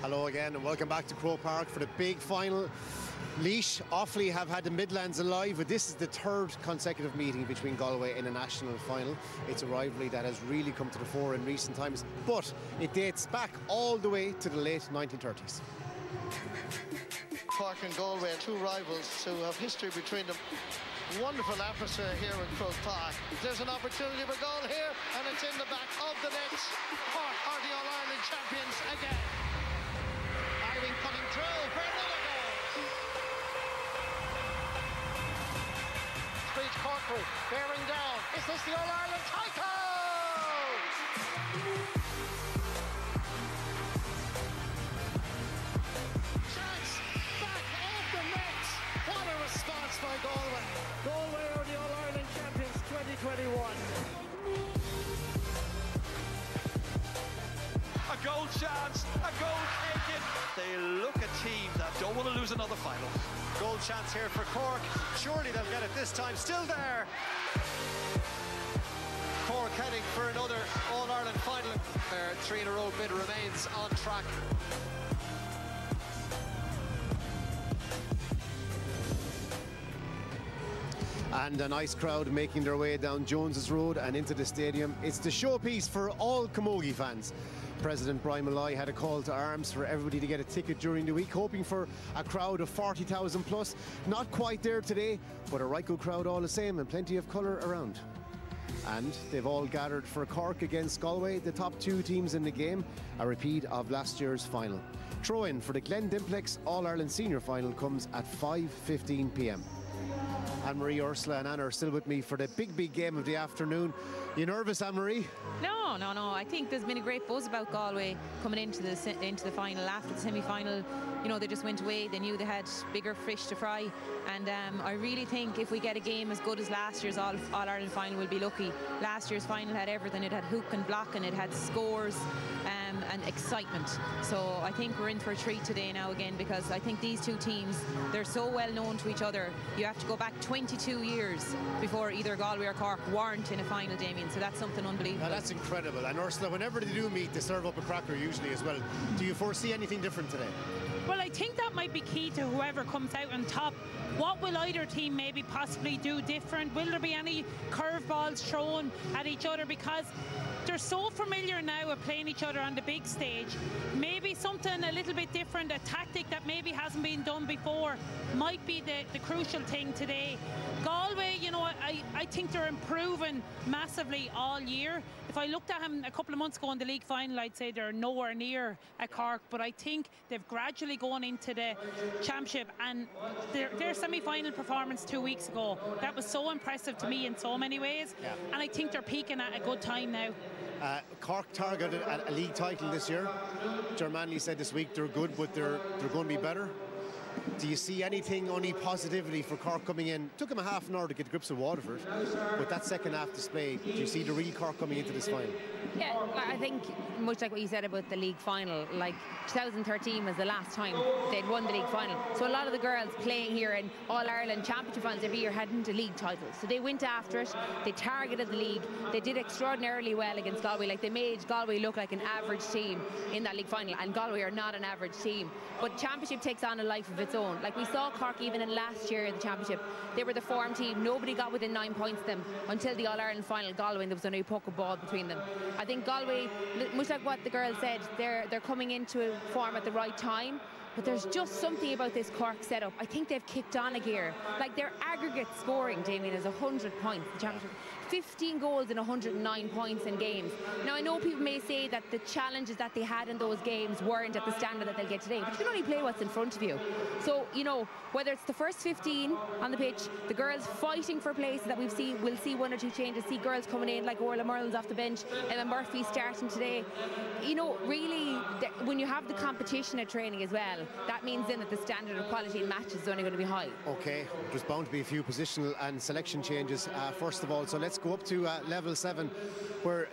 Hello again and welcome back to Croke Park for the big final. Laois, Offaly have had the Midlands alive, but this is the third consecutive meeting between Galway in a national final. It's a rivalry that has really come to the fore in recent times, but it dates back all the way to the late 1930s. Cork and Galway, two rivals who have history between them. Wonderful atmosphere here in Croke Park. There's an opportunity for goal here, and it's in the back of the net. Cork are the All-Ireland champions again. Irving coming through for another goal. Street Corkery bearing down. Is this the All-Ireland title? Chance back of the net. What a response by Galway. Galway are the All-Ireland champions 2021. A goal chance, a goal taken. They look a team that don't want to lose another final. Goal chance here for Cork. Surely they'll get it this time. Still there. Cork heading for another All-Ireland final. Their 3 in a row bid remains on track. And a nice crowd making their way down Jones's Road and into the stadium. It's the showpiece for all Camogie fans. President Brian Malloy had a call to arms for everybody to get a ticket during the week, hoping for a crowd of 40,000 plus. Not quite there today, but a right good crowd all the same and plenty of colour around. And they've all gathered for Cork against Galway, the top two teams in the game, a repeat of last year's final. Throw-in for the Glen Dimplex All-Ireland Senior Final comes at 5:15 p.m. Anne-Marie, Ursula and Anna are still with me for the big game of the afternoon. You nervous, Anne-Marie? No. I think there's been a great buzz about Galway coming into the final. After the semi-final, you know, they just went away. They knew they had bigger fish to fry. And I really think if we get a game as good as last year's All-Ireland final, we'll be lucky. Last year's final had everything. It had hook and block and it had scores and excitement. So I think we're in for a treat today now again, because I think these two teams, they're so well known to each other. You have to go back 22 years before either Galway or Cork weren't in a final, Damien. So that's something unbelievable. Now that's incredible. And Ursula, whenever they do meet, they serve up a cracker usually as well. Do you foresee anything different today? Well, I think that might be key to whoever comes out on top. What will either team maybe possibly do different? Will there be any curveballs thrown at each other? Because they're so familiar now of playing each other on the big stage. Maybe something a little bit different, a tactic that maybe hasn't been done before, might be the crucial thing today. Galway, you know, I think they're improving massively all year. If I looked at them a couple of months ago in the league final, I'd say they're nowhere near a Cork, but I think they've gradually gone into the championship, and their semi-final performance 2 weeks ago, that was so impressive to me in so many ways. Yeah. And I think they're peaking at a good time now. Cork targeted a league title this year. Germanley said this week they're good, but they're going to be better. Do you see anything, any positivity for Cork coming in? Took them a half an hour to get to grips with Waterford, but that second half display, do you see the real Cork coming into this final? Yeah, I think much like what you said about the league final, like 2013 was the last time they'd won the league final. So a lot of the girls playing here in All-Ireland Championship finals every year hadn't a league title. So they went after it, they targeted the league, they did extraordinarily well against Galway. Like, they made Galway look like an average team in that league final, and Galway are not an average team. But Championship takes on a life of its own. Like we saw Cork even in last year in the Championship, they were the form team. Nobody got within 9 points of them until the All-Ireland final, Galway, and there was only a puck of ball between them. I think Galway, much like what the girl said, they're coming into form at the right time. But there's just something about this Cork setup. I think they've kicked on a gear. Like, their aggregate scoring, Damien, is 100 points. The championship, 15 goals and 109 points in games. Now, I know people may say that the challenges that they had in those games weren't at the standard that they'll get today, but you can only play what's in front of you. So, you know, whether it's the first 15 on the pitch, the girls fighting for places that we'll see one or two changes, see girls coming in like Orla Merlin's off the bench, Emma Murphy starting today. You know, really, when you have the competition at training as well, that means then that the standard of quality in matches is only going to be high. Okay, there's bound to be a few positional and selection changes first of all, so let's go up to level 7, where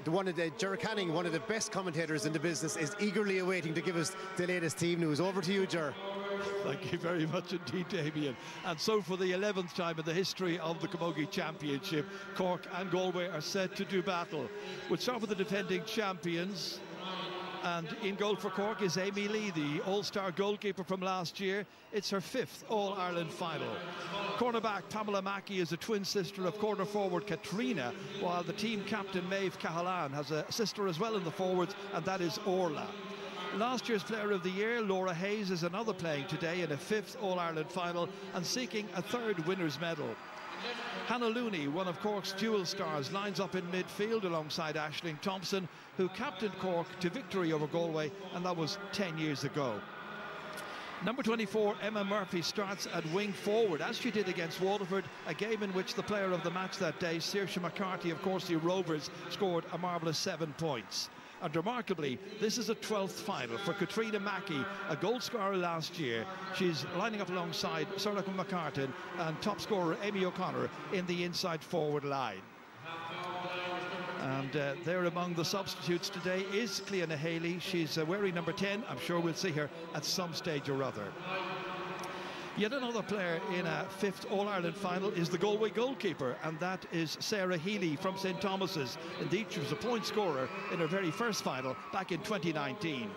Ger Canning, one of the best commentators in the business, is eagerly awaiting to give us the latest team news. Over to you, Ger. Thank you very much indeed, Damien. And so for the 11th time in the history of the Camogie Championship, Cork and Galway are set to do battle. We'll start with the defending champions. And in goal for Cork is Amy Lee, the all-star goalkeeper from last year. It's her 5th All-Ireland final. Cornerback Pamela Mackey is a twin sister of corner forward Katrina, while the team captain Maeve Cahalane has a sister as well in the forwards, and that is Orla. Last year's Player of the Year, Laura Hayes, is another playing today in a 5th All-Ireland final and seeking a 3rd winner's medal. Hannah Looney, one of Cork's dual stars, lines up in midfield alongside Aisling Thompson, who captained Cork to victory over Galway, and that was 10 years ago. Number 24, Emma Murphy, starts at wing forward, as she did against Waterford, a game in which the player of the match that day, Saoirse McCarthy of Corsia Rovers, scored a marvellous 7 points. And remarkably, this is a 12th final for Katrina Mackey, a goal scorer last year. She's lining up alongside Sorcha McCartan and top scorer Amy O'Connor in the inside forward line. And there among the substitutes today is Cleona Haley. She's wearing number 10. I'm sure we'll see her at some stage or other. Yet another player in a 5th All-Ireland final is the Galway goalkeeper, and that is Sarah Healy from St Thomas's. Indeed, she was a point scorer in her very first final back in 2019.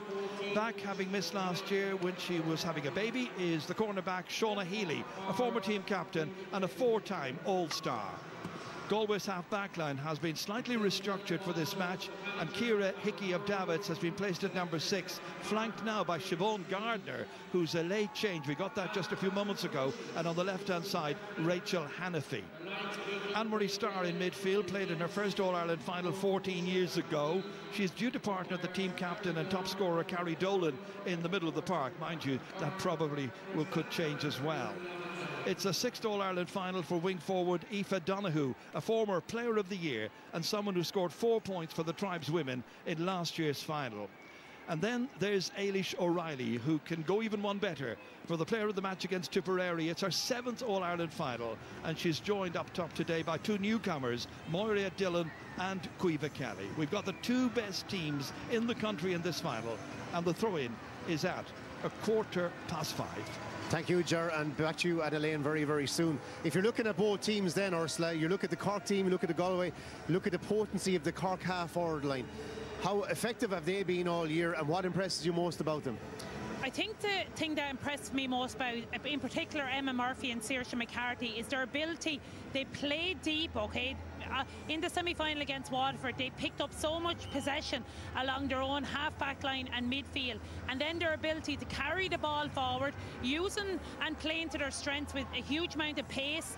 Back, having missed last year when she was having a baby, is the cornerback Shauna Healy, a former team captain and a 4-time All-Star. Galway's half-back line has been slightly restructured for this match, and Ciara Hickey of Davits has been placed at number 6, flanked now by Siobhan Gardner, who's a late change. We got that just a few moments ago. And on the left-hand side, Rachel Hannafy. Anne-Marie Starr in midfield, played in her first All-Ireland final 14 years ago. She's due to partner the team captain and top scorer Carrie Dolan in the middle of the park. Mind you, that probably could change as well. It's a 6th All-Ireland final for wing forward Aoife Donoghue, a former Player of the Year and someone who scored 4 points for the Tribes women in last year's final. And then there's Ailish O'Reilly, who can go even one better for the Player of the Match against Tipperary. It's her 7th All-Ireland final, and she's joined up top today by 2 newcomers, Moira Dillon and Caoimhe Kelly. We've got the 2 best teams in the country in this final, and the throw-in is at 5:15. Thank you, Ger, and back to you, Adelaine, very, very soon. If you're looking at both teams then, Ursula, you look at the Cork team, you look at the Galway, look at the potency of the Cork half-forward line. How effective have they been all year, and what impresses you most about them? I think the thing that impressed me most about, in particular, Emma Murphy and Saoirse McCarthy, is their ability. They play deep, okay? In the semi-final against Waterford, they picked up so much possession along their own half-back line and midfield, and then their ability to carry the ball forward, using and playing to their strengths with a huge amount of pace,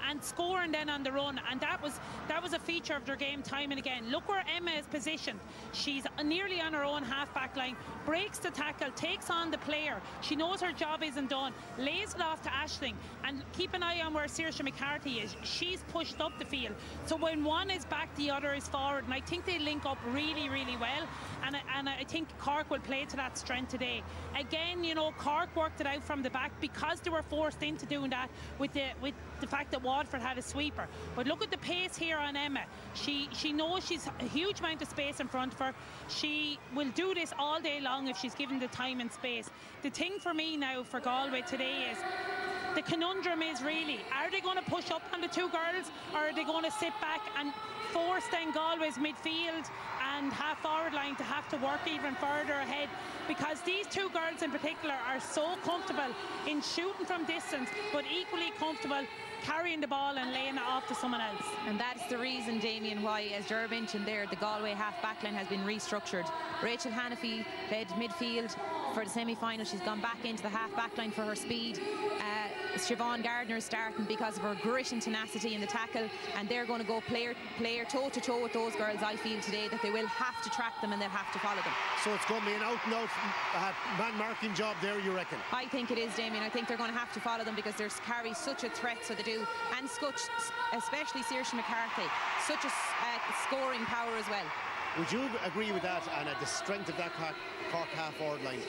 and scoring then on their own. And that was a feature of their game time and again. Look where Emma is positioned. She's nearly on her own half-back line, breaks the tackle, takes on the player. She knows her job isn't done, lays it off to Aisling, and keep an eye on where Saoirse McCarthy is. She's pushed up the field. So when one is back, the other is forward, and I think they link up really, really well. And I think Cork will play to that strength today. Again, you know, Cork worked it out from the back because they were forced into doing that with the fact that Waterford had a sweeper. But look at the pace here on Emma. She knows she's a huge amount of space in front of her. She will do this all day long if she's given the time and space. The thing for me now for Galway today is, the conundrum is really, are they going to push up on the 2 girls, or are they going to sit back and force then Galway's midfield and half-forward line to have to work even further ahead? Because these 2 girls in particular are so comfortable in shooting from distance, but equally comfortable carrying the ball and laying it off to someone else. And that's the reason, Damien, why, as Ger mentioned there, the Galway half-back line has been restructured. Rachel Hannafy led midfield for the semi-final. She's gone back into the half-back line for her speed. Siobhan Gardner is starting because of her grit and tenacity in the tackle, and they're going to go player toe-to-toe with those girls. I feel today that they will have to track them and they'll have to follow them. So it's going to be an out-and-out man-marking job there, you reckon? I think it is, Damien. I think they're going to have to follow them because they carry such a threat, so they do. And especially Saoirse McCarthy, such a scoring power as well. Would you agree with that, Anna? The strength of that Cork half-forward line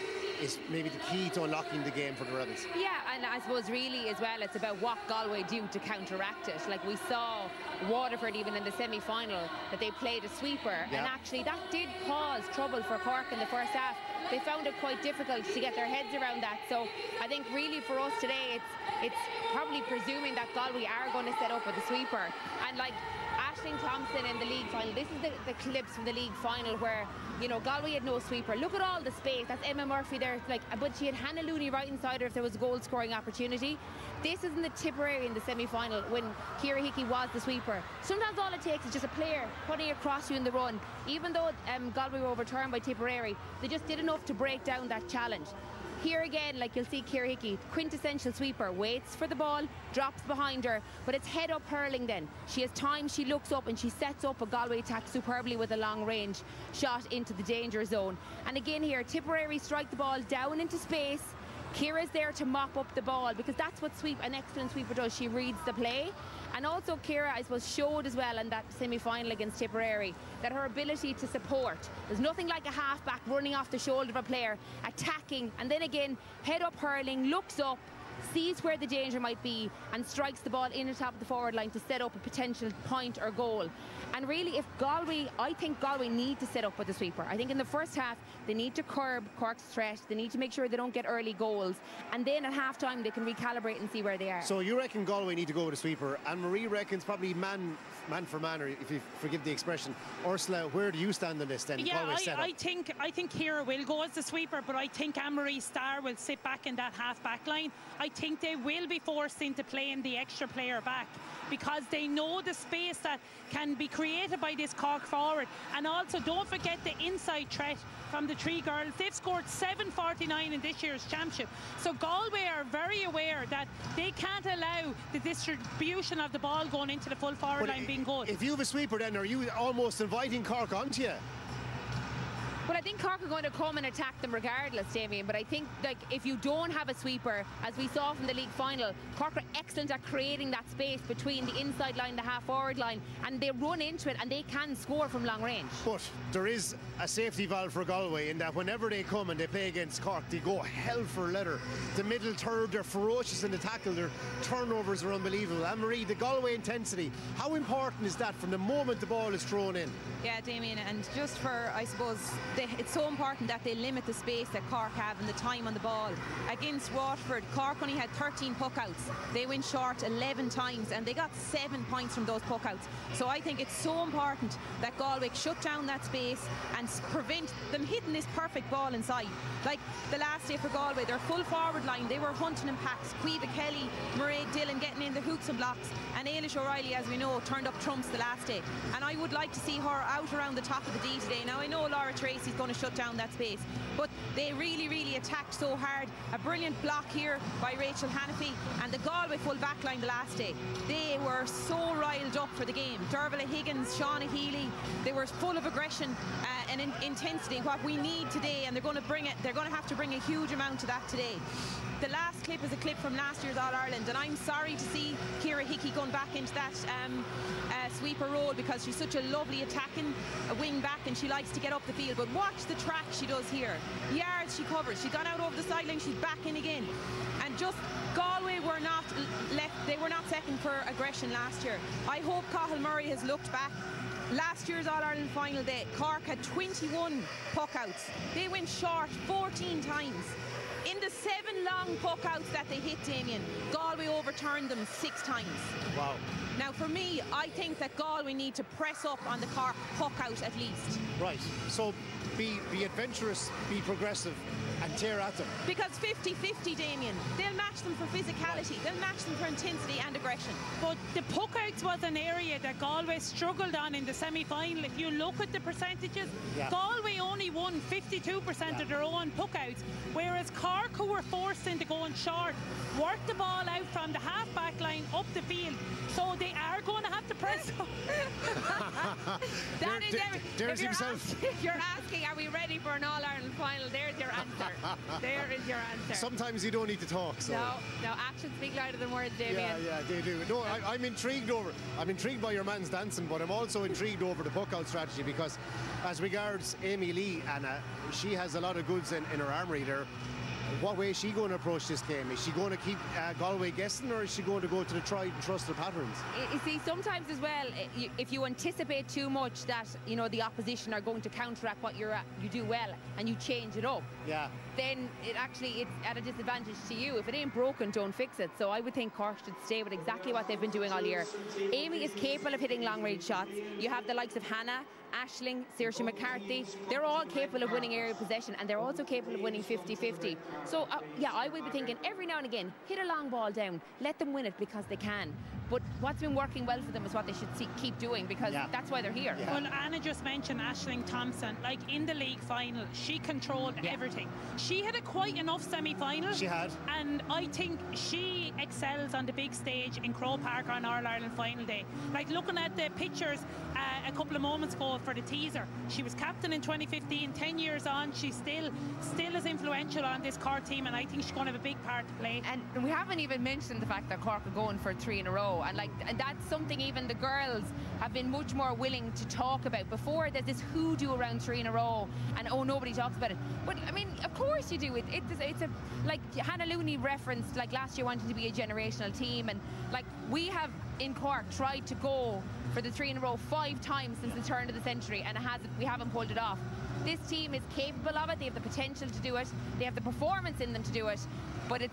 is maybe the key to unlocking the game for the Rebels. Yeah, and I suppose really as well, it's about what Galway do to counteract it. Like we saw Waterford even in the semi-final, that they played a sweeper, and actually that did cause trouble for Cork in the first half. They found it quite difficult to get their heads around that. So I think really for us today, it's probably presuming that Galway are going to set up with a sweeper. And like Aisling Thompson in the league final, this is the clips from the league final where You know, Galway had no sweeper. Look at all the space. That's Emma Murphy there. Like, but she had Hannah Looney right inside her if there was a goal-scoring opportunity. This isn't the Tipperary in the semi-final when Ciara Hickey was the sweeper. Sometimes all it takes is just a player putting across you in the run. Even though Galway were overturned by Tipperary, they just did enough to break down that challenge. Here again, like you'll see Ciara Hickey, quintessential sweeper, waits for the ball, drops behind her, but it's head-up hurling then. She has time, she looks up and she sets up a Galway attack superbly with a long-range shot into the danger zone. And again here, Tipperary strike the ball down into space. Ciara's there to mop up the ball because that's what an excellent sweeper does. She reads the play. And also Ciara, I suppose, showed as well in that semi-final against Tipperary that her ability to support. There's nothing like a half-back running off the shoulder of a player, attacking, and then again, head-up hurling, looks up, sees where the danger might be and strikes the ball in the top of the forward line to set up a potential point or goal. And really, I think Galway need to set up with the sweeper. I think in the first half, they need to curb Cork's threat. They need to make sure they don't get early goals. And then at half-time, they can recalibrate and see where they are. So you reckon Galway need to go with a sweeper, and Marie reckons probably man for man, or if you forgive the expression. Ursula, where do you stand on this then? Yeah, I think Ciara will go as the sweeper, but I think Anne-Marie Starr will sit back in that half-back line. I think they will be forced into playing the extra player back because they know the space that can be created by this Cork forward. And also, don't forget the inside threat from the three girls. They've scored 749 in this year's championship. So Galway are very aware that they can't allow the distribution of the ball going into the full forward line being good. If you have a sweeper, then are you almost inviting Cork onto you? Well, I think Cork are going to come and attack them regardless, Damien. But I think, like, if you don't have a sweeper, as we saw from the league final, Cork are excellent at creating that space between the inside line, the half-forward line, and they run into it and they can score from long range. But there is a safety valve for Galway in that whenever they come and they play against Cork, they go hell for leather. The middle third, they're ferocious in the tackle. Their turnovers are unbelievable. Anne-Marie, the Galway intensity, how important is that from the moment the ball is thrown in? Yeah, Damien, and just for, I suppose, it's so important that they limit the space that Cork have and the time on the ball. Against Waterford, Cork only had 13 puckouts. They went short 11 times and they got 7 points from those puckouts. So I think it's so important that Galway shut down that space and prevent them hitting this perfect ball inside. Like the last day for Galway, their full forward line, they were hunting in packs. Cueva Kelly, Mairead Dillon getting in the hooks and blocks, and Ailish O'Reilly, as we know, turned up trumps the last day. And I would like to see her out around the top of the D today. Now I know Laura Tracy's going to shut down that space, but they really attacked so hard. A brilliant block here by Rachel Hannafy, and the Galway full back line the last day. They were so riled up for the game. Dervla Higgins, Shauna Healy, they were full of aggression and intensity, what we need today, and they're going to bring it. They're going to have to bring a huge amount of that today. The last clip is a clip from last year's All-Ireland, and I'm sorry to see Ciara Hickey going back into that sweeper role because she's such a lovely attacking wing back and she likes to get up the field. But watch the track she does here. Yards she covers. She's gone out over the sideline. She's back in again. And just Galway were not left. They were not second for aggression last year. I hope Cathal Murray has looked back. Last year's All-Ireland final day, Cork had 21 puckouts. They went short 14 times. In the 7 long puckouts that they hit, Damien, Galway overturned them 6 times. Wow. Now, for me, I think that Galway need to press up on the Cork puckout at least. Right. So be adventurous, be progressive, and tear at them. Because 50-50, Damien. They'll match them for physicality. They'll match them for intensity and aggression. But the puckouts was an area that Galway struggled on in the semi-final. If you look at the percentages, Galway only won 52% of their own puckouts, whereas Cork, who were forced into going short, worked the ball out from the half-back line up the field. So they are going to have to press up. If you're asking, are we ready for an All-Ireland final, there's your answer. There is your answer. Sometimes you don't need to talk. So. No, actions speak louder than words, Damien. Yeah, they do. No, I'm intrigued by your man's dancing, but I'm also intrigued over the puck-out strategy because as regards Amy Lee, Anna, she has a lot of goods in her armoury there. What way is she going to approach this game? Is she going to keep Galway guessing, or is she going to go to the tried and trusted patterns? You see, sometimes as well, if you anticipate too much that, you know, the opposition are going to counteract what you do well and you change it up, then it's at a disadvantage to you. If it ain't broken, don't fix it. So I would think Cork should stay with exactly what they've been doing all year. Amy is capable of hitting long-range shots. You have the likes of Hannah Aisling, Saoirse McCarthy, they're all capable of winning area possession, and they're also capable of winning 50-50. So, yeah, I would be thinking every now and again, hit a long ball down, let them win it because they can. But what's been working well for them is what they should keep doing, because that's why they're here. Yeah. Well, Anna just mentioned Aisling Thompson. Like, in the league final, she controlled everything. She had a quite enough semi-final. She had. And I think she excels on the big stage in Croke Park on All-Ireland final day. Like, looking at the pictures a couple of moments ago for the teaser, she was captain in 2015, 10 years on, she's still as influential on this Cork team, and I think she's going to have a big part to play. And we haven't even mentioned the fact that Cork are going for 3 in a row, and that's something even the girls have been much more willing to talk about. Before, there's this hoodoo around 3 in a row, and nobody talks about it. But I mean, of course you do. It's a, like Hannah Looney referenced, like last year wanting to be a generational team, and like we have in Cork tried to go for the 3 in a row 5 times since the turn of the century, and we haven't pulled it off. This team is capable of it. They have the potential to do it. They have the performance in them to do it. But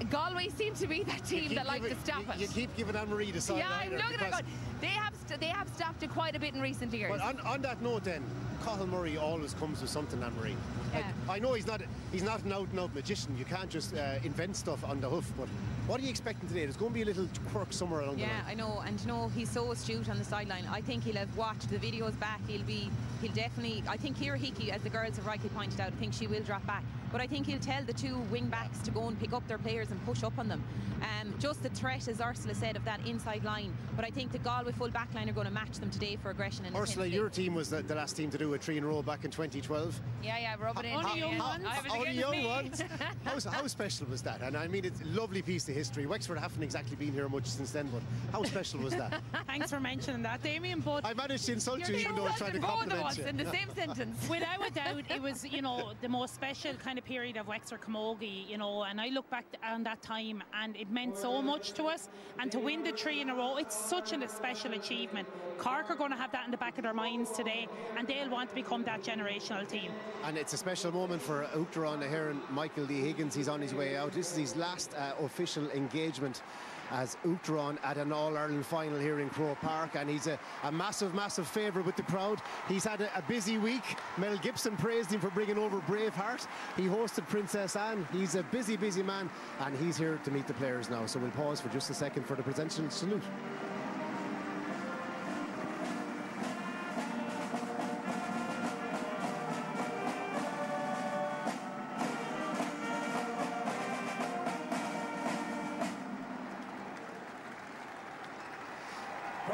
Galway seems to be that team that likes to stop it. You keep giving Anne-Marie the sideline. Yeah, I'm looking at it. They have stopped it quite a bit in recent years. But on that note, then, Cathal Murray always comes with something, Anne-Marie. Like, I know he's not an out-and-out magician. You can't just invent stuff on the hoof. But what are you expecting today? There's going to be a little quirk somewhere along the line. Yeah, I know. And you know, he's so astute on the sideline. I think he'll have watched the videos back. He'll definitely. I think Ciara Hickey, as the girls have rightly pointed out, I think she will drop back. But I think he'll tell the 2 wing backs to go and pick up their players and push up on them. Just the threat, as Ursula said, of that inside line. But I think the Galway full back line are going to match them today for aggression. And Ursula, your team was the last team to do a 3 in a row back in 2012. Yeah, rub it in. Only young ones. Only young ones. How special was that? And I mean, it's a lovely piece of history. Wexford haven't exactly been here much since then, but how special was that? Thanks for mentioning that, Damien. But I managed to insult you even though I was trying to compliment you. In the same sentence. Without a doubt, it was, you know, the most special kind of period of Wexford Camogie, you know, and I look back on that time and it meant so much to us, and to win the 3 in a row, it's such a special achievement. Cork are going to have that in the back of their minds today, and they'll want to become that generational team. And it's a special moment for Uachtaráin na hÉireann, Michael Lee Higgins. He's on his way out. This is his last official engagement as Uachtaráin at an All-Ireland final here in Croke Park, and he's a massive, massive favourite with the crowd. He's had a busy week. Mel Gibson praised him for bringing over Braveheart. He hosted Princess Anne. He's a busy, busy man, and he's here to meet the players now. So we'll pause for just a second for the presidential salute.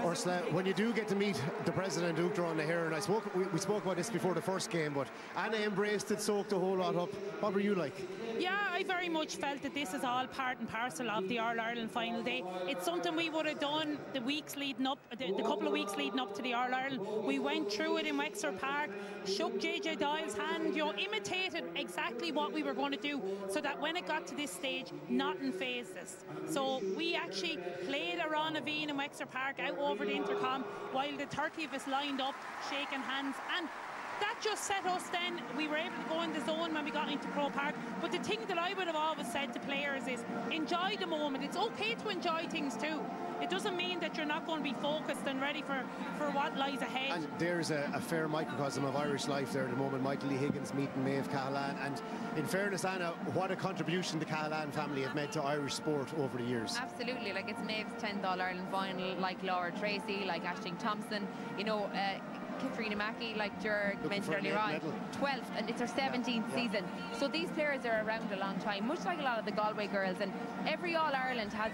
Ursula, when you do get to meet the president, Uachtaráin na hÉireann, we spoke about this before the first game, but Anna embraced it, soaked a whole lot up. What were you like? Yeah, I very much felt that this is all part and parcel of the All-Ireland final day. It's something we would have done the weeks leading up, the couple of weeks leading up to the All-Ireland. We went through it in Wexford Park, shook JJ Doyle's hand, you know, imitated exactly what we were going to do, so that when it got to this stage, nothing phased us. So we actually played a Ron Aveen in Wexford Park out over the intercom while the 30 of us lined up shaking hands, and that just set us then. We were able to go in the zone when we got into Croke Park. But the thing that I would have always said to players is enjoy the moment. It's okay to enjoy things too. It doesn't mean that you're not going to be focused and ready for what lies ahead. And there's a fair microcosm of Irish life there at the moment. Michael Lee Higgins meeting Maeve Cahalane, and in fairness, Anna, what a contribution the Cahalane family have made to Irish sport over the years. Absolutely, like it's Maeve's 10th All-Ireland final, like Laura Tracy, like Aisling Thompson, you know, Katrina Mackey, like Gerard mentioned earlier on, 12th, and it's her 17th season. So these players are around a long time, much like a lot of the Galway girls, and every All-Ireland has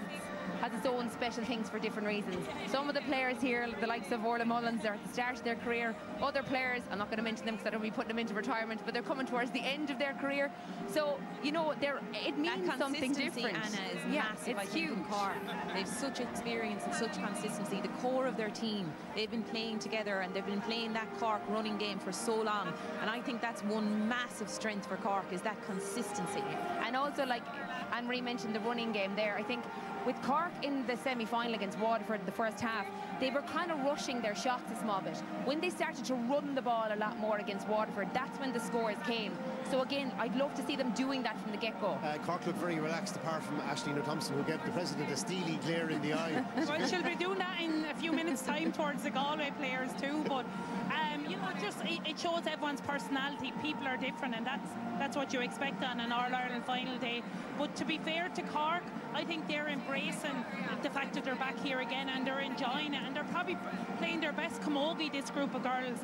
its own special things for different reasons. Some of the players here, the likes of Orla Mullins, they're at the start of their career. Other players, I'm not going to mention them because I don't want to be putting them into retirement, but they're coming towards the end of their career. So, you know, it means something different. Anna, is massive. It's huge. Cork. They've such experience and such consistency. The core of their team, they've been playing together and they've been playing that Cork running game for so long. And I think that's one massive strength for Cork, is that consistency. And also, like Anne-Marie mentioned, the running game there. I think with Cork in the semi-final against Waterford in the first half, they were kind of rushing their shots a small bit. When they started to run the ball a lot more against Waterford, that's when the scores came. So again, I'd love to see them doing that from the get-go. Cork looked very relaxed, apart from Aisling Thompson, who gave the president a steely glare in the eye. Well, she'll be doing that in a few minutes' time towards the Galway players too, but You know, it shows everyone's personality. People are different, and that's what you expect on an All-Ireland final day. But to be fair to Cork, I think they're embracing the fact that they're back here again, and they're enjoying it, and they're probably playing their best camogie, this group of girls.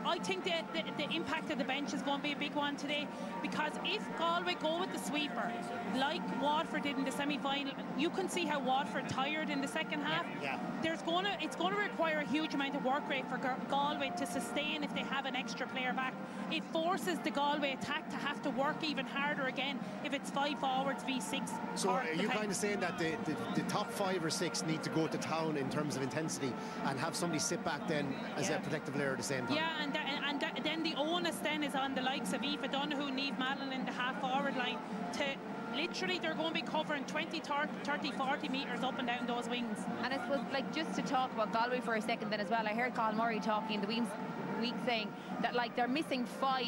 I think that the impact of the bench is going to be a big one today, because if Galway go with the sweeper, like Waterford did in the semi-final, you can see how Waterford tired in the second half. Yeah. It's going to require a huge amount of work rate for Galway to sustain if they have an extra player back. It forces the Galway attack to have to work even harder again if it's 5 forwards v6. So are you kind of saying that the top 5 or 6 need to go to town in terms of intensity and have somebody sit back then as a protective layer at the same time? Yeah, and then the onus then is on the likes of Aoife Donoghue, Niamh Mallon in the half-forward line to literally, they're going to be covering 20, 30, 40 metres up and down those wings. And I suppose, like, just to talk about Galway for a second then as well, I heard Colin Murray talking in the week saying that, like, they're missing 5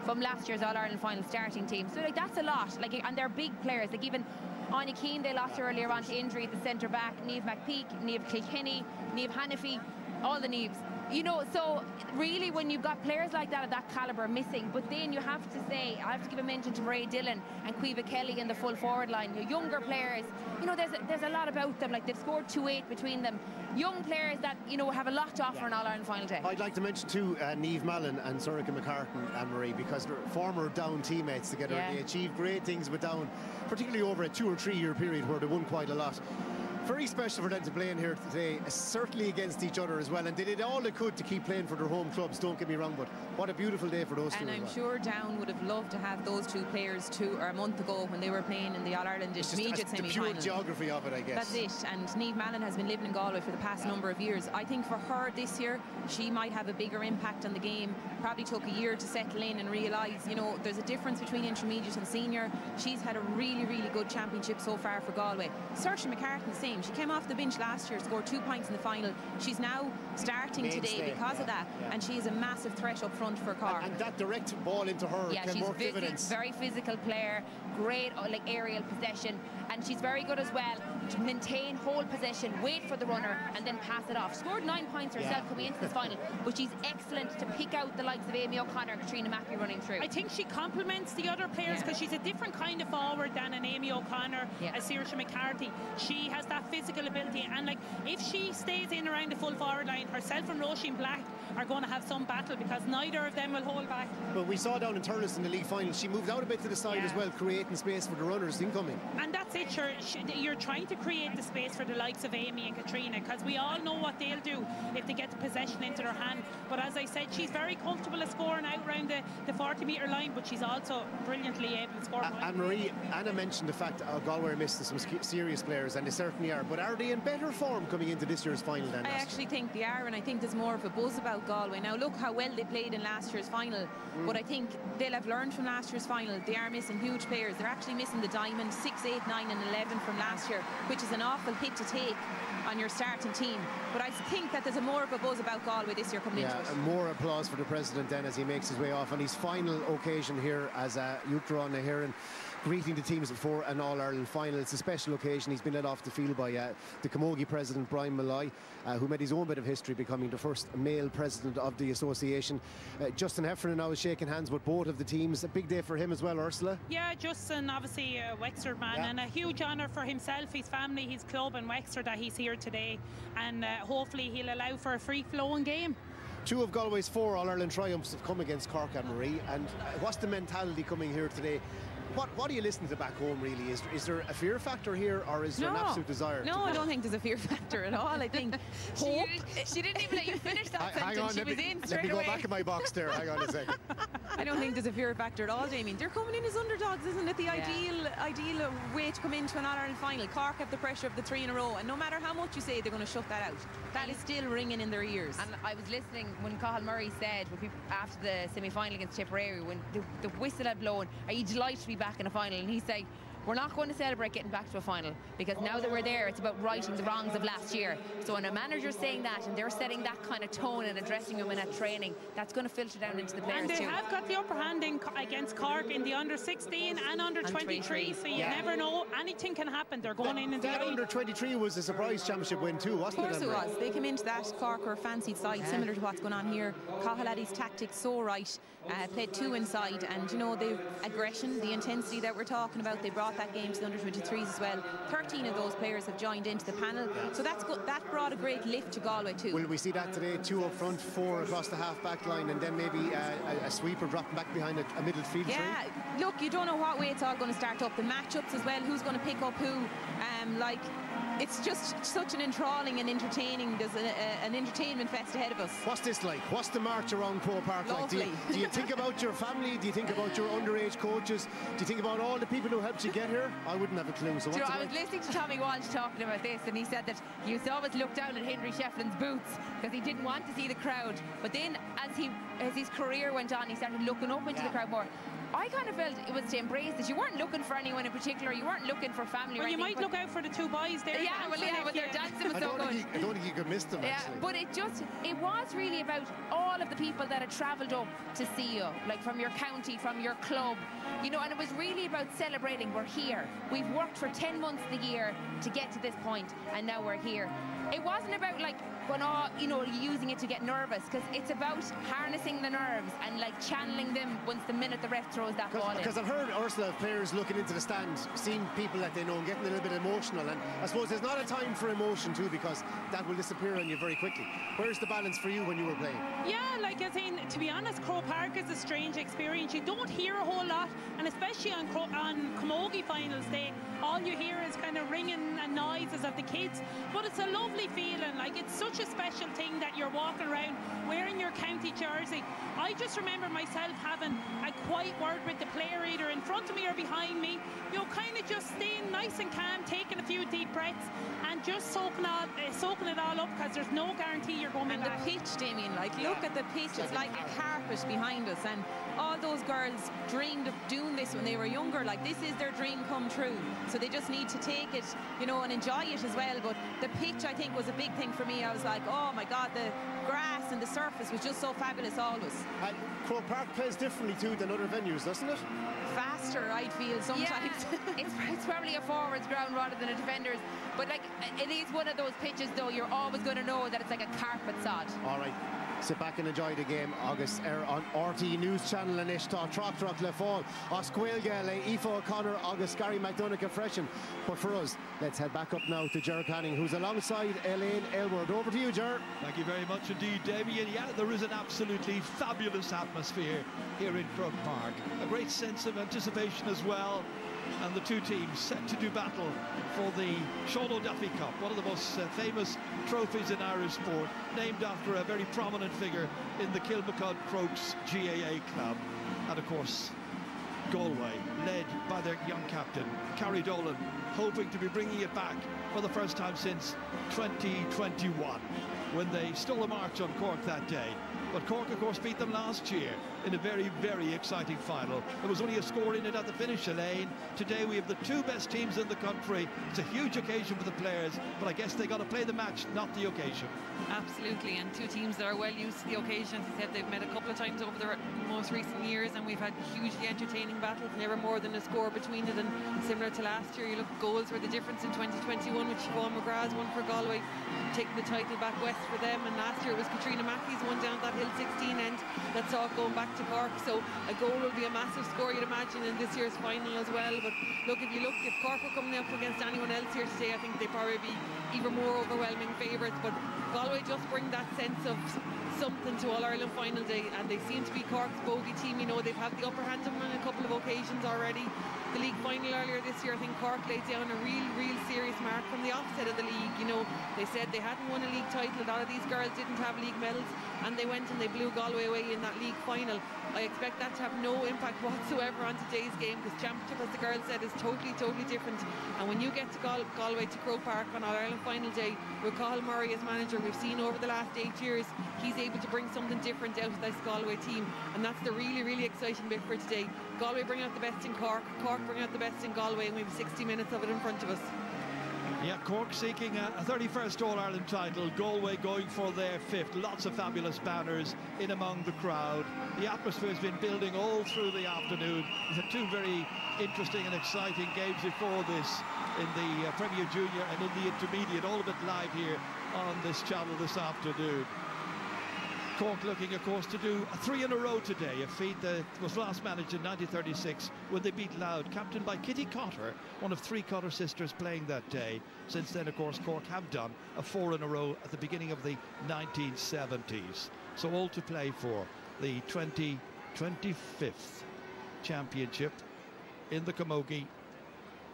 from last year's All-Ireland final starting team. So, like, that's a lot. Like, and they're big players. Like, even Anya Keane, they lost earlier on to injury at the centre-back, Niamh McPeak, Niamh Kilkenny, Niamh Hannafy, all the Niamhs. You know, so really when you've got players like that of that calibre missing, but then you have to say, I have to give a mention to Mairead Dillon and Caoimhe Kelly in the full forward line. Your younger players, you know, there's a lot about them. Like, they've scored 2-8 between them. Young players that, you know, have a lot to offer on All-Ireland final day. I'd like to mention too Niamh Mallon and Sorcha McCartan, Anne-Marie, because they're former Down teammates together. They achieved great things with Down, particularly over a 2 or 3 year period where they won quite a lot. Very special for them to play in here today, certainly against each other as well, and they did all they could to keep playing for their home clubs, don't get me wrong, but what a beautiful day for those two. And I'm sure Down would have loved to have those 2 players a month ago when they were playing in the All-Ireland intermediate semi-final. The pure geography of it, I guess. That's it, and Niamh Mallon has been living in Galway for the past number of years. I think for her this year, she might have a bigger impact on the game. Probably took a year to settle in and realise, you know, there's a difference between intermediate and senior. She's had a really, really good championship so far for Galway. Sorcha McCartan, the same. She came off the bench last year, scored 2 points in the final. She's now starting today because of that, and she is a massive threat up front for Cork. And that direct ball into her can work dividends. Very physical player, great like aerial possession, and she's very good as well to maintain, hold possession, wait for the runner, and then pass it off. Scored 9 points herself coming into this final, but she's excellent to pick out the likes of Amy O'Connor and Katrina Mackey running through. I think she complements the other players because she's a different kind of forward than an Amy O'Connor, a Saoirse McCarthy. She has that physical ability, and like, if she stays in around the full forward line, herself and Roisin Black are going to have some battle because neither of them will hold back. Well, we saw down in Thurles in the league final, she moved out a bit to the side as well, creating space for the runners incoming. And that's it, you're trying to create the space for the likes of Amy and Katrina, because we all know what they'll do if they get the possession into their hand. But as I said, she's very comfortable at scoring out around the 40-metre line, but she's also brilliantly able to score. Anne-Marie, Anna mentioned the fact that Galway are missing some serious players, and they certainly are, but are they in better form coming into this year's final then? I actually think they are, and I think there's more of a buzz about Galway. Now look how well they played in last year's final, but I think they'll have learned from last year's final. They are missing huge players. They're actually missing the diamond 6, 8, 9 and 11 from last year, which is an awful hit to take on your starting team. But I think that there's more of a buzz about Galway this year coming into it. More applause for the president then as he makes his way off on his final occasion here as Uachtaráin na hÉireann, greeting the teams before an All-Ireland final. It's a special occasion. He's been led off the field by the Camogie president, Brian Malloy, who made his own bit of history, becoming the first male president of the association. Justin Heffernan now is shaking hands with both of the teams. A big day for him as well, Ursula. Yeah, Justin, obviously a Wexford man, and a huge honour for himself, his family, his club and Wexford that he's here today, and hopefully he'll allow for a free-flowing game. 2 of Galway's 4 All-Ireland triumphs have come against Cork, Anne-Marie, and what's the mentality coming here today? What do you listen to back home, really? Is there a fear factor here, or is there an absolute desire? No, I don't think there's a fear factor at all. I think hope. She didn't even let you finish that sentence. Hang on, she was in straight let me go away. back in my box there. Hang on a second. I don't think there's a fear factor at all, Damien. They're coming in as underdogs, isn't it? The ideal way to come into an All-Ireland final. Cork have the pressure of the 3 in a row, and no matter how much you say, they're going to shut that out. That is still ringing in their ears. And I was listening when Cathal Murray said, after the semi-final against Tipperary, when the whistle had blown, are you delighted to be back in a final? And he said, we're not going to celebrate getting back to a final, because now that we're there, it's about righting the wrongs of last year. So when a manager's saying that and they're setting that kind of tone in a dressing room and at training, that's going to filter down into the players too. And they too. have got the upper hand against Cork in the under 16 and under 23, so you never know, anything can happen. They're going in the that under 23 was a surprise championship win too, wasn't it? Of course it was. They came into that Cork or fancied side, similar to what's going on here. Cahaladi's tactics so right, played 2 inside, and you know, the aggression, the intensity that we're talking about, they brought that game to the under 23s as well. 13 of those players have joined into the panel, so that's good. That brought a great lift to Galway too. Will we see that today? 2 up front, 4 across the half-back line, and then maybe a sweeper dropping back behind a middle field three? Yeah, look, you don't know what way it's all going to start up. The matchups as well, who's going to pick up who. Like, it's just such an enthralling and entertaining, there's an entertainment fest ahead of us. What's this like? What's the march around Croke Park like? Do you think about your family? Do you think about your underage coaches? Do you think about all the people who helped you get here? I wouldn't have a clue. So what's I was listening to Tommy Walsh talking about this, and he said that he used to always look down at Henry Shefflin's boots because he didn't want to see the crowd. But then as his career went on, he started looking up into the crowd more. I kind of felt it was to embrace that you weren't looking for anyone in particular, you weren't looking for family or anything. You might look out for the 2 boys there. Yeah, well, their dancing was so good. I don't think you could miss them, actually. But it was really about all of the people that had travelled up to see you, like from your county, from your club, you know, and it was really about celebrating. We're here. We've worked for 10 months of the year to get to this point, and now we're here. It wasn't about like using it to get nervous, because it's about harnessing the nerves and like channeling them once the minute the ref throws that ball in. Because I've heard, Ursula, of players looking into the stand, seeing people that they know and getting a little bit emotional, and I suppose there's not a time for emotion too, because that will disappear on you very quickly. Where's the balance for you when you were playing? Yeah, like I was saying, to be honest, Croke Park is a strange experience. You don't hear a whole lot, and especially on Camogie finals day, all you hear is kind of ringing and noises of the kids, but it's a lovely feeling. Like, it's such a special thing that you're walking around wearing your county jersey. I just remember myself having a quiet word with the player, either in front of me or behind me, you know, kind of just staying nice and calm, taking a few deep breaths and just soaking it all up, because there's no guarantee you're going back. And the pitch, Damien, like, look at the pitch, it's like a carpet behind us, and all those girls dreamed of doing this when they were younger. Like, this is their dream come true, so they just need to take it, you know, and enjoy it as well. But the pitch, I think, was a big thing for me. I was like, oh my God, the grass and the surface was just so fabulous always. Croke Park plays differently too than other venues, doesn't it? Faster, I feel sometimes. Yeah, it's probably a forwards ground rather than a defender's, but like, it is one of those pitches though, you're always going to know that it's like a carpet sod. All right, sit back and enjoy the game. August on RT News Channel and Ishtá Troch Le Fall Osquailgale Aoife O'Connor August Gary McDonagh Freshen. But for us, let's head back up now to Ger Canning, who's alongside Elaine Aylward. Over to you, Ger. Thank you very much indeed, Damien. Yeah, there is an absolutely fabulous atmosphere here in Croke Park. A great sense of anticipation as well. And the two teams set to do battle for the Sean O'Duffy Cup, one of the most famous trophies in Irish sport, named after a very prominent figure in the Kilmacud Crokes GAA club. And of course, Galway, led by their young captain, Carrie Dolan, hoping to be bringing it back for the first time since 2021, when they stole a march on Cork that day. But Cork, of course, beat them last year in a very, very exciting final. There was only a score in it at the finish, Elaine. Today we have the 2 best teams in the country. It's a huge occasion for the players, but I guess they got to play the match, not the occasion. Absolutely, and 2 teams that are well used to the occasion. As I said, they've met a couple of times over the most recent years, and we've had hugely entertaining battles, never more than a score between it. And similar to last year, you look, goals were the difference in 2021, with Siobhan McGrath's one for Galway, taking the title back west for them, and last year it was Katrina Mackey's one down that hill 16 end that saw it going back to Cork. So a goal will be a massive score, you'd imagine, in this year's final as well. But look, if Cork were coming up against anyone else here today, I think they'd probably be even more overwhelming favourites. But Galway just bring that sense of something to All-Ireland final day, and they seem to be Cork's bogey team. You know, they've had the upper hand on them on a couple of occasions already. The league final earlier this year, I think Cork laid down a real serious mark from the offset of the league. You know, they said they hadn't won a league title, a lot of these girls didn't have league medals, and they went and they blew Galway away in that league final. I expect that to have no impact whatsoever on today's game, because championship, as the girls said, is totally different. And when you get to Galway, to Croke Park on All-Ireland final day, with Cathal Murray as manager, we've seen over the last 8 years he's able to bring something different out of this Galway team, and that's the really exciting bit for today. Galway bring out the best in Cork. Cork bring out the best in Galway, and we have 60 minutes of it in front of us. Yeah, Cork seeking a 31st All-Ireland title, Galway going for their 5th. Lots of fabulous banners in among the crowd. The atmosphere has been building all through the afternoon. We've had 2 very interesting and exciting games before this in the Premier Junior and in the Intermediate, all of it live here on this channel this afternoon. Cork looking, of course, to do 3 in a row today, a feat that was last managed in 1936 when they beat Louth, captained by Kitty Cotter, one of 3 Cotter sisters playing that day. Since then, of course, Cork have done a 4 in a row at the beginning of the 1970s. So all to play for the 25th championship in the Camogie,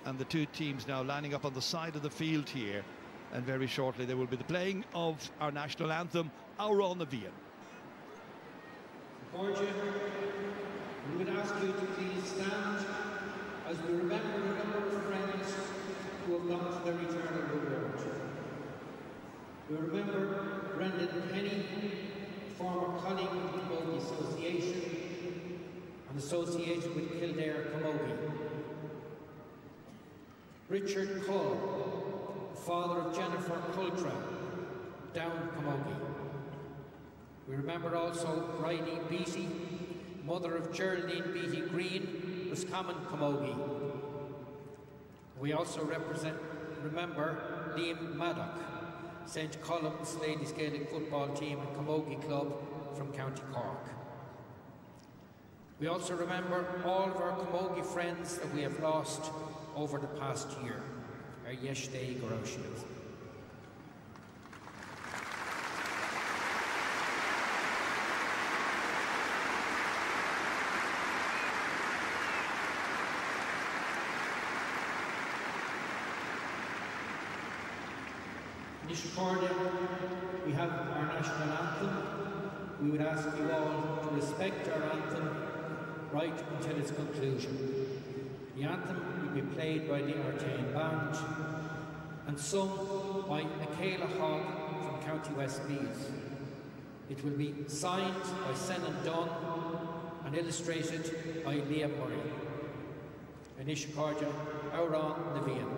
and the 2 teams now lining up on the side of the field here, and very shortly there will be the playing of our national anthem, Our na Bhíon. Borgia, we would ask you to please stand as we remember a number of friends who have gone to their eternal reward. We remember Brendan Penny, former colleague of the Camogie Association and associated with Kildare Camogie. Richard Cull, father of Jennifer Cultra, down Camogie. We remember also Bridie Beattie, mother of Geraldine Beattie Green, Roscommon Camogie. We also remember Liam Maddock, St. Colum's Ladies Gaelic football team and Camogie club from County Cork. We also remember all of our Camogie friends that we have lost over the past year. Our Yeshtay Goroshiv. Nishikordia, we have our national anthem. We would ask you all to respect our anthem right until its conclusion. The anthem will be played by the Artane Band and sung by Michaela Hogg from County Westmeath. It will be signed by Senan Dunn and illustrated by Liam Murray. Nishikordia, Our na Bhíon.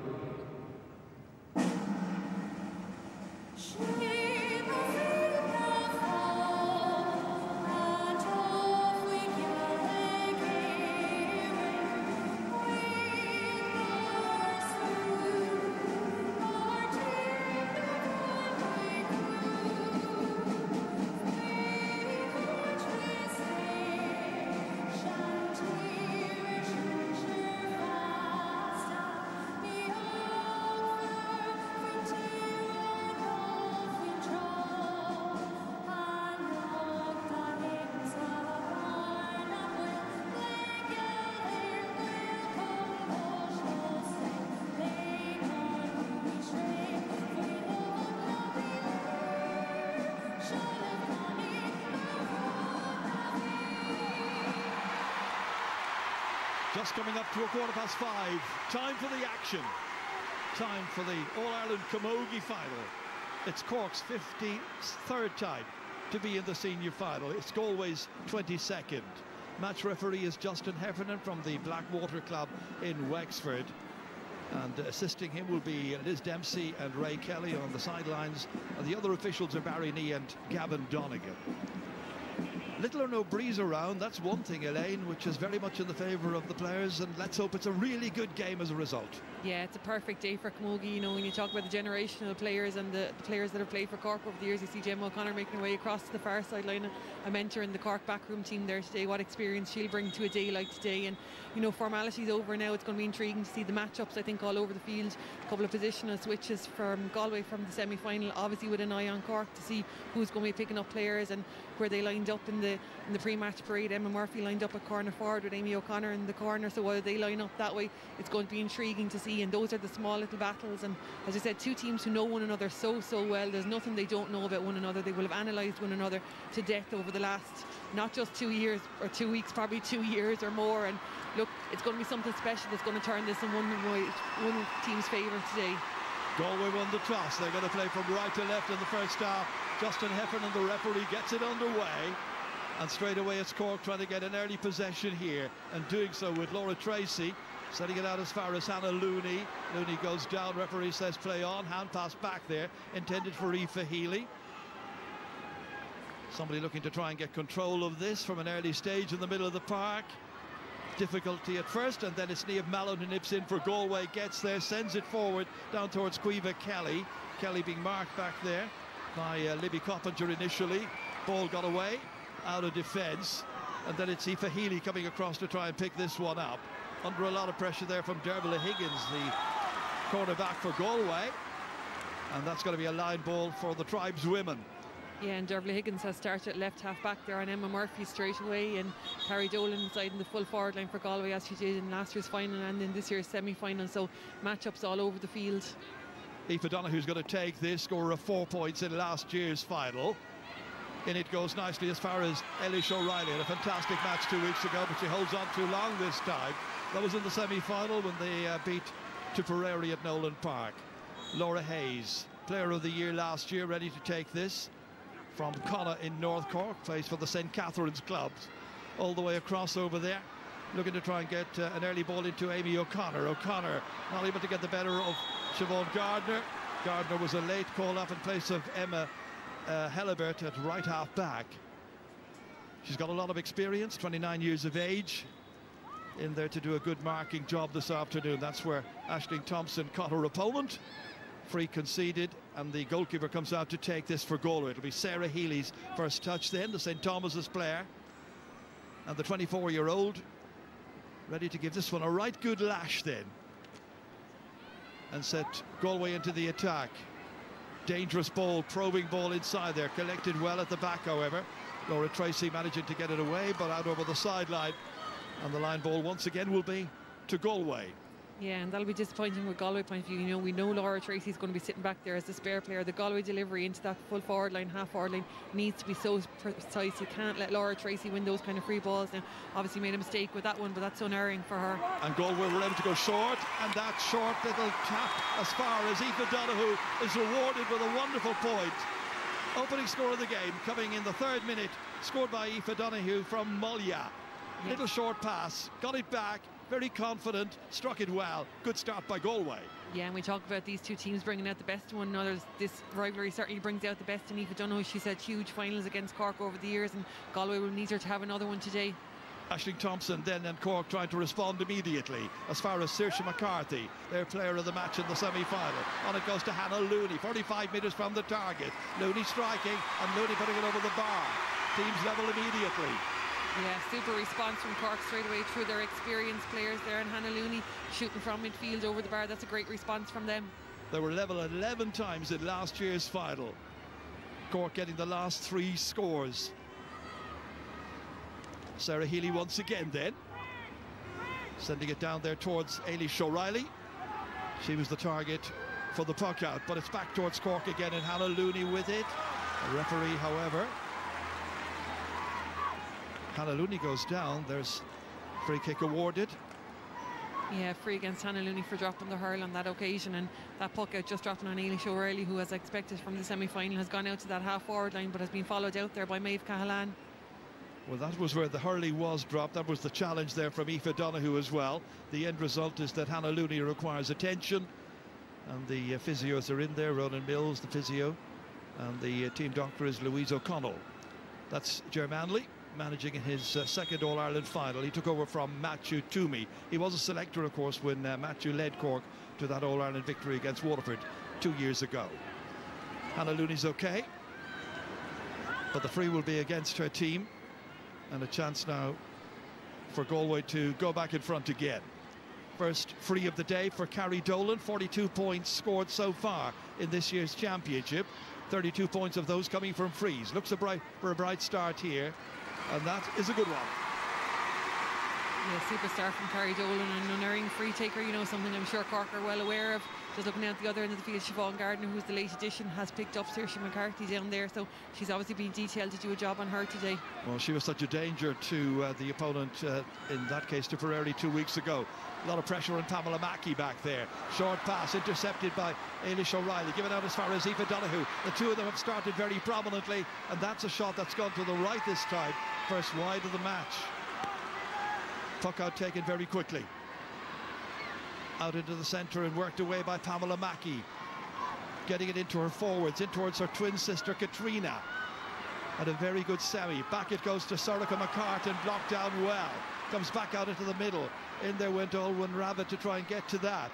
Just coming up to 5:15. Time for the action. Time for the All-Ireland Camogie final. It's Cork's 53rd time to be in the senior final. It's Galway's 22nd. Match referee is Justin Heffernan from the Blackwater Club in Wexford. And assisting him will be Liz Dempsey and Ray Kelly on the sidelines. And the other officials are Barry Nee and Gavin Donegan. Little or no breeze around, that's one thing, Elaine, which is very much in the favour of the players, and let's hope it's a really good game as a result. Yeah, it's a perfect day for Camogie. You know, when you talk about the generational players and the players that have played for Cork over the years, you see Gemma O'Connor making her way across to the far sideline, a mentor in the Cork backroom team there today. What experience she'll bring to a day like today. And, you know, formality's over now. It's going to be intriguing to see the matchups, I think, all over the field. A couple of positional switches from Galway from the semi-final, obviously with an eye on Cork to see who's going to be picking up players and where they lined up in the pre-match parade. Emma Murphy lined up at corner forward with Amy O'Connor in the corner, so while they line up that way, it's going to be intriguing to see. And those are the small little battles, and as I said, two teams who know one another so well. There's nothing they don't know about one another. They will have analysed one another to death over the last not just 2 years or 2 weeks, probably 2 years or more. And look, it's going to be something special that's going to turn this in one team's favour today. Galway won the toss. They're going to play from right to left in the first half. Justin Heffernan, the referee, gets it underway. And straight away it's Cork trying to get an early possession here, and doing so with Laura Tracy, Setting it out as far as Hannah Looney. Looney goes down, referee says play on. Hand pass back there, intended for Aoife Healy. Somebody looking to try and get control of this from an early stage in the middle of the park. Difficulty at first, and then it's Niamh Mallon who nips in for Galway, gets there, sends it forward down towards Caoimhe Kelly. Kelly being marked back there by Libby Coppinger initially. Ball got away, out of defence, and then it's Aoife Healy coming across to try and pick this one up. Under a lot of pressure there from Dervla Higgins, the cornerback for Galway, and that's going to be a line ball for the tribeswomen. Yeah, and Dervla Higgins has started left half back there on Emma Murphy straight away, and Carrie Dolan inside in the full forward line for Galway, as she did in last year's final and in this year's semi-final, so matchups all over the field. Aoife Donoghue's going to take this, scorer of 4 points in last year's final. In it goes nicely as far as Eilish O'Reilly, had a fantastic match 2 weeks ago, but she holds on too long this time. That was in the semi-final when they beat Tipperary at Nolan Park. Laura Hayes, player of the year last year, ready to take this from Connacht in North Cork, plays for the St. Catherine's clubs. All the way across over there, looking to try and get an early ball into Amy O'Connor. O'Connor not able to get the better of Siobhan Gardner. Gardner was a late call-up in place of Emma Helibert at right half back. She's got a lot of experience, 29 years of age, in there to do a good marking job this afternoon. That's where Aisling Thompson caught her opponent. Free conceded, and the goalkeeper comes out to take this for Galway. It'll be Sarah Healy's first touch then, the St. Thomas's player. And the 24-year-old ready to give this one a right good lash then. And set Galway into the attack. Dangerous ball, probing ball inside there, collected well at the back, however. Laura Tracy managing to get it away, but out over the sideline. And the line ball once again will be to Galway. Yeah, and that'll be disappointing with Galway point of view. You know, we know Laura Tracy's going to be sitting back there as the spare player. The Galway delivery into that full forward line, half forward line, needs to be so precise. You can't let Laura Tracy win those kind of free balls. Now, obviously made a mistake with that one, but that's unerring for her. And Galway were able to go short, and that short little tap as far as Aoife Donoghue is rewarded with a wonderful point. Opening score of the game coming in the 3rd minute, scored by Aoife Donoghue from Mullya. Yes. Little short pass, got it back, very confident, struck it well. Good start by Galway. Yeah, and we talk about these two teams bringing out the best in one another. This rivalry certainly brings out the best in Aoife Donoghue. She's had huge finals against Cork over the years, and Galway will need her to have another one today. Aisling Thompson then, and Cork trying to respond immediately as far as Saoirse McCarthy, their player of the match in the semi-final. On it goes to Hannah Looney, 45 metres from the target. Looney striking, and Looney putting it over the bar. Teams level immediately. Yeah, super response from Cork straight away through their experienced players there, and Hannah Looney shooting from midfield over the bar. That's a great response from them. They were level 11 times in last year's final. Cork getting the last 3 scores. Sarah Healy once again then, sending it down there towards Eilish O'Reilly. She was the target for the puck out, but it's back towards Cork again, and Hannah Looney with it. The referee, however, Hannah Looney goes down. There's free kick awarded. Yeah, free against Hannah Looney for dropping the hurl on that occasion, and that puck out just dropping on Eilish O'Reilly, who, as expected from the semi-final, has gone out to that half-forward line but has been followed out there by Maeve Cahalane. Well, that was where the hurley was dropped. That was the challenge there from Aoife Donoghue as well. The end result is that Hannah Looney requires attention, and the physios are in there. Ronan Mills, the physio, and the team doctor is Louise O'Connell. That's Ger Manley managing in his 2nd All-Ireland final. He took over from Matthew Toomey. He was a selector, of course, when Matthew led Cork to that All-Ireland victory against Waterford 2 years ago. Hannah Looney's okay, but the free will be against her team, and a chance now for Galway to go back in front again. First free of the day for Carrie Dolan. 42 points scored so far in this year's championship. 32 points of those coming from frees. Looks for a bright start here, and that is a good one. Yeah, superstar from Carrie Dolan, and an unerring free taker, you know, something I'm sure Cork are well aware of. Just looking at the other end of the field, Siobhan Gardner, who's the late addition, has picked up Saoirse McCarthy down there, so she's obviously been detailed to do a job on her today. Well, she was such a danger to the opponent, in that case Tipperary 2 weeks ago. A lot of pressure on Pamela Mackey back there. Short pass intercepted by Eilish O'Reilly, given out as far as Aoife Donoghue. The two of them have started very prominently, and that's a shot that's gone to the right this time. First wide of the match. Puck out taken very quickly. Out into the centre and worked away by Pamela Mackey. Getting it into her forwards, in towards her twin sister Katrina. And a very good semi. Back it goes to Sorcha McCartan, blocked down well. Comes back out into the middle. In there went Olwen Rabbit to try and get to that.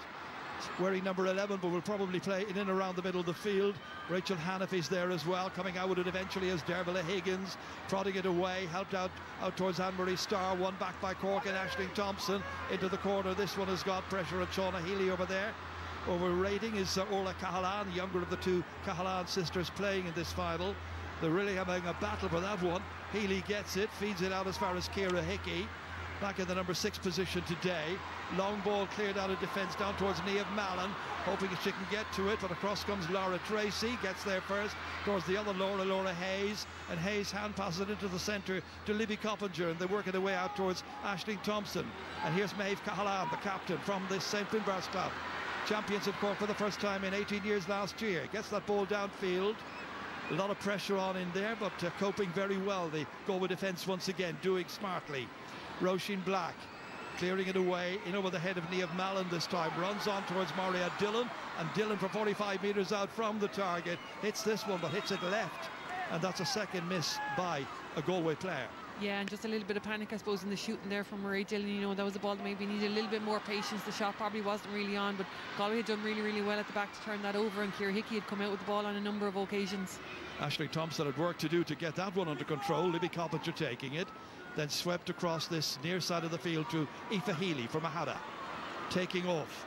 Wearing number 11, but will probably play in and around the middle of the field. Rachel Hanafy's there as well, coming out with it eventually as Dervla Higgins, prodding it away, helped out towards Anne-Marie Starr, won back by Cork and Aisling Thompson into the corner. This one has got pressure at Shauna Healy over there. Over rating is Orla Cahalan, the younger of the two Cahalan sisters playing in this final. They're really having a battle for that one. Healy gets it, feeds it out as far as Ciara Hickey. Back in the number 6 position today. Long ball cleared out of defence down towards Niamh Mallon, hoping she can get to it, but across comes Laura Tracy, gets there first towards the other Laura Hayes, and Hayes hand passes it into the centre to Libby Coppinger, and they work their way out towards Aisling Thompson. And here's Maeve Cahalan, the captain from this St Finbarr's club, champions in Cork for the first time in 18 years last year. Gets that ball downfield. A lot of pressure on in there, but coping very well. The Galway defence once again doing smartly. Roisin Black clearing it away in over the head of Niamh Mallon this time, runs on towards Maria Dillon, and Dillon from 45 metres out from the target hits this one, but hits it left, and that's a second miss by a Galway player. Yeah, and just a little bit of panic, I suppose, in the shooting there from Maria Dillon. You know, that was a ball that maybe needed a little bit more patience. The shot probably wasn't really on, but Galway had done really, really well at the back to turn that over, and Ciara Hickey had come out with the ball on a number of occasions. Aisling Thompson had work to do to get that one under control. Libby Coppinger taking it, then swept across this near side of the field to Aoife Healy from Mahada. Taking off,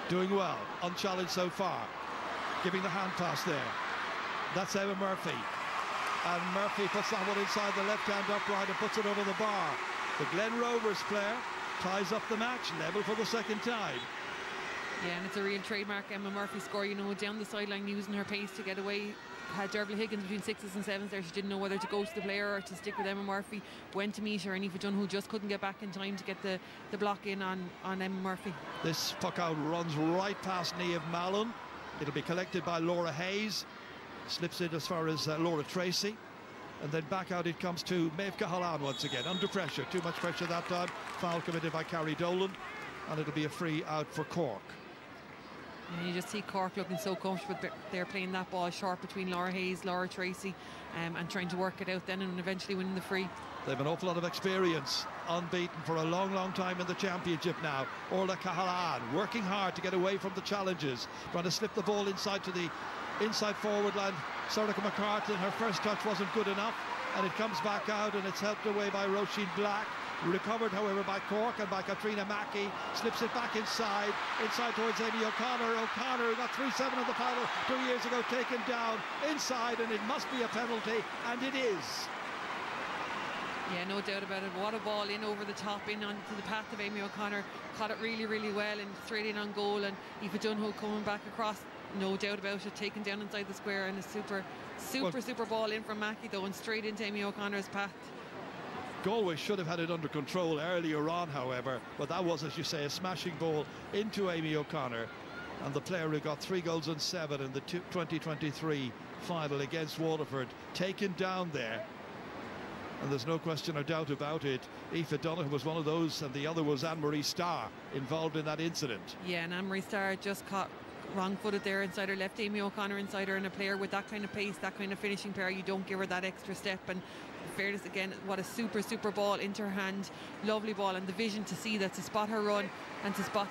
doing well, unchallenged so far. Giving the hand pass there. That's Emma Murphy. And Murphy puts that one inside the left-hand upright and puts it over the bar. The Glen Rovers player ties up the match, level for the second time. Yeah, and it's a real trademark Emma Murphy score, you know, down the sideline using her pace to get away. Had Dervla Higgins between 6s and 7s there. She didn't know whether to go to the player or to stick with Emma Murphy. Went to meet her, and Aoife Dunn, who just couldn't get back in time to get the block in on Emma Murphy. This puck out runs right past Niamh Mallon. It'll be collected by Laura Hayes. Slips in as far as Laura Tracy, and then back out it comes to Maeve Cahalan once again, under pressure, too much pressure that time. Foul committed by Carrie Dolan, and it'll be a free out for Cork. And you just see Cork looking so comfortable. They're playing that ball short between Laura Hayes, Laura Tracy, and trying to work it out then and eventually winning the free. They have an awful lot of experience, unbeaten for a long, long time in the championship now. Orla Cahalan working hard to get away from the challenges, trying to slip the ball inside to the inside forward line. Sorcha McCartan, her first touch wasn't good enough, and it comes back out, and it's helped away by Roisin Black. Recovered, however, by Cork and by Katrina Mackey. Slips it back inside towards Amy O'Connor. O'Connor got 3-7 in the final 2 years ago, taken down inside, and it must be a penalty, and it is. Yeah, no doubt about it. What a ball in over the top, in onto the path of Amy O'Connor. Caught it really, really well and straight in on goal, and Aoife Dunn coming back across, no doubt about it, taken down inside the square, and a super ball in from Mackey though, and straight into Amy O'Connor's path. Galway should have had it under control earlier on, however, but that was, as you say, a smashing ball into Amy O'Connor, and the player who got 3 goals and 7 in the 2023 final against Waterford, taken down there. And there's no question or doubt about it. Aoife Donoghue was one of those, and the other was Anne-Marie Starr involved in that incident. Yeah, and Anne-Marie Starr just caught wrong-footed there inside her, left Amy O'Connor inside her, and a player with that kind of pace, that kind of finishing power, you don't give her that extra step. And in fairness, again, what a super ball into her hand, lovely ball, and the vision to see that, to spot her run and to spot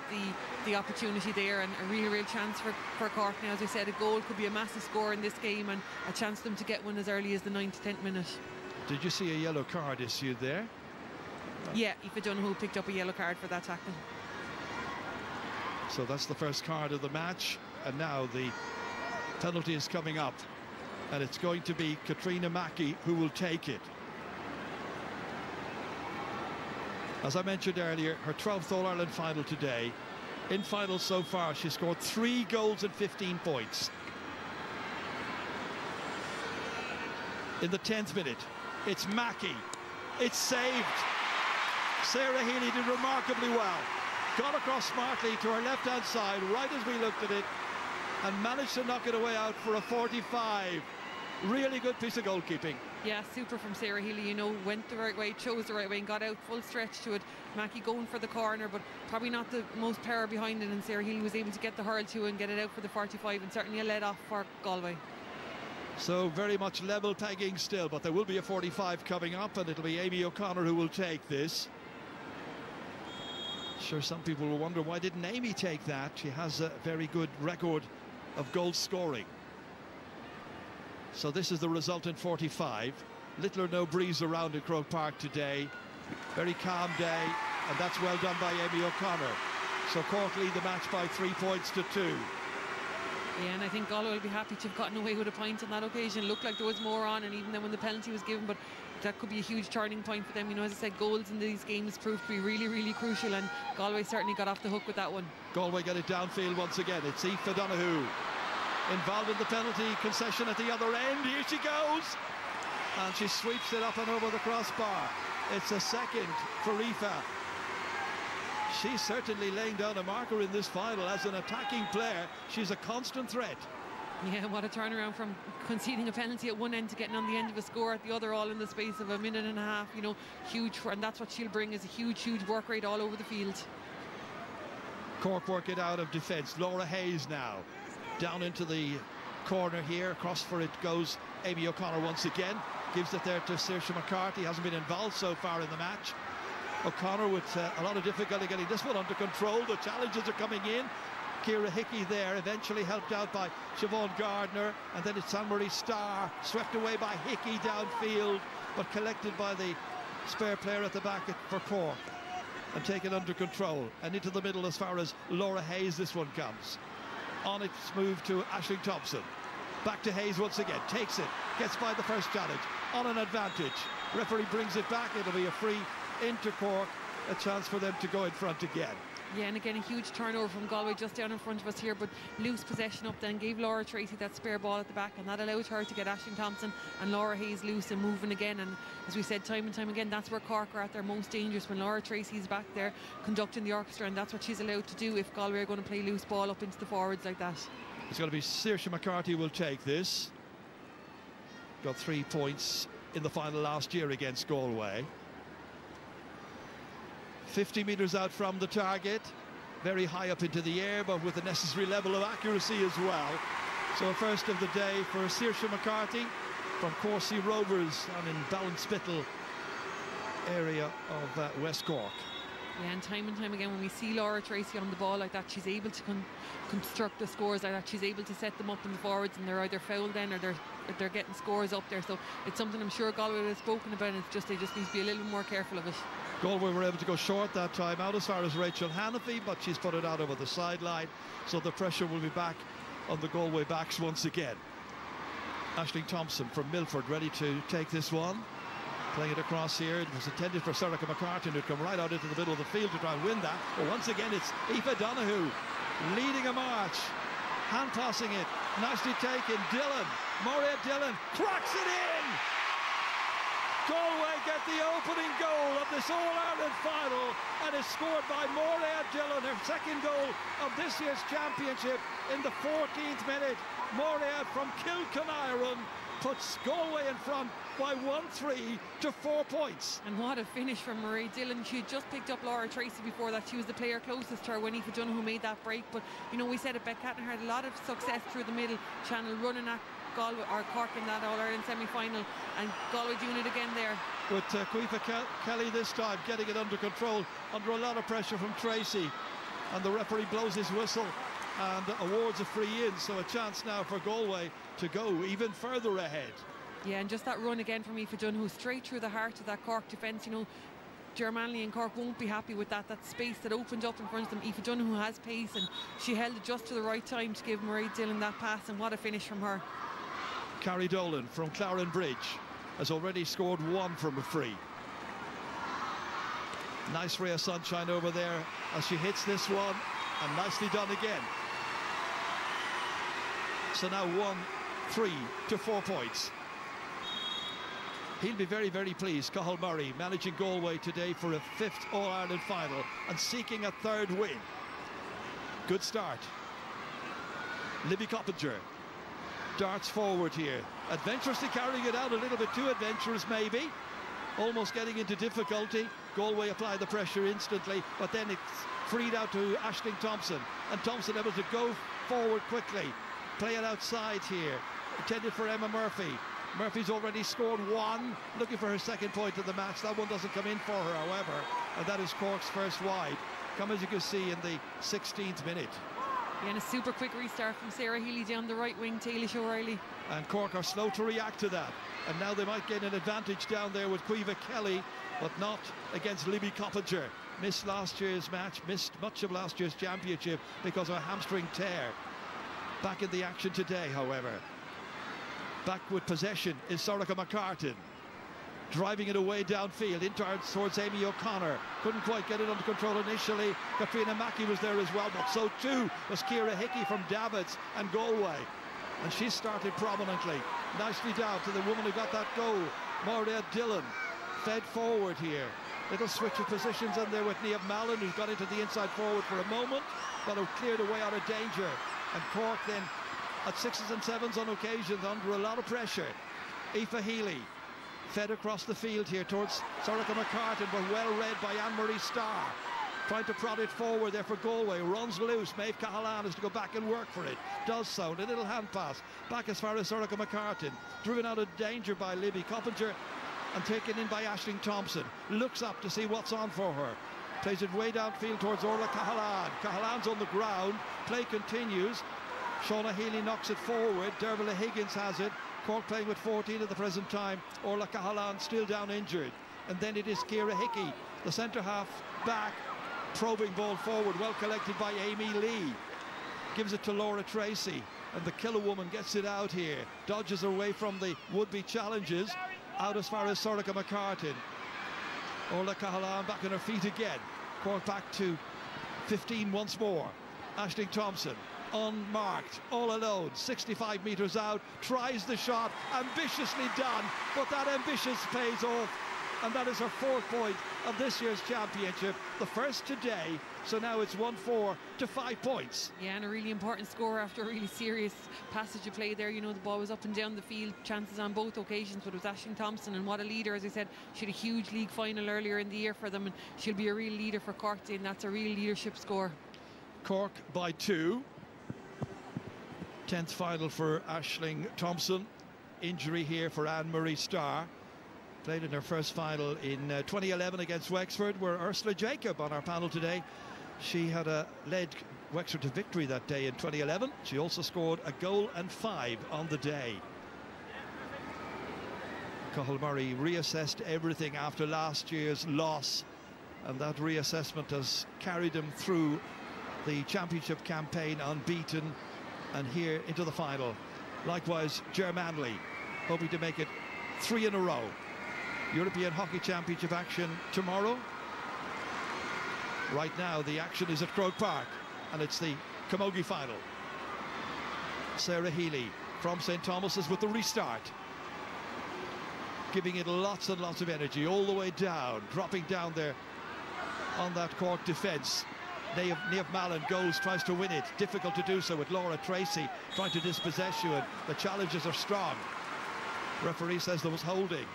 the opportunity there, and a real chance for Cork. Now, as we said, a goal could be a massive score in this game, and a chance for them to get one as early as the 9th to 10th minute. Did you see a yellow card issued there? Yeah, Aoife Dunn picked up a yellow card for that tackle. So that's the first card of the match, and now the penalty is coming up, and it's going to be Katrina Mackey who will take it. As I mentioned earlier, her 12th All-Ireland final today. In finals so far, she scored 3 goals and 15 points. In the 10th minute, it's Mackey. It's saved. Sarah Healy did remarkably well. Got across smartly to her left-hand side, right as we looked at it, and managed to knock it away out for a 45. Really good piece of goalkeeping. Yeah, super from Sarah Healy, you know, went the right way, chose the right way and got out full stretch to it. Mackie going for the corner, but probably not the most power behind it, and Sarah Healy was able to get the hurl to and get it out for the 45, and certainly a let off for Galway. So very much level pegging still, but there will be a 45 coming up, and it'll be Amy O'Connor who will take this. Sure, some people will wonder, why didn't Amy take that? She has a very good record of goal scoring. So this is the resultant 45. Little or no breeze around in Croke Park today. Very calm day, and that's well done by Amy O'Connor. So Cork lead the match by 3 points to 2. Yeah, and I think Galway will be happy to have gotten away with a point on that occasion. Looked like there was more on, and even then when the penalty was given, but that could be a huge turning point for them. You know, as I said, goals in these games proved to be really, really crucial, and Galway certainly got off the hook with that one. Galway get it downfield once again. It's Aoife Donoghue involved in the penalty concession at the other end. Here she goes, and she sweeps it up and over the crossbar. It's a second for Aoife. She's certainly laying down a marker in this final as an attacking player. She's a constant threat. Yeah, what a turnaround from conceding a penalty at one end to getting on the end of a score at the other, all in the space of a minute and a half. You know, huge, and that's what she'll bring, is a huge work rate all over the field. Cork work it out of defence. Laura Hayes now down into the corner here. Across for it goes Amy O'Connor once again. Gives it there to Saoirse McCarthy. Hasn't been involved so far in the match. O'Connor with a lot of difficulty getting this one under control. The challenges are coming in. Ciara Hickey there, eventually helped out by Siobhan Gardner, and then it's Anne-Marie Starr, swept away by Hickey downfield, but collected by the spare player at the back for Cork and taken under control, and into the middle as far as Laura Hayes this one comes. On its move to Aisling Thompson. Back to Hayes once again, takes it, gets by the first challenge, on an advantage. Referee brings it back, it'll be a free into Cork, a chance for them to go in front again. Yeah, and again a huge turnover from Galway just down in front of us here, but loose possession up then gave Laura Tracy that spare ball at the back, and that allowed her to get Aisling Thompson and Laura Hayes loose and moving again. And as we said time and time again, that's where Cork are at their most dangerous, when Laura Tracy's back there conducting the orchestra, and that's what she's allowed to do if Galway are going to play loose ball up into the forwards like that. It's going to be Saoirse McCarthy will take this. Got 3 points in the final last year against Galway. 50 metres out from the target, very high up into the air, but with the necessary level of accuracy as well. So first of the day for Saoirse McCarthy from Corsey Rovers down in Ballinspittle area of West Cork. Yeah, and time again when we see Laura Tracy on the ball like that, she's able to construct the scores like that. She's able to set them up in the forwards, and they're either fouled then or they're getting scores up there. So it's something I'm sure Galway has spoken about, and it's just they just need to be a little bit more careful of it. Galway were able to go short that time out as far as Rachel Hanafy, but she's put it out over the sideline, so the pressure will be back on the Galway backs once again. Aisling Thompson from Milford ready to take this one. Playing it across here. It was intended for Serica McCartan, who'd come right out into the middle of the field to try and win that. But once again, it's Aoife Donoghue leading a march. Hand tossing it. Nicely taken. Maura Dillon cracks it in. Galway get the opening goal of this All-Ireland final, and it's scored by Maura Dillon, her second goal of this year's championship in the 14th minute. Maura from Kilconairon puts Galway in front by 1-3 to 4 points. And what a finish from Marie Dillon. She had just picked up Laura Tracy before that. She was the player closest to her when Aoife Donoghue made that break. But, you know, we said it, Beck Catton had a lot of success through the middle channel, running at Galway or Cork in that All-Ireland semi-final, and Galway doing it again there. With Caoimhe Kelly this time getting it under control, under a lot of pressure from Tracy, and the referee blows his whistle and awards a free in, so a chance now for Galway to go even further ahead. Yeah, and just that run again from Aoife Donoghue straight through the heart of that Cork defence. You know, Germanley and Cork won't be happy with that space that opened up in front of them. Aoife Donoghue has pace, and she held it just to the right time to give Marie Dillon that pass, and what a finish from her. Carrie Dolan from Claren Bridge has already scored one from a free. Nice ray of sunshine over there as she hits this one, and nicely done again. So now 1-3 to 4 points. He'll be very, very pleased, Cathal Murray, managing Galway today for a 5th All-Ireland final and seeking a 3rd win. Good start. Libby Coppinger darts forward here, adventurously carrying it out, a little bit too adventurous maybe, almost getting into difficulty. Galway apply the pressure instantly, but then it's freed out to Aisling Thompson, and Thompson able to go forward quickly, play it outside here, intended for Emma Murphy. Murphy's already scored one, looking for her second point of the match. That one doesn't come in for her, however, and that is Cork's first wide, come as you can see in the 16th minute. Yeah, and a super quick restart from Sarah Healy down the right wing, Tailish O'Reilly. And Cork are slow to react to that, and now they might gain an advantage down there with Caoimhe Kelly, but not against Libby Coppinger. Missed last year's match, missed much of last year's championship because of a hamstring tear. Back in the action today, however. Back with possession is Sorcha McCartan, driving it away downfield in towards Amy O'Connor. Couldn't quite get it under control initially. Katrina Mackey was there as well, but so too was Ciara Hickey from Davids and Galway, and she started prominently. Nicely down to the woman who got that goal, Maura Dillon. Fed forward here, little switch of positions in there with Niamh Mallon, who's got into the inside forward for a moment, but have cleared away out of danger. And Cork then at 6s and 7s on occasions under a lot of pressure. Aoife Healy fed across the field here towards Sorcha McCartan, but well read by Anne-Marie Starr, trying to prod it forward there for Galway. Runs loose. Maeve Cahalane is to go back and work for it, does so. A little hand pass back as far as Sorcha McCartan, driven out of danger by Libby Coppinger and taken in by Aisling Thompson. Looks up to see what's on for her, plays it way downfield towards Orla Cahalane. Cahalane's on the ground, play continues. Shauna Healy knocks it forward. Dervla Higgins has it. Cork playing with 14 at the present time. Orla Cahalane still down injured. And then it is Ciara Hickey, the centre half back, probing ball forward, well collected by Amy Lee. Gives it to Laura Tracy, and the killer woman gets it out here. Dodges away from the would-be challenges, out as far as Sorcha McCartan. Orla Cahalane back on her feet again. Cork back to 15 once more. Aisling Thompson unmarked, all alone, 65 metres out, tries the shot, ambitiously done, but that ambition pays off, and that is her 4th point of this year's championship, the first today. So now it's 1-4 to 5 points. Yeah, and a really important score after a really serious passage of play there. You know, the ball was up and down the field, chances on both occasions, but it was Aisling Thompson, and what a leader. As I said, she had a huge league final earlier in the year for them, and she'll be a real leader for Cork today, and that's a real leadership score. Cork by 2. 10th final for Aisling Thompson. Injury here for Anne-Marie Starr. Played in her first final in 2011 against Wexford, where Ursula Jacob on our panel today, she had led Wexford to victory that day in 2011. She also scored a goal and 5 on the day. Cathal Murray reassessed everything after last year's loss, and that reassessment has carried him through the championship campaign unbeaten and here into the final. Likewise, Ger Manley hoping to make it 3 in a row. European Hockey Championship action tomorrow. Right now the action is at Croke Park, and it's the Camogie final. Sarah Healy from St. Thomas's with the restart, giving it lots and lots of energy all the way down, dropping down there on that Cork defence. Niamh Mallon goes, tries to win it, difficult to do so with Laura Tracy trying to dispossess you, and the challenges are strong. Referee says there was holding.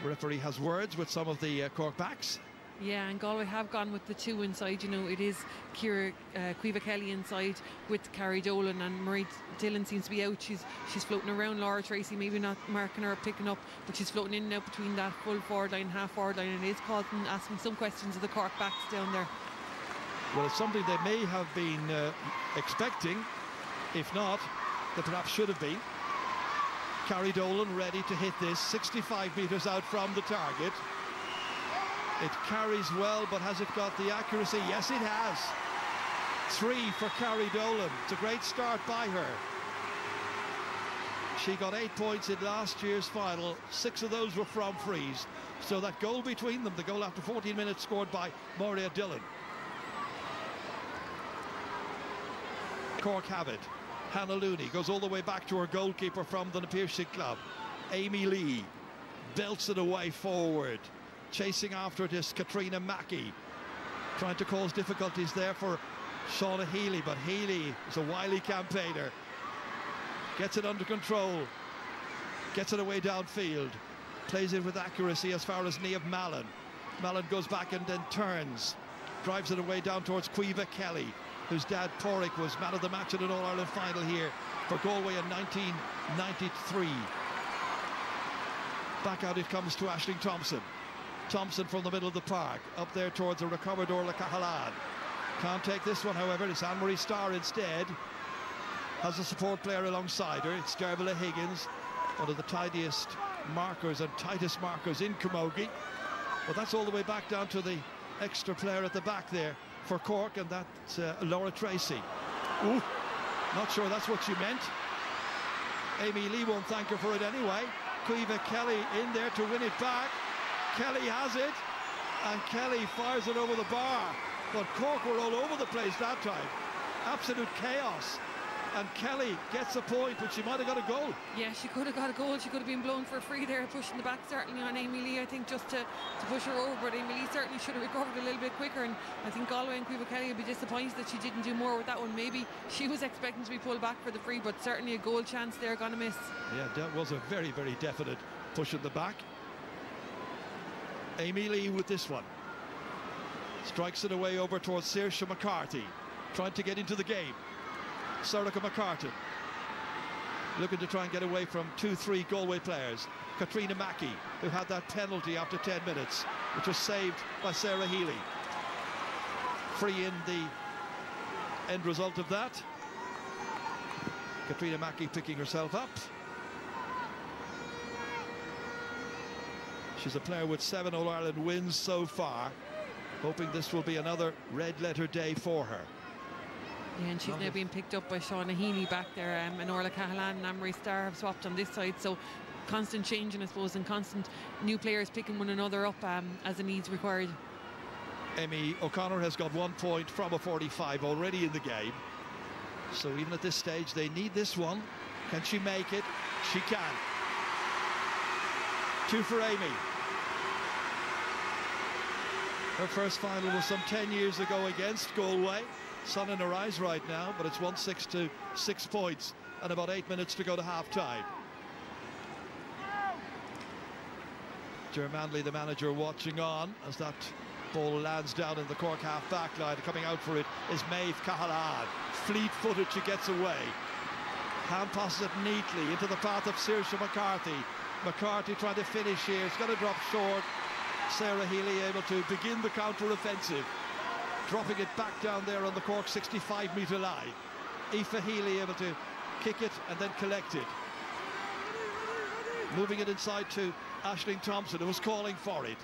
Referee has words with some of the Cork backs. Yeah, and Galway have gone with the 2 inside. You know, it is Caoimhe Kelly inside with Carrie Dolan, and Marie Dillon seems to be out. She's floating around Laura Tracy, maybe not marking her or picking up, but she's floating in and out between that full forward line, half forward line, and it is asking some questions of the Cork backs down there. Well, it's something they may have been expecting. If not, they perhaps should have been. Carrie Dolan ready to hit this, 65 metres out from the target. It carries well, but has it got the accuracy? Yes, it has. 3 for Carrie Dolan. It's a great start by her. She got 8 points in last year's final. 6 of those were from frees. So that goal between them, the goal after 14 minutes scored by Maura Dillon. Cork have it. Hannah Looney goes all the way back to her goalkeeper from the Napier Club. Amy Lee belts it away forward. Chasing after it is Katrina Mackey, trying to cause difficulties there for Shauna Healy, but Healy is a wily campaigner. Gets it under control. Gets it away downfield. Plays it with accuracy as far as Niamh Mallon. Mallon goes back and then turns. Drives it away down towards Caoimhe Kelly, whose dad Porrick was man of the match in an All-Ireland final here for Galway in 1993. Back out it comes to Aisling Thompson. Thompson from the middle of the park, up there towards the recovered Orla Cahalan. Can't take this one, however. It's Anne-Marie Starr instead. Has a support player alongside her. It's Dervla Higgins, one of the tidiest markers and tightest markers in Camogie. But that's all the way back down to the extra player at the back there for Cork, and that's Laura Tracy. Ooh, not sure that's what she meant. Amy Lee won't thank her for it anyway. Caoimhe Kelly in there to win it back. Kelly has it, and Kelly fires it over the bar. But Cork were all over the place that time. Absolute chaos. And Kelly gets a point, but she might have got a goal. Yeah, she could have got a goal. She could have been blown for a free there, pushing the back certainly on Amy Lee, I think, just to push her over. But Amy Lee certainly should have recovered a little bit quicker, and I think Galway and Caoimhe Kelly will be disappointed that she didn't do more with that one. Maybe she was expecting to be pulled back for the free, but certainly a goal chance they're going to miss. Yeah, that was a very, very definite push in the back. Amy Lee with this one. Strikes it away over towards Saoirse McCarthy, trying to get into the game. Sorcha McCartan looking to try and get away from 2-3 Galway players. Katrina Mackey, who had that penalty after 10 minutes, which was saved by Sarah Healy. Free in the end result of that. Katrina Mackey picking herself up. She's a player with 7 All-Ireland wins so far, hoping this will be another red letter day for her. Yeah, and she's now being picked up by Shauna Healy back there, and Orla Cahalan and Anne-Marie Starr have swapped on this side, so constant changing, I suppose, and constant new players picking one another up as the needs required. Amy O'Connor has got 1 point from a 45 already in the game, so even at this stage they need this one. Can she make it? She can. 2 for Amy. Her first final was some 10 years ago against Galway. Sun in her eyes right now, but it's 1-6 to 6 points and about 8 minutes to go to half-time. Ger Manley, the manager, watching on as that ball lands down in the Cork half-back line. Coming out for it is Maeve Cahalan. Fleet-footed, she gets away. Hand passes it neatly into the path of Saoirse McCarthy. McCarthy trying to finish here. It's going to drop short. Sarah Healy able to begin the counter-offensive, dropping it back down there on the Cork 65-metre line. Aoife Healy able to kick it and then collect it. Moving it inside to Aisling Thompson, who was calling for it.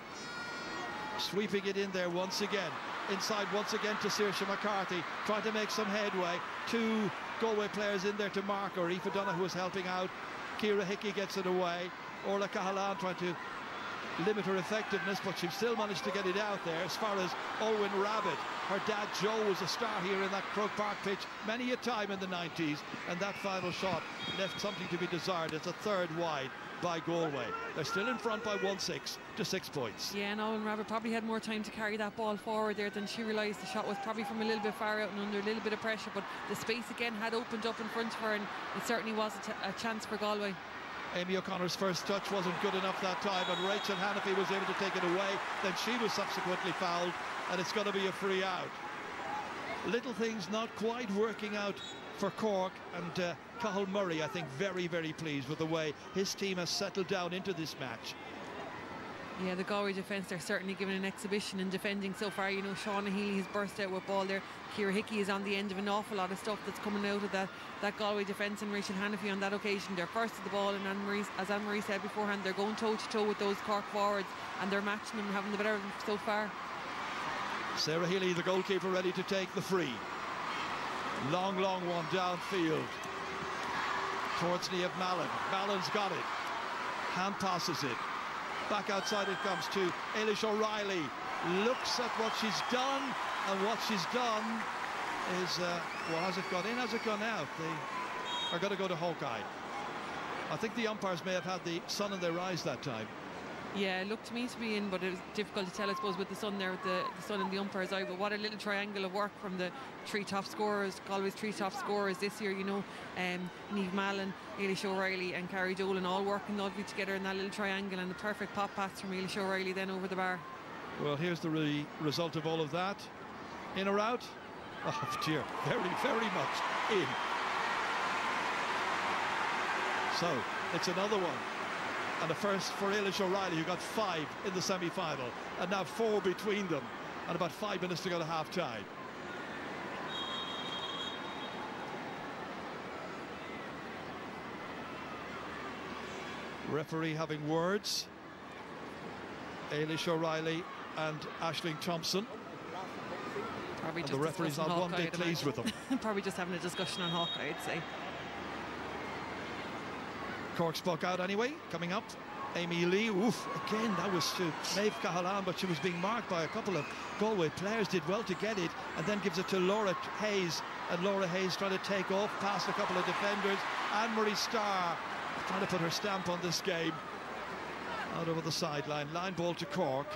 Sweeping it in there once again. Inside once again to Saoirse McCarthy, trying to make some headway. 2 Galway players in there to mark her. Aoife Donagh was helping out. Ciara Hickey gets it away. Orla Cahalan trying to limit her effectiveness, but she still managed to get it out there. As far as Olwen Rabbit, her dad Joe was a star here in that Croke Park pitch many a time in the 90s, and that final shot left something to be desired. It's a 3rd wide by Galway. They're still in front by 1-6 to 6 points. Yeah, and Olwen Rabbit probably had more time to carry that ball forward there than she realised. The shot was probably from a little bit far out and under a little bit of pressure, but the space again had opened up in front of her, and it certainly was a chance for Galway. Amy O'Connor's first touch wasn't good enough that time, and Rachel Hannafy was able to take it away. Then she was subsequently fouled, and it's going to be a free out. Little things not quite working out for Cork, and Cathal Murray, I think, very, very pleased with the way his team has settled down into this match. Yeah, the Galway defence, they're certainly giving an exhibition in defending so far. You know, Shauna Healy has burst out with ball there. Ciara Hickey is on the end of an awful lot of stuff that's coming out of that Galway defence, and Rachel Hannafy on that occasion, they're first to the ball, and as Anne-Marie said beforehand, they're going toe-to-toe with those Cork forwards, and they're matching them, having the better of them so far. Sarah Healy, the goalkeeper, ready to take the free. Long one downfield towards Niamh Mallon. Mallon's got it. Hand passes it. Back outside it comes to Eilish O'Reilly. Looks at what she's done, and what she's done is, well, has it gone in, has it gone out? They are going to go to Hawkeye. I think the umpires may have had the sun in their eyes that time. Yeah, it looked to me to be in, but it was difficult to tell, I suppose, with the sun there, with the sun in the umpire's eye. But what a little triangle of work from the three top scorers, Galway's three top scorers this year, you know, Niamh Mallon, Ailís O'Reilly and Carrie Dolan all working lovely together in that little triangle, and the perfect pop pass from Ailís O'Reilly then over the bar. Well, here's the result of all of that. In or out? Oh dear, very, very much in. So, it's another one. And the first for Ailís O'Reilly, who got 5 in the semi-final, and now 4 between them, and about 5 minutes to go to half-time. Referee having words. Ailís O'Reilly and Aisling Thompson. Probably and the referee's not one bit pleased with them. Probably just having a discussion on Hawkeye, I'd say. Cork spoke out anyway, coming up. Amy Lee, oof, again, that was to Maeve Cahalane, but she was being marked by a couple of Galway players, did well to get it, and then gives it to Laura Hayes, and Laura Hayes trying to take off past a couple of defenders. Anne-Marie Starr trying to put her stamp on this game. Out over the sideline, line ball to Cork.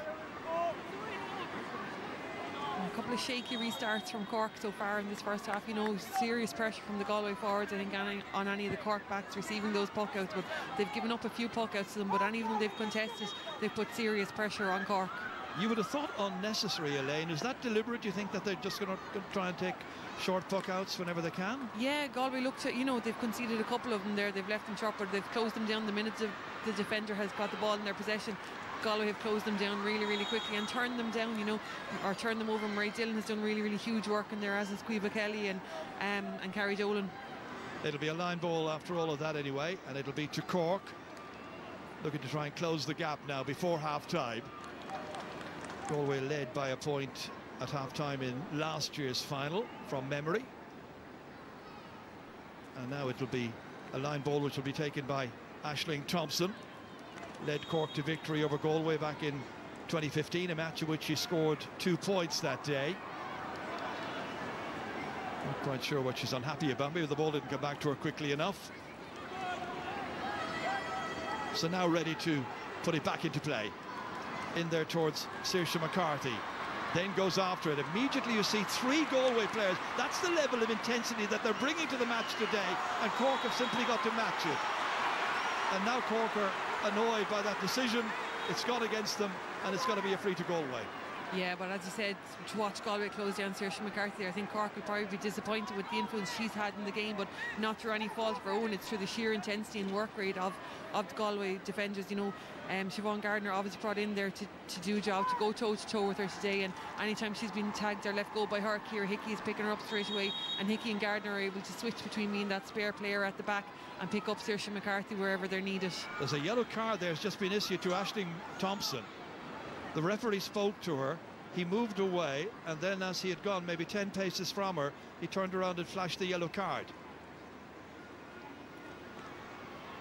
A couple of shaky restarts from Cork so far in this first half. You know, serious pressure from the Galway forwards, I think, on any of the Cork backs receiving those puck outs, but they've given up a few puck outs to them, but any of them they've contested, they've put serious pressure on Cork. You would have thought unnecessary, Elaine. Is that deliberate? Do you think that they're just going to try and take short puck outs whenever they can? Yeah, Galway looked at, you know, they've conceded a couple of them there. They've left them short, but they've closed them down the minute the defender has got the ball in their possession. Galway have closed them down really, really quickly and turned them down, you know, or turned them over. Murray Dillon has done really, really huge work in there, as is Cueva Kelly and Carrie Dolan. It'll be a line ball after all of that anyway, and it'll be to Cork, looking to try and close the gap now before half-time. Galway led by a point at half-time in last year's final from memory. And now it'll be a line ball which will be taken by Aisling Thompson. Led Cork to victory over Galway back in 2015, a match in which she scored 2 points that day. Not quite sure what she's unhappy about. Maybe the ball didn't come back to her quickly enough. So now ready to put it back into play. In there towards Saoirse McCarthy. Then goes after it. Immediately you see 3 Galway players. That's the level of intensity that they're bringing to the match today, and Cork have simply got to match it. And now Cork are annoyed by that decision. It's gone against them, and it's going to be a free to Galway. Yeah, but as you said, to watch Galway close down Saoirse McCarthy, I think Cork will probably be disappointed with the influence she's had in the game, but not through any fault of her own. It's through the sheer intensity and work rate of the Galway defenders. You know, Siobhan Gardner obviously brought in there to do a job, to go toe-to-toe with her today, and anytime she's been tagged or left go by her, Ciara Hickey is picking her up straight away, and Hickey and Gardner are able to switch between being that spare player at the back and pick up Saoirse McCarthy wherever they're needed. There's a yellow card there has just been issued to Aisling Thompson. The referee spoke to her, he moved away, and then as he had gone maybe 10 paces from her, he turned around and flashed the yellow card.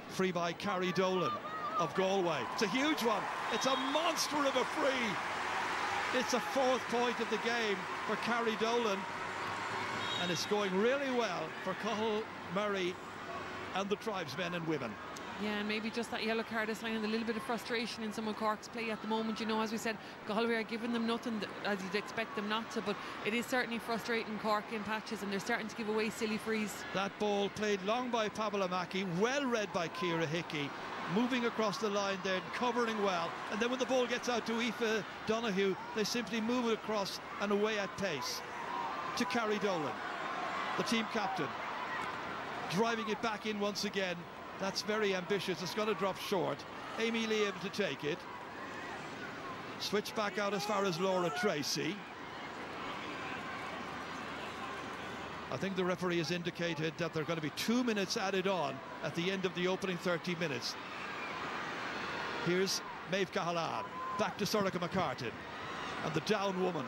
Free by Carrie Dolan of Galway. It's a huge one. It's a monster of a free. It's a 4th point of the game for Carrie Dolan, and it's going really well for Cathal Murray and the tribesmen and women. Yeah, and maybe just that yellow card is signing a little bit of frustration in some of Cork's play at the moment. You know, as we said, Galway are giving them nothing as you'd expect them not to, but it is certainly frustrating Cork in patches, and they're starting to give away silly frees. That ball played long by Pamela Mackey, well read by Ciara Hickey, moving across the line there, covering well, and then when the ball gets out to Aoife Donoghue, they simply move it across and away at pace to Carrie Dolan, the team captain, driving it back in once again. That's very ambitious. It's going to drop short. Amy Lee able to take it. Switch back out as far as Laura Tracy. I think the referee has indicated that there are going to be 2 minutes added on at the end of the opening 30 minutes. Here's Maeve Cahalane. Back to Sorcha McCartan. And the down woman.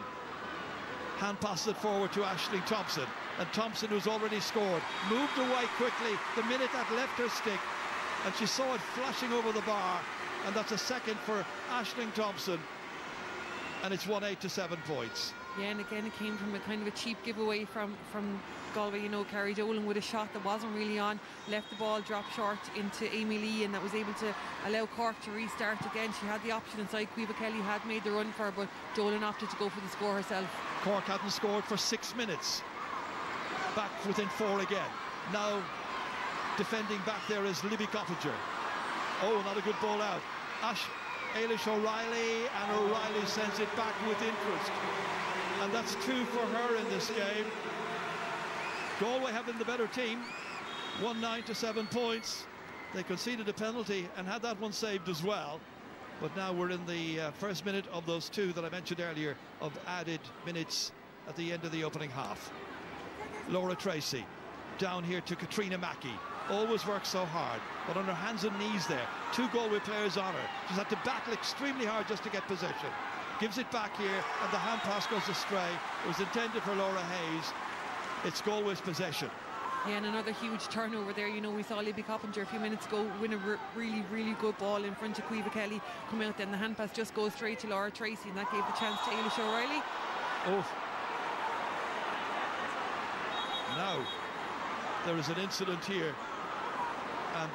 Hand passes it forward to Aisling Thompson. And Thompson, who's already scored, moved away quickly the minute that left her stick, and she saw it flashing over the bar, and that's a second for Aisling Thompson, and it's 1-8 to 7 points. Yeah, and again it came from a kind of a cheap giveaway from Galway. You know, Carrie Dolan with a shot that wasn't really on, left the ball drop short into Amy Lee, and that was able to allow Cork to restart again. She had the option inside. Caoimhe Kelly had made the run for her, but Dolan opted to go for the score herself. Cork hadn't scored for 6 minutes. Back within 4 again. Now defending back there is Libby Coppinger. Oh, not a good ball out. Ailish O'Reilly, and O'Reilly sends it back with interest. And that's 2 for her in this game. Galway have been the better team. 1-9 to 7 points. They conceded a penalty and had that one saved as well. But now we're in the first minute of those 2 that I mentioned earlier of added minutes at the end of the opening half. Laura Tracy down here to Katrina Mackey. Always works so hard, but on her hands and knees there. 2 Galway players on her. She's had to battle extremely hard just to get possession. Gives it back here, and the hand pass goes astray. It was intended for Laura Hayes. It's Galway's possession. Yeah, and another huge turnover there. You know, we saw Libby Coppinger a few minutes ago win a really, really good ball in front of Caoimhe Kelly. Come out, then the hand pass just goes straight to Laura Tracy, and that gave the chance to Ailish O'Reilly. Oh. Now, there is an incident here, and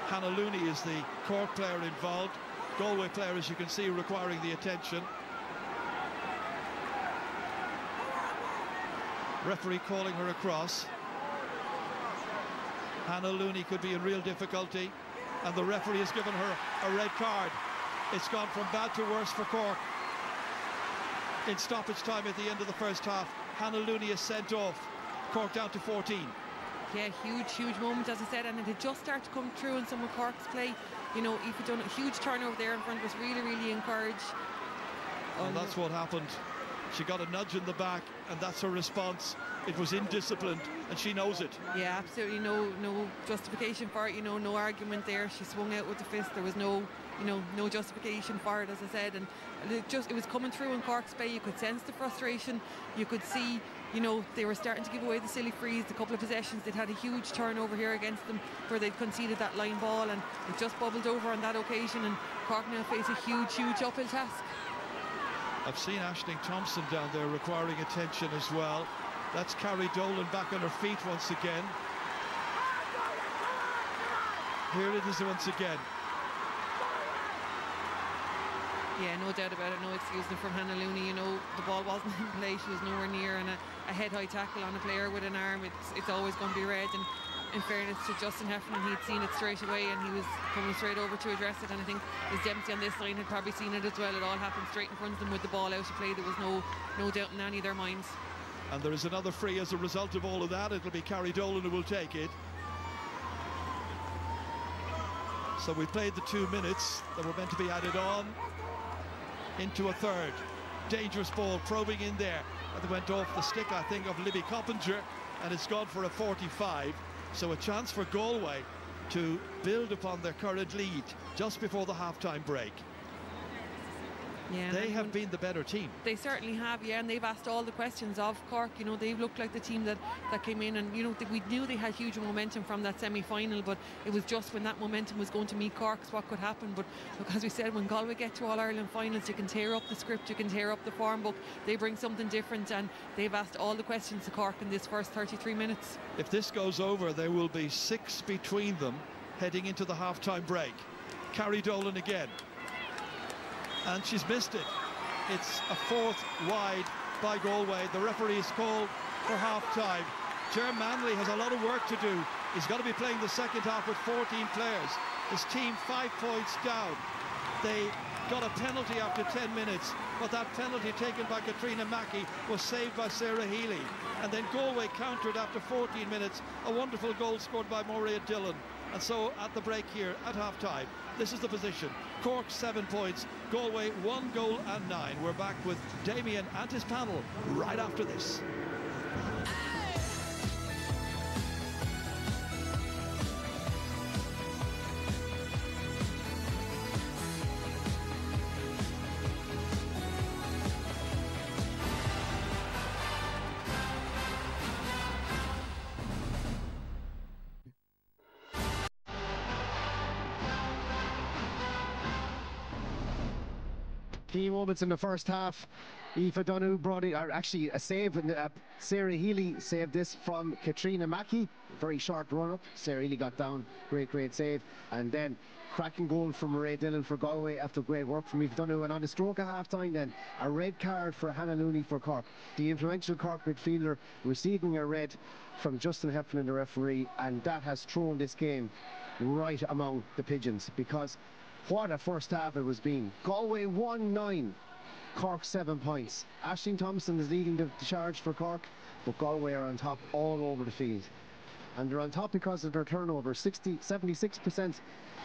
Hannah Looney is the Cork player involved. Galway player, as you can see, requiring the attention. Referee calling her across. Hannah Looney could be in real difficulty, and the referee has given her a red card. It's gone from bad to worse for Cork. In stoppage time at the end of the first half, Hannah Looney is sent off. Cork down to 14. Yeah, huge moment, as I said, and it had just started to come through in some of Cork's play. You know, Aoife done a huge turnover there in front was really encouraged. And that's what happened. She got a nudge in the back, and that's her response. It was indisciplined, and she knows it. Yeah, absolutely no justification for it. You know, no argument there. She swung out with the fist. There was no justification for it, as I said, and it was coming through in Cork's play. You could sense the frustration. You could see, you know, they were starting to give away the silly frees. A couple of possessions, they'd had a huge turnover here against them where they'd conceded that line ball, and it just bubbled over on that occasion, and Cork now face a huge uphill task. I've seen Aisling Thompson down there requiring attention as well. That's Carrie Dolan back on her feet once again. Here it is once again. Yeah, no doubt about it. No excusing from Hannah Looney. You know, the ball wasn't in play. She was nowhere near, and a head-high tackle on a player with an arm, it's always going to be red. And in fairness to Justin Heffernan, he'd seen it straight away, and he was coming straight over to address it. And I think his Dempsey on this line had probably seen it as well. It all happened straight in front of them with the ball out of play. There was no doubt in any of their minds. And there is another free as a result of all of that. It'll be Carrie Dolan who will take it. So we played the 2 minutes that were meant to be added on into a third. Dangerous ball probing in there, and it went off the stick, I think, of Libby Coppinger, and it's gone for a 45. So a chance for Galway to build upon their current lead just before the half-time break. Yeah, they have been the better team. They certainly have, yeah, and they've asked all the questions of Cork. You know, they've looked like the team that came in, and, you know, we knew they had huge momentum from that semi-final, but it was just when that momentum was going to meet Cork's what could happen. But look, as we said, when Galway get to All-Ireland finals, you can tear up the script, you can tear up the form book. They bring something different, and they've asked all the questions to Cork in this first 33 minutes. If this goes over, there will be 6 between them heading into the half-time break. Carrie Dolan again. And she's missed it. It's a 4th wide by Galway. The referee is called for half-time. Ger Manley has a lot of work to do. He's got to be playing the second half with 14 players. His team 5 points down. They got a penalty after 10 minutes, but that penalty taken by Katrina Mackey was saved by Sarah Healy. And then Galway countered after 14 minutes. A wonderful goal scored by Maria Dillon. And so at the break here at half-time, this is the position. Cork 7 points, Galway 1 goal and 9. We're back with Damien and his panel right after this. Key moments in the first half. Aoife Donoghue brought it, or actually a save, and Sarah Healy saved this from Katrina Mackey. Very short run up. Sarah Healy got down, great save, and then cracking goal from Ray Dillon for Galway after great work from Aoife Donoghue. And on the stroke at half time, then a red card for Hannah Looney for Cork. The influential Cork midfielder receiving a red from Justin Heffernan, the referee, and that has thrown this game right among the pigeons, because what a first half it was being. Galway 1-9. Cork 7 points. Aisling Thompson is leading the charge for Cork, but Galway are on top all over the field. And they're on top because of their turnovers. 76%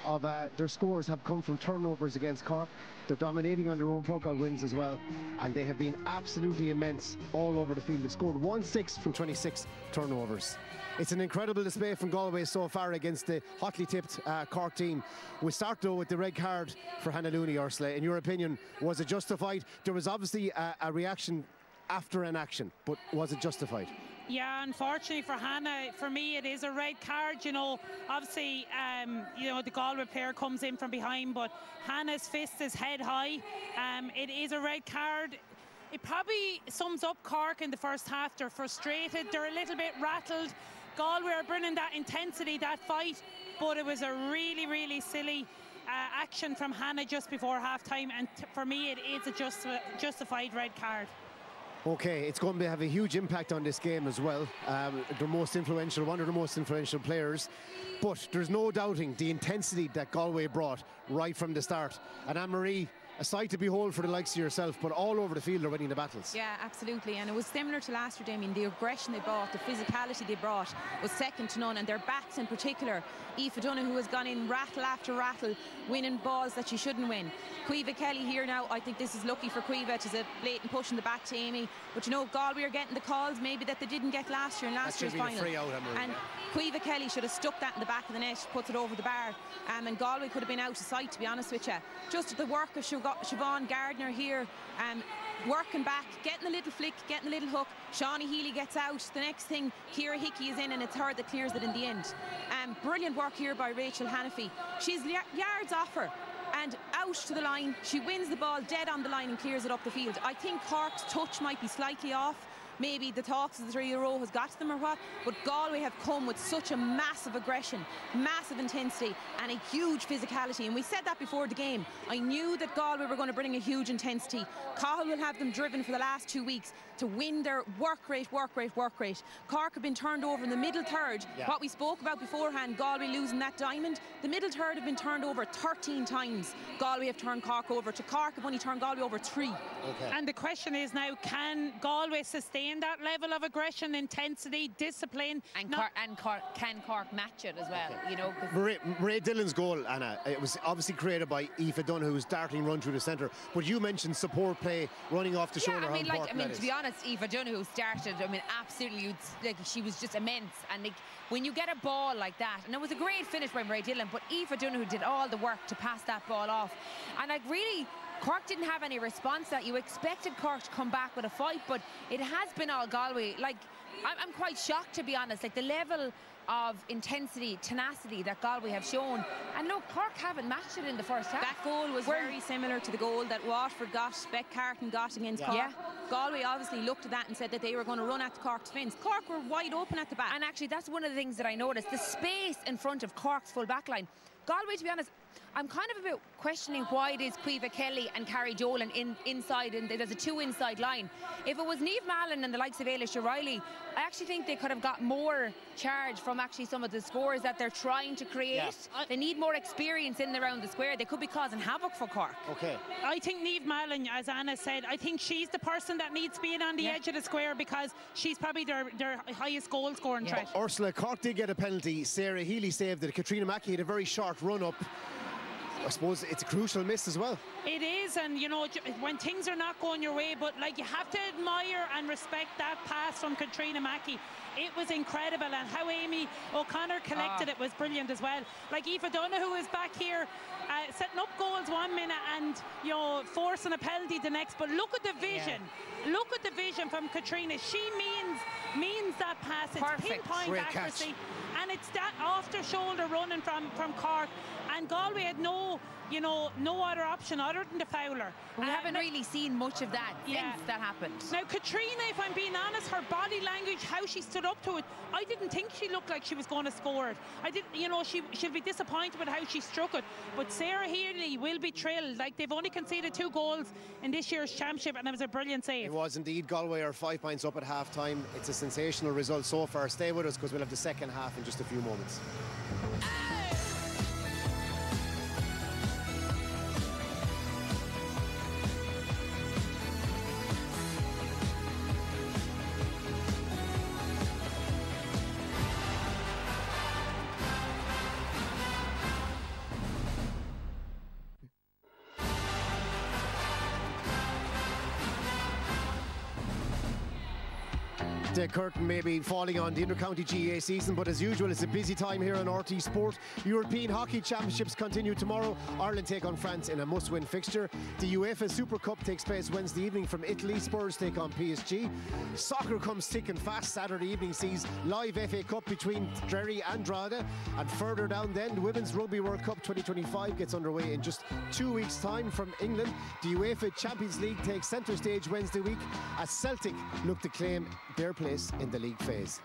of their scores have come from turnovers against Cork. They're dominating on their own puck on wins as well. And they have been absolutely immense all over the field. They've scored 1-6 from 26 turnovers. It's an incredible display from Galway so far against the hotly tipped Cork team. We start though with the red card for Hannah Looney. Ursula, in your opinion, was it justified? There was obviously a reaction after an action, but was it justified? Yeah, unfortunately for Hannah, for me it is a red card. You know, obviously, you know, the Galway player comes in from behind, but Hannah's fist is head high. It is a red card. It probably sums up Cork in the first half. They're frustrated, they're a little bit rattled. Galway are bringing that intensity, that fight, but it was a really silly action from Hannah just before half-time, and for me it is a justified red card. Okay, it's going to have a huge impact on this game as well. They're most influential, one of the most influential players, but there's no doubting the intensity that Galway brought right from the start. And Anne-Marie, a sight to behold for the likes of yourself, but all over the field are winning the battles. Yeah, absolutely, and it was similar to last year, Damien. The aggression they brought, the physicality they brought was second to none, and their backs in particular. Aoife Donoghue, who has gone in rattle after rattle, winning balls that she shouldn't win. Caoimhe Kelly here now, I think this is lucky for Caoimhe. It's a blatant push in the back to Amy, but you know, Galway are getting the calls maybe that they didn't get last year in last year's final. And Caoimhe Kelly should have stuck that in the back of the net, puts it over the bar, and Galway could have been out of sight, to be honest with you. Just the work of Siobhan Gardner here, working back, getting a little flick, getting a little hook. Shawnee Healy gets out. The next thing, Ciara Hickey is in, and it's her that clears it in the end. Brilliant work here by Rachel Hannafy. She's yards off her and out to the line. She wins the ball dead on the line and clears it up the field. I think Cork's touch might be slightly off. Maybe the talks of the 3-year-old has got to them or what, but Galway have come with such a massive aggression, massive intensity, and a huge physicality. And we said that before the game. I knew that Galway were going to bring a huge intensity. Cahill will have them driven for the last 2 weeks to win their work rate. Cork have been turned over in the middle third. Yeah. What we spoke about beforehand, Galway losing that diamond. The middle third have been turned over 13 times. Galway have turned Cork over. To Cork have only turned Galway over 3. Okay. And the question is now, can Galway sustain that level of aggression, intensity, discipline? And can Cork match it as well? Okay. You know, Ray Dillon's goal, Anna, it was obviously created by Aoife Donoghue's darting run through the centre, but you mentioned support play running off the shoulder. I mean, to be honest, Aoife Donoghue started, I mean, absolutely, like, she was just immense. And like, when you get a ball like that, and it was a great finish by Ray Dillon, but Aoife Donoghue did all the work to pass that ball off. And like, really, Cork didn't have any response to that. You expected Cork to come back with a fight, but it has been all Galway. Like, I'm quite shocked, to be honest, like the level of intensity, tenacity that Galway have shown. And look, Cork haven't matched it in the first half. That goal was very similar to the goal that Waterford got, Beck Carton got against Cork. Yeah. Galway obviously looked at that and said that they were going to run at Cork's defence. Cork were wide open at the back. And actually, that's one of the things that I noticed, the space in front of Cork's full back line. Galway, to be honest, I'm kind of a bit questioning why it is Caoimhe Kelly and Carrie Dolan inside, and there's a 2 inside line. If it was Niamh Mallon and the likes of Ailish O'Reilly, I actually think they could have got more charge from actually some of the scores that they're trying to create. Yeah. They need more experience in and around the square. They could be causing havoc for Cork. Okay. I think Niamh Mallon, as Anna said, I think she's the person that needs to be in on the edge of the square, because she's probably their highest goal scoring threat. Ursula, Cork did get a penalty. Sarah Healy saved it. Katrina Mackey had a very short run up. I suppose it's a crucial miss as well. It is, and you know, when things are not going your way, but like, you have to admire and respect that pass from Katrina Mackey. It was incredible, and how Amy O'Connor collected it was brilliant as well. Like, Aoife Donoghue is back here setting up goals 1 minute and, you know, forcing a penalty the next, but look at the vision. Yeah. Look at the vision from Katrina. She means that pass. It's pinpoint accuracy, and it's that off the shoulder running from Cork. and Galway had no other option other than to foul her. We haven't really seen much of that since that happened. Now Katrina, if I'm being honest, her body language, how she stood up to it, I didn't think she looked like she was going to score it. I didn't, she'll be disappointed with how she struck it. But Sarah Healy will be thrilled. Like, they've only conceded 2 goals in this year's championship, and it was a brilliant save. It was indeed. Galway are 5 points up at half time. It's a sensational result so far. Stay with us because we'll have the second half in just a few moments. The curtain may be falling on the inter-county GAA season, but as usual it's a busy time here on RT Sport. European Hockey Championships continue tomorrow. Ireland take on France in a must-win fixture. The UEFA Super Cup takes place Wednesday evening from Italy. Spurs take on PSG. Soccer comes thick and fast. Saturday evening sees live FA Cup between Derry and Drogheda, and further down then the Women's Rugby World Cup 2025 gets underway in just 2 weeks' time from England. The UEFA Champions League takes centre stage Wednesday week as Celtic look to claim their place in the league phase.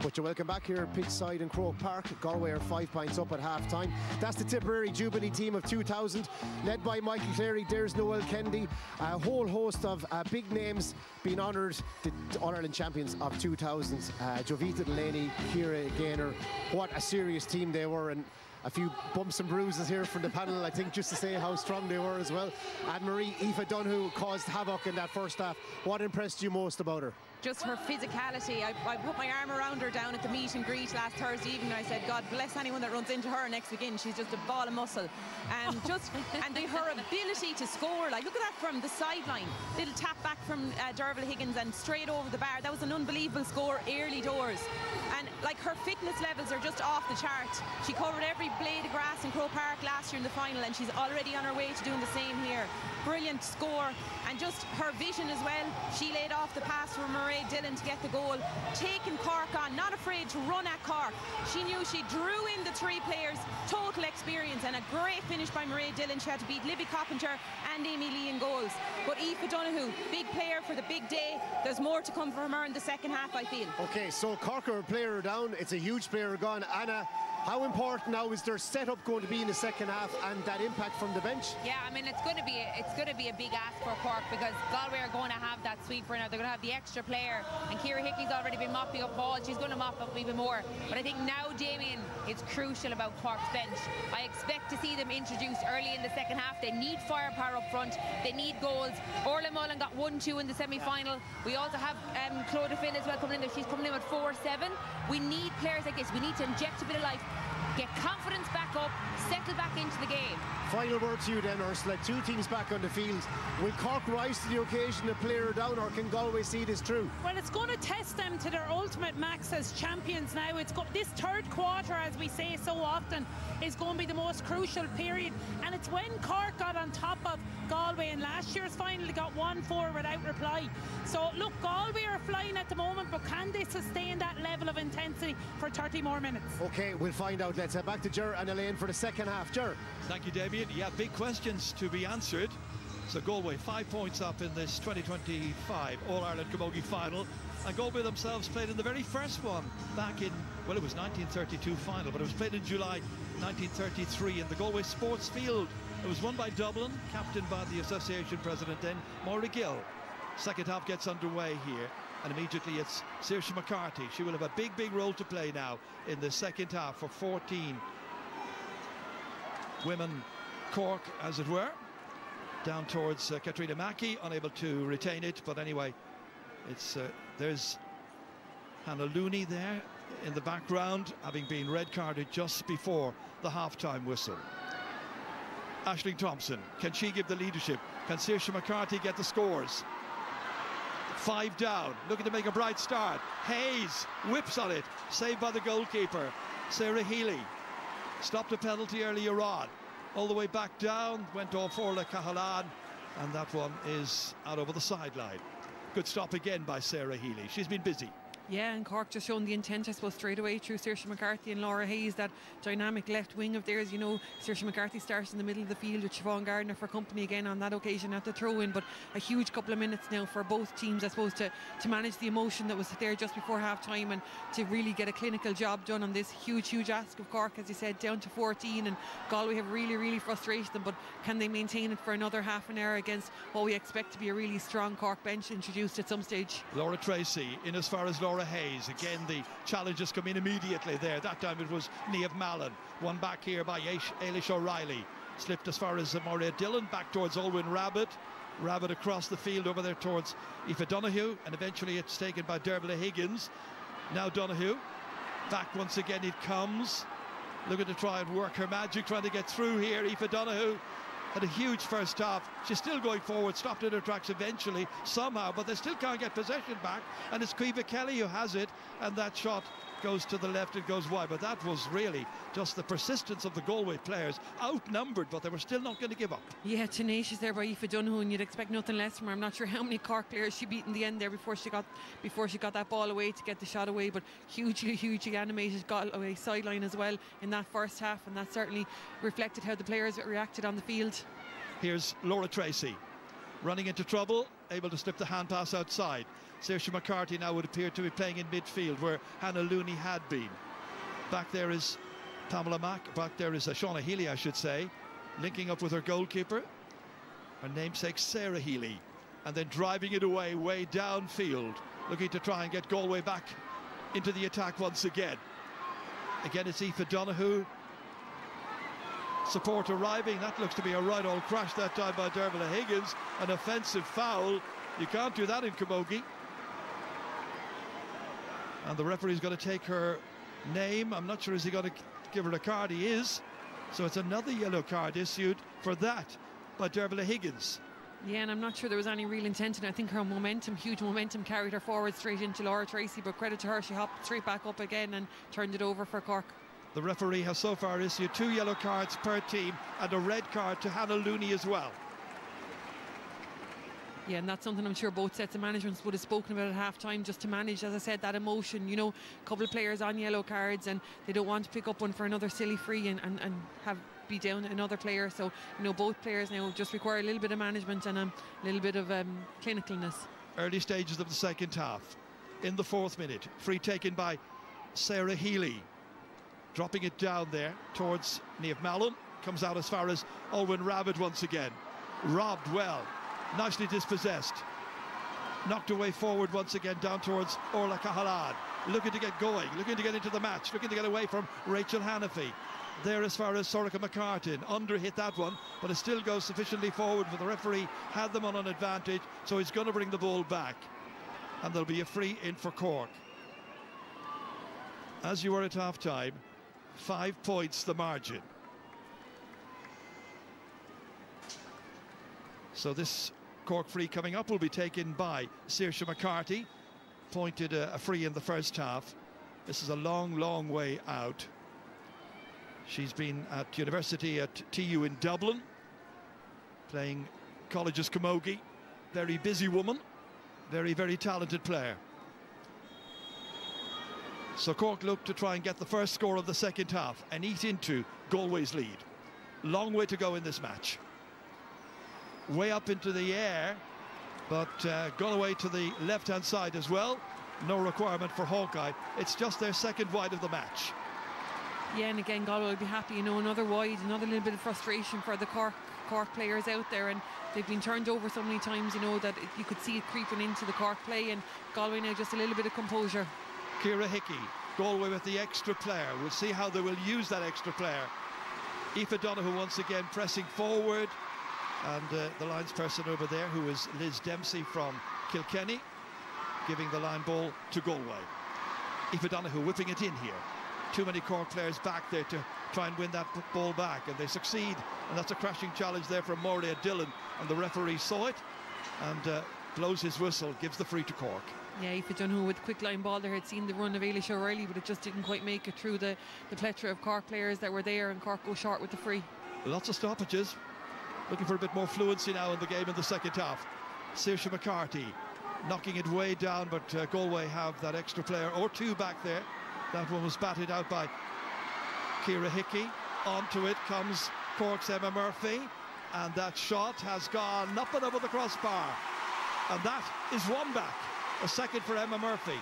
But you're welcome back here pitchside in Croke Park. Galway are 5 points up at half time. That's the Tipperary Jubilee team of 2000, led by Michael Cleary. There's Noel Kennedy, a whole host of big names being honoured, the All-Ireland champions of 2000. Jovita Delaney, Ciara Gaynor. What a serious team they were, and a few bumps and bruises here from the panel, I think, just to say how strong they were as well. Anne-Marie Aoife Donoghue caused havoc in that first half. What impressed you most about her? Just her physicality. I put my arm around her down at the meet and greet last Thursday evening. I said, God bless anyone that runs into her next weekend. She's just a ball of muscle. And her ability to score, like, look at that from the sideline. Little tap back from Derval Higgins and straight over the bar. That was an unbelievable score early doors. And like, her fitness levels are just off the chart. She covered every blade of grass in Croke Park last year in the final, and she's already on her way to doing the same here. Brilliant score, and just her vision as well. She laid off the pass for Mairead Dillon to get the goal, taking Cork on, not afraid to run at Cork. She knew she drew in the 3 players, total experience, and a great finish by Mairead Dillon. She had to beat Libby Coppinger and Amy Lee in goals. But Aoife Donoghue, big player for the big day. There's more to come from her in the second half, I feel. Okay, so Cork are a player down. It's a huge player gone. Anna, how important now is their setup going to be in the second half, and that impact from the bench? Yeah, I mean, it's going to be a big ask for Cork, because Galway are going to have that sweeper now. They're going to have the extra player, and Ciara Hickey's already been mopping up balls. She's going to mop up even more. But I think now, Damien, it's crucial about Cork's bench. I expect to see them introduced early in the second half. They need firepower up front. They need goals. Orla Mullen got 1-2 in the semi-final. We also have Claude Finn as well coming in there. She's coming in with 4-7. We need players like this. We need to inject a bit of life, get confidence back up, settle back into the game. Final word to you then, Ursula. 2 teams back on the field. Will Cork rise to the occasion, a player down, or can Galway see this through? Well, it's going to test them to their ultimate max as champions now. This third quarter, as we say so often, is going to be the most crucial period. And it's when Cork got on top of Galway in last year's final. They got 1-4 without reply. So, look, Galway are flying at the moment, but can they sustain that level of intensity for 30 more minutes? OK, we'll find out. Let's head back to Ger and Elaine for the second half. Ger. Thank you, Damien. Yeah, big questions to be answered. So Galway 5 points up in this 2025 All-Ireland Camogie final, and Galway themselves played in the very first one back in, well, it was 1932 final, but it was played in July 1933 in the Galway Sports Field. It was won by Dublin, captained by the association president then, Maura Gill. Second half gets underway here, and immediately it's Saoirse McCarthy. She will have a big role to play now in the second half for 14 women Cork, as it were, down towards Katrina Mackey, unable to retain it, but anyway, it's there's Hannah Looney there in the background, having been red carded just before the half-time whistle. Aisling Thompson, can she give the leadership? Can Saoirse McCarthy get the scores? 5 down, looking to make a bright start. Hayes whips on it, saved by the goalkeeper. Sarah Healy stopped a penalty earlier on. All the way back down, went off Orla Cahalan, and that one is out over the sideline. Good stop again by Sarah Healy. She's been busy. Yeah, and Cork just shown the intent, I suppose, straight away through Saoirse McCarthy and Laura Hayes, that dynamic left wing of theirs. You know, Saoirse McCarthy starts in the middle of the field with Siobhan Gardner for company again on that occasion at the throw-in, but a huge couple of minutes now for both teams, I suppose, to manage the emotion that was there just before half-time and to really get a clinical job done on this huge ask of Cork, as you said, down to 14, and Galway have really frustrated them, but can they maintain it for another half an hour against what we expect to be a really strong Cork bench introduced at some stage? Laura Tracy in as far as Laura Hayes. Again, the challenges come in immediately there. That time it was Niamh Mallon. One back here by Ailish O'Reilly. Slipped as far as Maura Dillon, back towards Olwen Rabbit. Rabbit across the field over there towards Aoife Donoghue, and eventually it's taken by Dervla Higgins. Now Donoghue. Back once again it comes. Looking to try and work her magic, trying to get through here. Aoife Donoghue had a huge first half. She's still going forward, stopped in her tracks eventually, somehow, but they still can't get possession back, and it's Caoimhe Kelly who has it, and that shot goes to the left and goes wide. But that was really just the persistence of the Galway players, outnumbered, but they were still not going to give up. Yeah, tenacious there by Aoife Donoghue, and you'd expect nothing less from her. I'm not sure how many Cork players she beat in the end there before she got that ball away to get the shot away, but hugely animated Galway sideline as well in that first half, and that certainly reflected how the players reacted on the field. Here's Laura Tracy running into trouble, able to slip the hand pass outside. Saoirse McCarthy now would appear to be playing in midfield where Hannah Looney had been. Back there is Pamela Mack, back there is Shauna Healy, I should say, linking up with her goalkeeper, her namesake Sarah Healy, and then driving it away way downfield, looking to try and get Galway back into the attack once again. Again, it's Aoife Donoghue. Support arriving. That looks to be a right old crash that time by Dervla Higgins. An offensive foul. You can't do that in Camogie. And the referee's going to take her name. I'm not sure, is he going to give her a card? He is. So it's another yellow card issued for that by Dervla Higgins. Yeah, and I'm not sure there was any real intent, and I think her momentum, huge momentum, carried her forward straight into Laura Tracy, but credit to her, she hopped straight back up again and turned it over for Cork. The referee has so far issued 2 yellow cards per team and a red card to Hannah Looney as well. Yeah, and that's something I'm sure both sets of managements would have spoken about at half-time, just to manage, as I said, that emotion. You know, a couple of players on yellow cards and they don't want to pick up one for another silly free and have be down another player. So, you know, both players now just require a little bit of management and a little bit of clinicalness. Early stages of the second half. In the 4th minute, free taken by Sarah Healy. Dropping it down there towards Niamh Mallon. Comes out as far as Olwen Rabbit once again. Robbed well. Nicely dispossessed. Knocked away forward once again down towards Orla Cahalad. Looking to get going, looking to get into the match, looking to get away from Rachel Hannafy. There as far as Sorcha McCartin. Under hit that one, but it still goes sufficiently forward, but the referee had them on an advantage, so he's going to bring the ball back. And there'll be a free in for Cork. As you were at half-time, 5 points the margin. So this Cork free coming up will be taken by Saoirse McCarthy. Pointed a free in the first half. This is a long way out. She's been at university at TU in Dublin, playing colleges Camogie. Very busy woman, very talented player. So Cork look to try and get the first score of the second half and eat into Galway's lead. Long way to go in this match. Way up into the air, but gone away to the left-hand side as well. No requirement for Hawkeye. It's just their second wide of the match. Yeah, and again, Galway will be happy, you know, another wide, another little bit of frustration for the Cork players out there, and they've been turned over so many times, you know, that you could see it creeping into the Cork play, and Galway now just a little bit of composure. Ciara Hickey, Galway with the extra player. We'll see how they will use that extra player. Aoife Donoghue once again pressing forward, and the linesperson over there, who is Liz Dempsey from Kilkenny, giving the line ball to Galway. Aoife Donoghue whipping it in here. Too many Cork players back there to try and win that ball back, and they succeed, and that's a crashing challenge there from Maura Dillon, and the referee saw it and blows his whistle, gives the free to Cork. Yeah, Aoife Donoghue with quick line ball there had seen the run of Ailish O'Reilly, but it just didn't quite make it through the plethora of Cork players that were there, and Cork go short with the free. Lots of stoppages. Looking for a bit more fluency now in the game in the second half. Saoirse McCarthy knocking it way down, but Galway have that extra player or two back there. That one was batted out by Ciara Hickey. Onto it comes Cork's Emma Murphy, and that shot has gone up and over the crossbar, and that is one back. A second for Emma Murphy.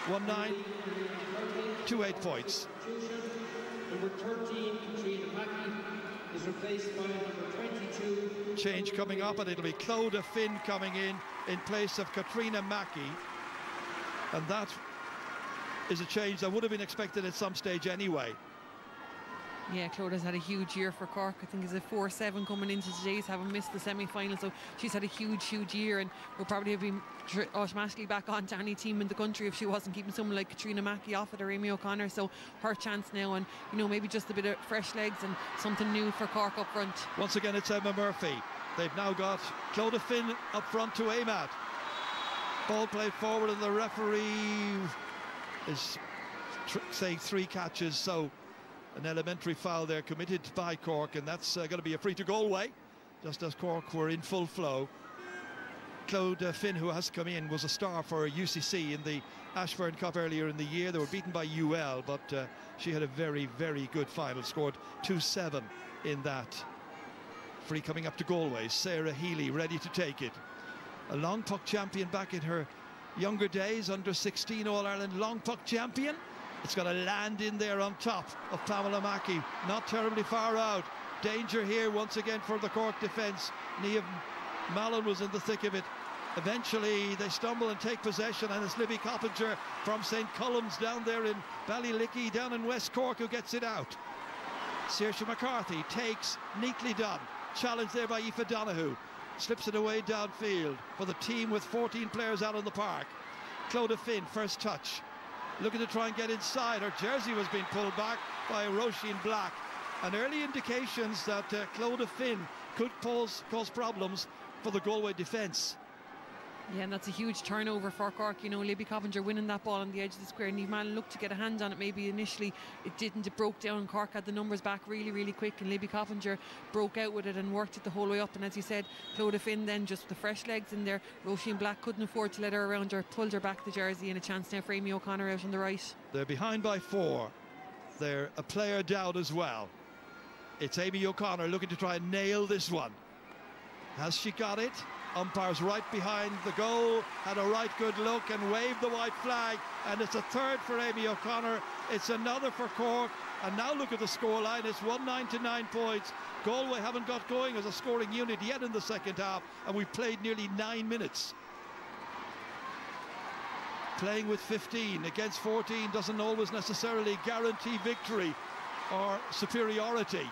1-9 to 8 points. Number 13, Katrina Mackey, is replaced by number 22. Change coming up, and it'll be Clodagh Finn coming in place of Katrina Mackey, and that is a change that would have been expected at some stage anyway. Yeah, Clodagh's had a huge year for Cork. I think is a 4-7 coming into today's, having missed the semi-final, so she's had a huge year, and would probably have been automatically back on to any team in the country if she wasn't keeping someone like Katrina Mackey off it or Amy O'Connor. So her chance now, and you know, maybe just a bit of fresh legs and something new for Cork up front. Once again, it's Emma Murphy. They've now got Clodagh Finn up front to aim at. Ball played forward, and the referee is saying 3 catches, so an elementary foul there committed by Cork, and that's going to be a free to Galway, just as Cork were in full flow. Clodagh Finn, who has come in, was a star for UCC in the Ashburn Cup earlier in the year. They were beaten by UL, but she had a very good final, scored 2-7 in that. Free coming up to Galway. Sarah Healy ready to take it. A long puck champion back in her younger days, under 16 All-Ireland long puck champion. It's going to land in there on top of Pamela Mackey, not terribly far out. Danger here once again for the Cork defence. Niamh Mallon was in the thick of it. Eventually they stumble and take possession, and it's Libby Coppinger from St. Colum's down there in Ballylickey, down in West Cork, who gets it out. Saoirse McCarthy takes, neatly done. Challenged there by Aoife Donoghue. Slips it away downfield for the team with 14 players out on the park. Clodagh Finn, first touch. Looking to try and get inside. Her jersey was being pulled back by Roisin Black. And early indications that Clodagh Finn could cause problems for the Galway defence. Yeah, and that's a huge turnover for Cork. You know, Libby Coppinger winning that ball on the edge of the square. Niamh Mallon looked to get a hand on it. Maybe initially it didn't. It broke down. Cork had the numbers back really quick, and Libby Coppinger broke out with it and worked it the whole way up. And as you said, Clodagh Finn then just with the fresh legs in there. Roisin Black couldn't afford to let her around her, pulled her back the jersey, and a chance now for Amy O'Connor out on the right. They're behind by 4. They're a player down as well. It's Amy O'Connor looking to try and nail this one. Has she got it? Umpires right behind the goal, had a right good look and waved the white flag, and it's a third for Amy O'Connor. It's another for Cork, and now look at the scoreline. It's 1-9 to 9 points. Galway haven't got going as a scoring unit yet in the second half, and we've played nearly 9 minutes. Playing with 15 against 14 doesn't always necessarily guarantee victory or superiority.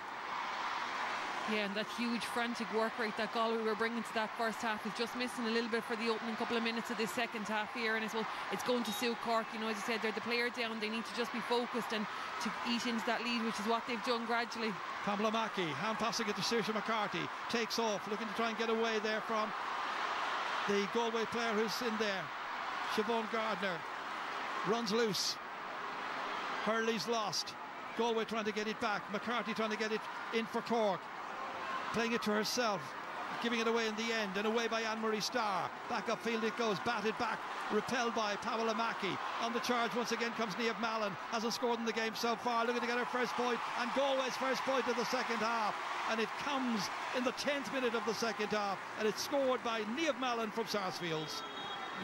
Yeah, and that huge frantic work rate that Galway were bringing to that first half is just missing a little bit for the opening couple of minutes of this second half here, and it's going to suit Cork. You know, as you said, they're the player down. They need to just be focused and to eat into that lead, which is what they've done gradually. Pamela Mackey, hand passing it to Saoirse McCarthy, takes off, looking to try and get away there from the Galway player who's in there. Siobhan Gardner runs loose. Hurley's lost. Galway trying to get it back. McCarthy trying to get it in for Cork. Playing it to herself, giving it away in the end, and away by Anne-Marie Starr. Back upfield it goes, batted back, repelled by Pamela Mackey. On the charge once again comes Niamh Mallon, hasn't scored in the game so far, looking to get her first point, and Galway's first point of the second half. And it comes in the 10th minute of the second half, and it's scored by Niamh Mallon from Sarsfields.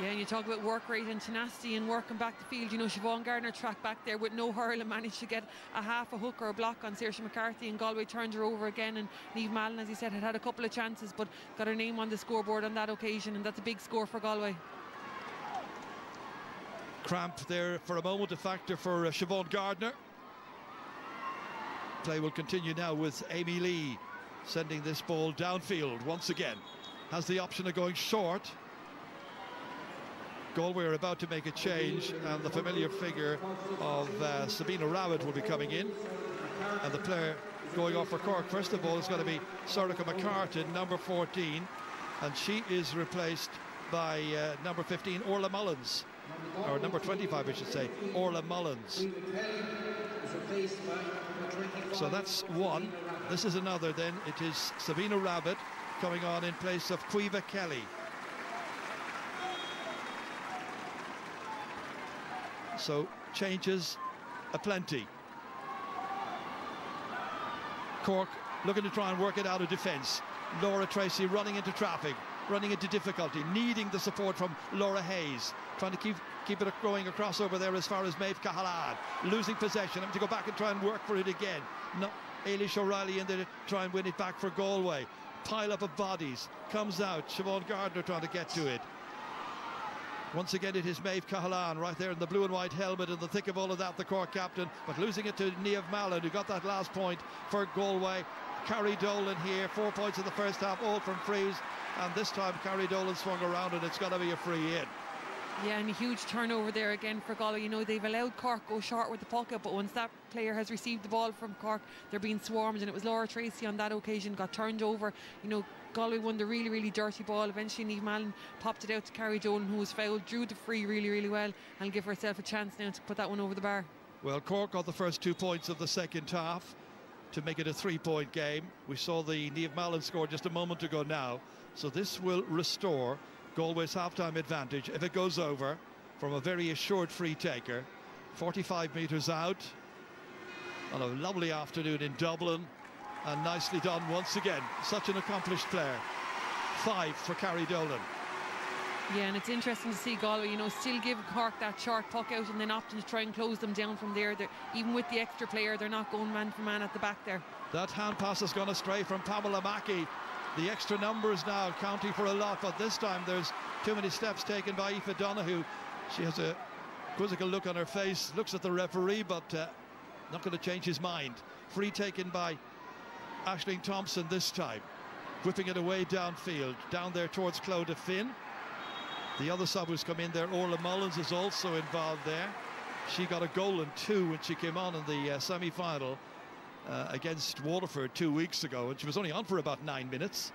Yeah, and you talk about work rate and tenacity and working back the field. You know, Siobhan Gardner tracked back there with no hurl and managed to get a half a hook or a block on Saoirse McCarthy, and Galway turned her over again. And Niamh Mallon, as you said, had a couple of chances but got her name on the scoreboard on that occasion, and that's a big score for Galway. Cramp there for a moment, a factor for Siobhan Gardner. Play will continue now with Amy Lee sending this ball downfield once again. Has the option of going short. Galway are about to make a change, and the familiar figure of Sabina Rowett will be coming in, and the player going off for Cork first of all is going to be Sorcha McCartan, number 14, and she is replaced by number 15 Orla Mullins, or number 25 I should say, Orla Mullins. So that's one. This is another then. It is Sabina Rowett coming on in place of Caoimhe Kelly. So changes aplenty. Cork looking to try and work it out of defence. Laura Tracy running into traffic, running into difficulty, needing the support from Laura Hayes, trying to keep it going across over there as far as Maeve Cahalan, losing possession, having to go back and try and work for it again. No, Ailish O'Reilly in there to try and win it back for Galway. Pile up of bodies, comes out, Siobhan Gardner trying to get to it. Once again it is Maeve Cahalan right there in the blue and white helmet, in the thick of all of that, the Cork captain, but losing it to Niamh Mallon, who got that last point for Galway. Carrie Dolan here, 4 points in the first half, all from frees, and this time Carrie Dolan swung around and it's going to be a free in. Yeah, and a huge turnover there again for Galway. You know, they've allowed Cork go short with the puck out, but once that player has received the ball from Cork, they're being swarmed, and it was Laura Tracy on that occasion got turned over. You know, Galway won the really, really dirty ball. Eventually Niamh Mallon popped it out to Carrie Dolan, who was fouled, drew the free really, really well, and give herself a chance now to put that one over the bar. Well, Cork got the first 2 points of the second half to make it a 3-point game. We saw the Niamh Mallon score just a moment ago now, so this will restore Galway's half-time advantage if it goes over from a very assured free taker. 45 metres out on a lovely afternoon in Dublin, and nicely done once again. Such an accomplished player. 5 for Carrie Dolan. Yeah, and it's interesting to see Galway, you know, still give Cork that short puck out and then opting to try and close them down from there. Even with the extra player, they're not going man for man at the back there. That hand pass has gone astray from Pamela Mackey. The extra numbers now counting for a lot, but this time there's too many steps taken by Aoife Donoghue. She has a quizzical look on her face, looks at the referee, but not going to change his mind. Free taken by Aisling Thompson this time, whipping it away downfield, down there towards Clodagh Finn. The other sub who's come in there, Orla Mullins, is also involved there. She got a goal and 2 when she came on in the semi-final against Waterford 2 weeks ago, and she was only on for about 9 minutes.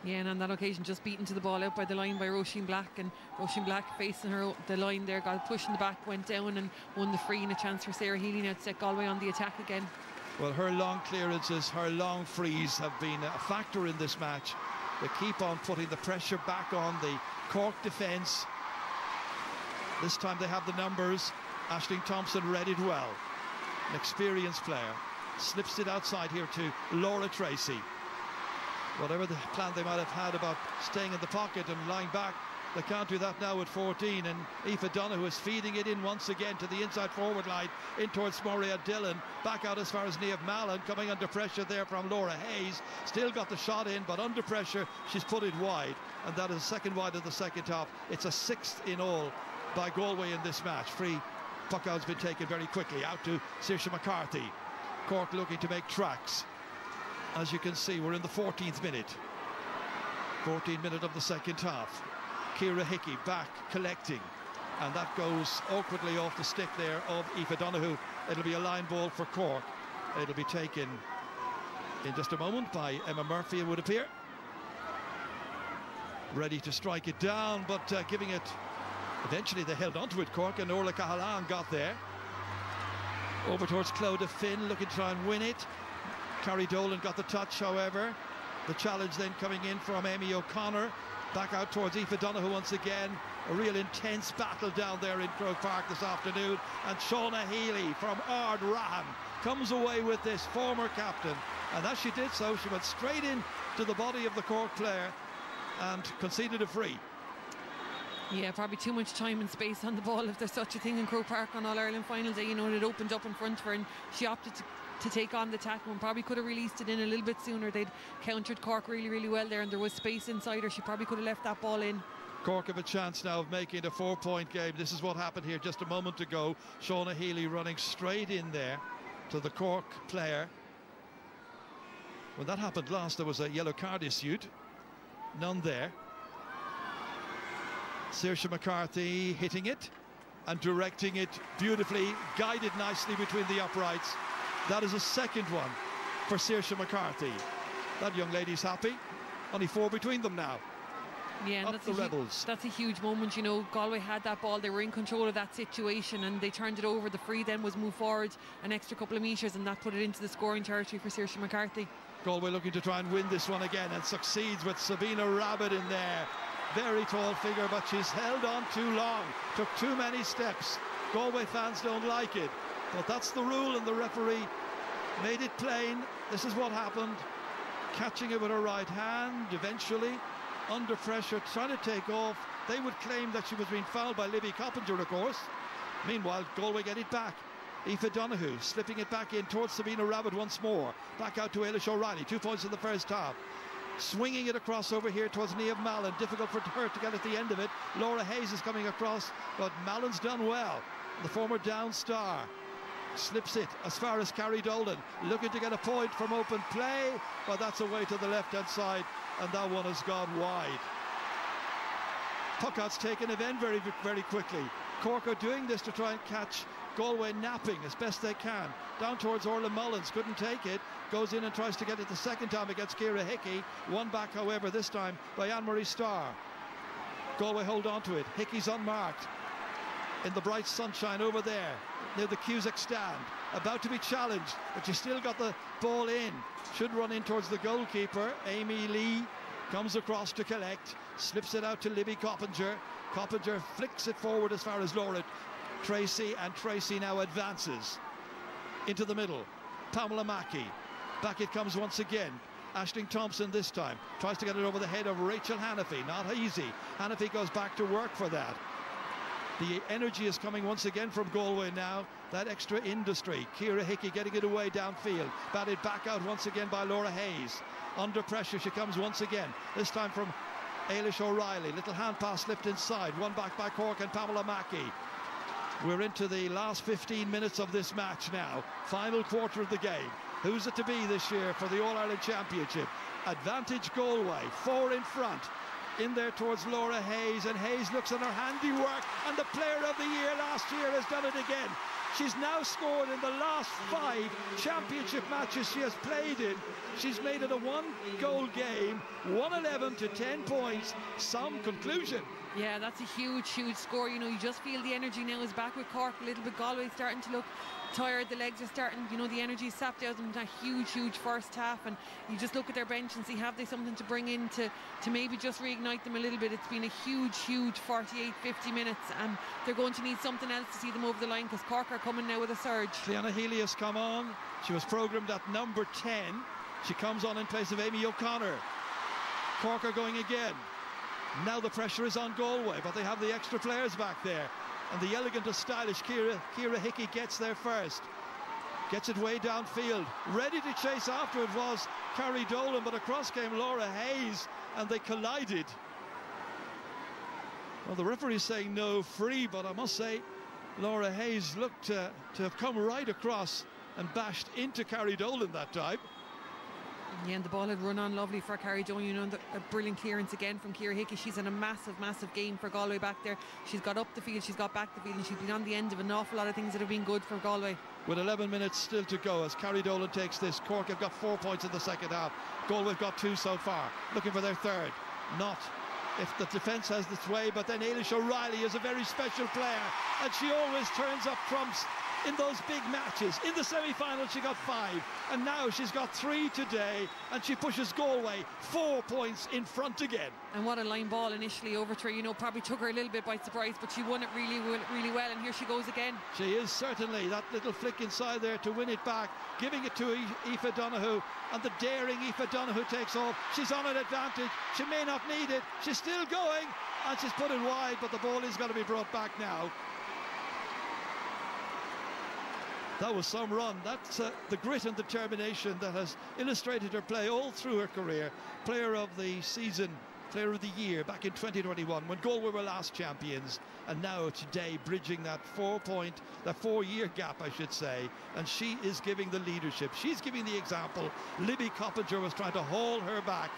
Yeah, and on that occasion just beaten to the ball out by the line by Roisin Black, and Roisin Black facing her the line there, got a push in the back, went down and won the free, and a chance for Sarah Healy now to set Galway on the attack again. Well, her long clearances, her long frees have been a factor in this match. They keep on putting the pressure back on the Cork defence. This time they have the numbers. Aisling Thompson read it well. An experienced player. Slips it outside here to Laura Tracy. Whatever the plan they might have had about staying in the pocket and lying back, they can't do that now at 14, and Aoife Donoghue is feeding it in once again to the inside forward line, in towards Maria Dillon, back out as far as Niamh Mallon, coming under pressure there from Laura Hayes. Still got the shot in, but under pressure she's put it wide, and that is second wide of the second half. It's a 6th in all by Galway in this match. Free puck out's been taken very quickly out to Saoirse McCarthy. Cork looking to make tracks. As you can see, we're in the 14th minute. 14th minute of the second half. Ciara Hickey back collecting, and that goes awkwardly off the stick there of Aoife Donoghue. It'll be a line ball for Cork. It'll be taken in just a moment by Emma Murphy, it would appear. Ready to strike it down, but giving it, eventually they held onto it, Cork, and Orla Cahalan got there. Over towards Clodagh Finn, looking to try and win it. Carrie Dolan got the touch, however. The challenge then coming in from Amy O'Connor. Back out towards Aoife Donoghue once again. A real intense battle down there in Croke Park this afternoon. And Shauna Healy from Ard Raham comes away with this, former captain. And as she did so, she went straight in to the body of the Cork player and conceded a free. Yeah, probably too much time and space on the ball, if there's such a thing in Croke Park on All-Ireland final day. You know, it opened up in front of her and she opted to take on the tackle, and probably could have released it in a little bit sooner. They'd countered Cork really, really well there, and there was space inside her. She probably could have left that ball in. Cork have a chance now of making it a 4-point game. This is what happened here just a moment ago. Shauna Healy running straight in there to the Cork player. When that happened last, there was a yellow card issued. None there. Saoirse McCarthy hitting it and directing it beautifully, guided nicely between the uprights. That is a second one for Saoirse McCarthy. That young lady's happy. Only 4 between them now. Yeah, and that's a huge moment. You know, Galway had that ball, they were in control of that situation, and they turned it over. The free then was moved forward an extra couple of metres, and that put it into the scoring territory for Saoirse McCarthy. Galway looking to try and win this one again, and succeeds with Sabina Rabbit in there. Very tall figure, but she's held on too long. Took too many steps. Galway fans don't like it, but that's the rule, and the referee made it plain. This is what happened. Catching it with her right hand, eventually, under pressure, trying to take off. They would claim that she was being fouled by Libby Coppinger, of course. Meanwhile, Galway get it back. Aoife Donoghue slipping it back in towards Sabina Rabbit once more. Back out to Eilish O'Reilly, 2 points in the first half. Swinging it across over here towards Niamh Mallon. Difficult for her to get at the end of it. Laura Hayes is coming across, but Mallon's done well. The former Down star slips it as far as Carrie Dolan, looking to get a point from open play, but that's away to the left-hand side, and that one has gone wide. Puck-out's taken event very, very quickly. Cork are doing this to try and catch Galway napping as best they can. Down towards Orla Mullins, couldn't take it, goes in and tries to get it the second time against Ciara Hickey. One back, however, this time by Anne-Marie Starr. Galway hold on to it. Hickey's unmarked in the bright sunshine over there near the Cusack stand, about to be challenged, but you still got the ball in. Should run in towards the goalkeeper. Amy Lee comes across to collect, slips it out to Libby Coppinger. Coppinger flicks it forward as far as Laura Tracy, and Tracy now advances into the middle. Pamela Mackey, back it comes once again. Aisling Thompson this time tries to get it over the head of Rachel Hanafy. Not easy. Hanafy goes back to work for that. The energy is coming once again from Galway now. That extra industry. Ciara Hickey getting it away downfield. Batted back out once again by Laura Hayes. Under pressure she comes once again. This time from Eilish O'Reilly. Little hand pass slipped inside. One back by Cork and Pamela Mackey. We're into the last 15 minutes of this match now. Final quarter of the game. Who's it to be this year for the All-Ireland Championship? Advantage Galway. 4 in front. In there towards Laura Hayes, and Hayes looks at her handiwork, and the player of the year last year has done it again. She's now scored in the last 5 championship matches she has played in. She's made it a 1-goal game, 111 to 10 points. Some conclusion. Yeah, that's a huge, huge score. You know, you just feel the energy now is back with Cork a little bit. Galway starting to look tired. The legs are starting, you know, the energy sapped out of them. That huge, huge first half, and you just look at their bench and see, have they something to bring in to maybe just reignite them a little bit. It's been a huge, huge 48, 50 minutes, and they're going to need something else to see them over the line, because Cork are coming now with a surge. Cleanna Healy has come on. She was programmed at number 10. She comes on in place of Amy O'Connor. Cork are going again. Now the pressure is on Galway, but they have the extra players back there. And the elegant and stylish Ciara Hickey gets there first. Gets it way downfield. Ready to chase after it was Carrie Dolan, but across came Laura Hayes, and they collided. Well, the referee's saying no, free, but I must say Laura Hayes looked to have come right across and bashed into Carrie Dolan that time. Yeah, and the ball had run on lovely for Carrie Dolan. You know, a brilliant clearance again from Ciara Hickey. She's in a massive, massive game for Galway back there. She's got up the field, she's got back the field, and she's been on the end of an awful lot of things that have been good for Galway. With 11 minutes still to go as Carrie Dolan takes this. Cork have got 4 points in the second half. Galway have got 2 so far. Looking for their third. Not if the defence has its way, but then Eilish O'Reilly is a very special player, and she always turns up trumps in those big matches. In the semi-final she got 5, and now she's got 3 today, and she pushes Galway 4 points in front again. And what a line ball initially over to her, you know, probably took her a little bit by surprise, but she won it really, really well, and here she goes again. She is certainly. That little flick inside there to win it back, giving it to Aoife Donoghue, and the daring Aoife Donoghue takes off. She's on an advantage. She may not need it. She's still going, and she's put it wide, but the ball is going to be brought back now. That was some run. That's the grit and determination that has illustrated her play all through her career. Player of the season, player of the year back in 2021 when Galway were last champions, and now today bridging that 4-year gap, I should say, and she is giving the leadership. She's giving the example. Libby Coppinger was trying to haul her back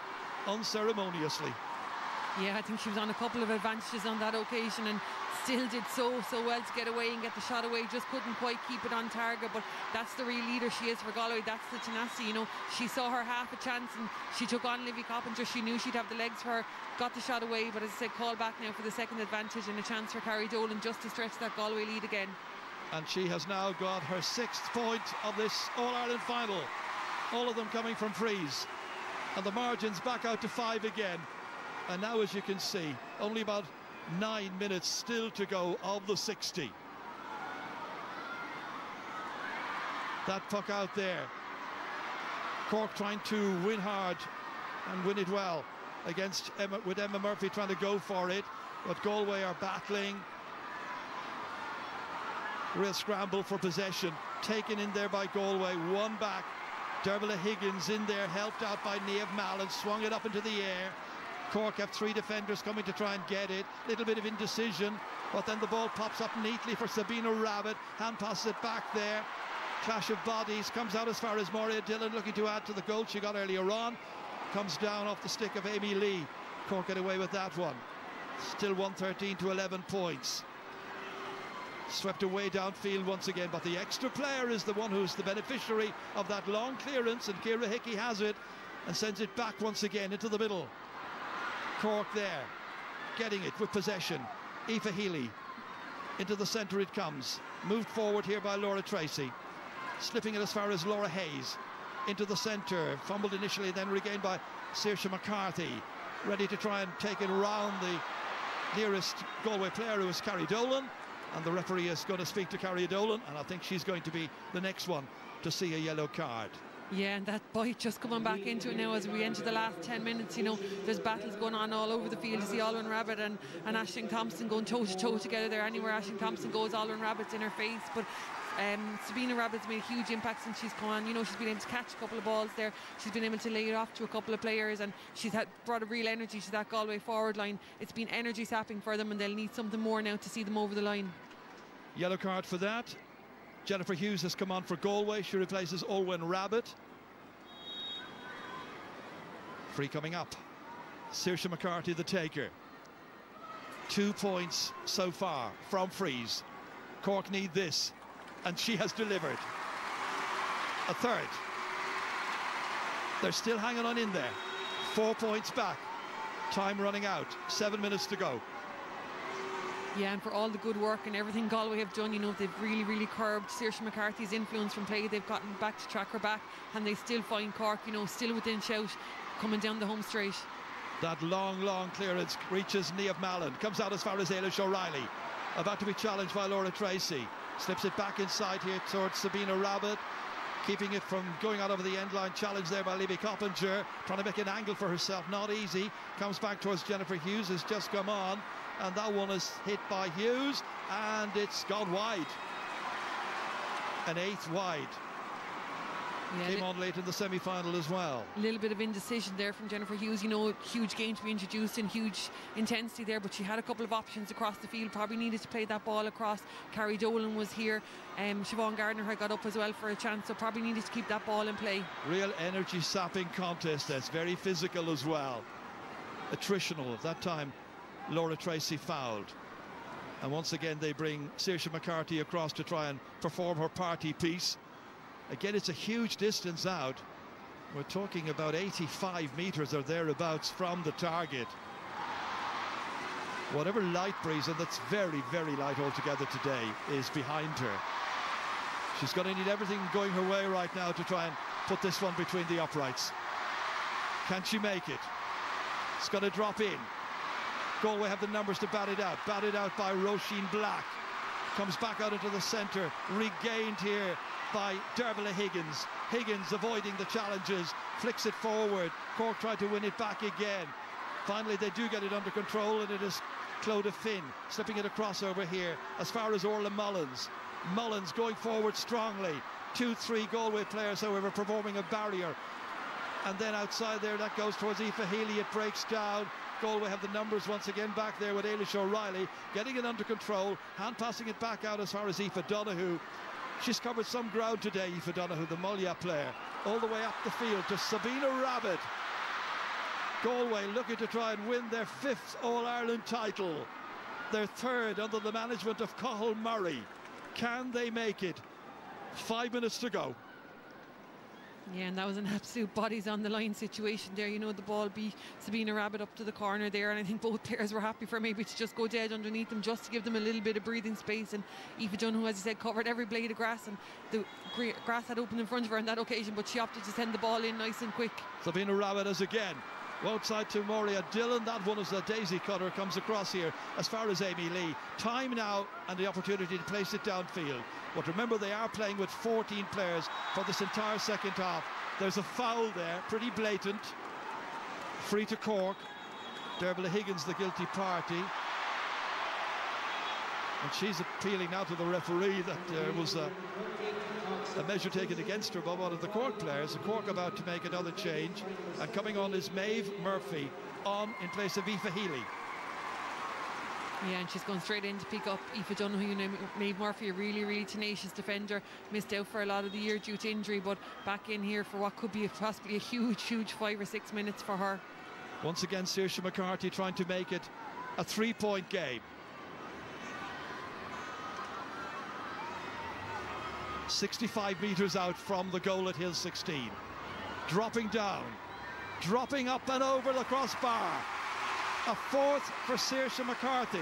unceremoniously. Yeah, I think she was on a couple of advantages on that occasion and still did so well to get away and get the shot away. Just couldn't quite keep it on target, but that's the real leader she is for Galway. That's the tenacity, you know. She saw her half a chance and she took on Libby Coppinger. She knew she'd have the legs for her, got the shot away, but as I said, call back now for the second advantage and a chance for Carrie Dolan just to stretch that Galway lead again. And she has now got her 6th point of this All-Ireland final. All of them coming from frees. And the margin's back out to 5 again. And now, as you can see, only about 9 minutes still to go of the 60. That puck out there. Cork trying to win hard and win it well against Emma, with Emma Murphy trying to go for it, but Galway are battling. Real scramble for possession, taken in there by Galway, one back. Dermot Higgins in there, helped out by Niamh Mallon, swung it up into the air. Cork have 3 defenders coming to try and get it. Little bit of indecision, but then the ball pops up neatly for Sabina Rabbit. Hand passes it back there. Clash of bodies, comes out as far as Maria Dillon, looking to add to the goal she got earlier on. Comes down off the stick of Amy Lee. Cork get away with that one. Still 113 to 11 points. Swept away downfield once again, but the extra player is the one who's the beneficiary of that long clearance, and Ciara Hickey has it and sends it back once again into the middle. Cork there, getting it with possession. Aoife Healy, into the centre it comes. Moved forward here by Laura Tracy. Slipping it as far as Laura Hayes. Into the centre, fumbled initially, then regained by Saoirse McCarthy. Ready to try and take it around the nearest Galway player, who is Carrie Dolan. And the referee is going to speak to Carrie Dolan, and I think she's going to be the next one to see a yellow card. Yeah, and that bite just coming back into it now as we enter the last 10 minutes. You know, there's battles going on all over the field. You see Alwyn Rabbit and Aisling Thompson going toe-to-toe together there. Anywhere Aisling Thompson goes, Alwyn Rabbit's in her face. But Sabina Rabbit's made a huge impact since she's come on. You know, she's been able to catch a couple of balls there. She's been able to lay it off to a couple of players, and she's brought a real energy to that Galway forward line. It's been energy sapping for them, and they'll need something more now to see them over the line. Yellow card for that. Jennifer Hughes has come on for Galway. She replaces Olwen Rabbit. Free coming up. Saoirse McCarthy the taker. 2 points so far from frees. Cork need this, and she has delivered. A third. They're still hanging on in there. 4 points back. Time running out. 7 minutes to go. Yeah, and for all the good work and everything Galway have done, you know, they've really curbed Saoirse McCarthy's influence from play. They've gotten back to track her back, and they still find Cork, you know, still within shout, coming down the home straight. That long clearance reaches Niamh Mallon, comes out as far as Eilish O'Reilly, about to be challenged by Laura Tracy. Slips it back inside here towards Sabina Rabbit, keeping it from going out over the end line. Challenge there by Libby Coppinger, trying to make an angle for herself, not easy. Comes back towards Jennifer Hughes, has just come on, and that one is hit by Hughes, and it's gone wide. An 8th wide. Yeah, came on late in the semi-final as well. A little bit of indecision there from Jennifer Hughes. You know, huge game to be introduced and huge intensity there, but she had a couple of options across the field. Probably needed to play that ball across. Carrie Dolan was here. Siobhan Gardner had got up as well for a chance, so probably needed to keep that ball in play. Real energy sapping contest. That's very physical as well. Attritional at that time. Laura Tracy fouled, and once again they bring Saoirse McCarthy across to try and perform her party piece. Again, it's a huge distance out. We're talking about 85 meters or thereabouts from the target. Whatever light breeze, and that's very light altogether today, is behind her. She's going to need everything going her way right now to try and put this one between the uprights. Can she make it? It's going to drop in. Galway have the numbers to bat it out. Batted out by Roisin Black. Comes back out into the centre. Regained here by Dermot Higgins. Higgins avoiding the challenges. Flicks it forward. Cork tried to win it back again. Finally, they do get it under control, and it is Clodagh Finn slipping it across over here as far as Orla Mullins. Mullins going forward strongly. 2-3 Galway players, however, performing a barrier. And then outside there, that goes towards Aoife Healy. It breaks down. Galway have the numbers once again back there with Eilish O'Reilly getting it under control, hand passing it back out as far as Aoife Donoghue. She's covered some ground today, Aoife Donoghue, the Mullya player, all the way up the field to Sabina Rabbit. Galway looking to try and win their 5th All-Ireland title, their 3rd under the management of Cathal Murray. Can they make it? 5 minutes to go. Yeah, and that was an absolute bodies on the line situation there. You know, the ball beat Sabina Rabbit up to the corner there, and I think both players were happy for maybe to just go dead underneath them, just to give them a little bit of breathing space. And Aoife Dunn, who, as you said, covered every blade of grass, and the grass had opened in front of her on that occasion, but she opted to send the ball in nice and quick. Sabina Rabbit has again Outside to Moria Dillon. That one is a daisy cutter, comes across here as far as Amy Lee. Time now and the opportunity to place it downfield. But remember, they are playing with 14 players for this entire second half. There's a foul there, pretty blatant. Free to Cork. Dervla Higgins, the guilty party. And she's appealing now to the referee that there was a measure taken against her by one of the Cork players. The Cork about to make another change, and coming on is Maeve Murphy on in place of Aoife Healy. Yeah, and she's gone straight in to pick up Aoife Donoghue. You know, Maeve Murphy, a really tenacious defender, missed out for a lot of the year due to injury, but back in here for what could be possibly a huge 5 or 6 minutes for her. Once again, Saoirse McCarthy trying to make it a 3-point game. 65 metres out from the goal at Hill 16. Dropping down, dropping up and over the crossbar. A fourth for Saoirse McCarthy,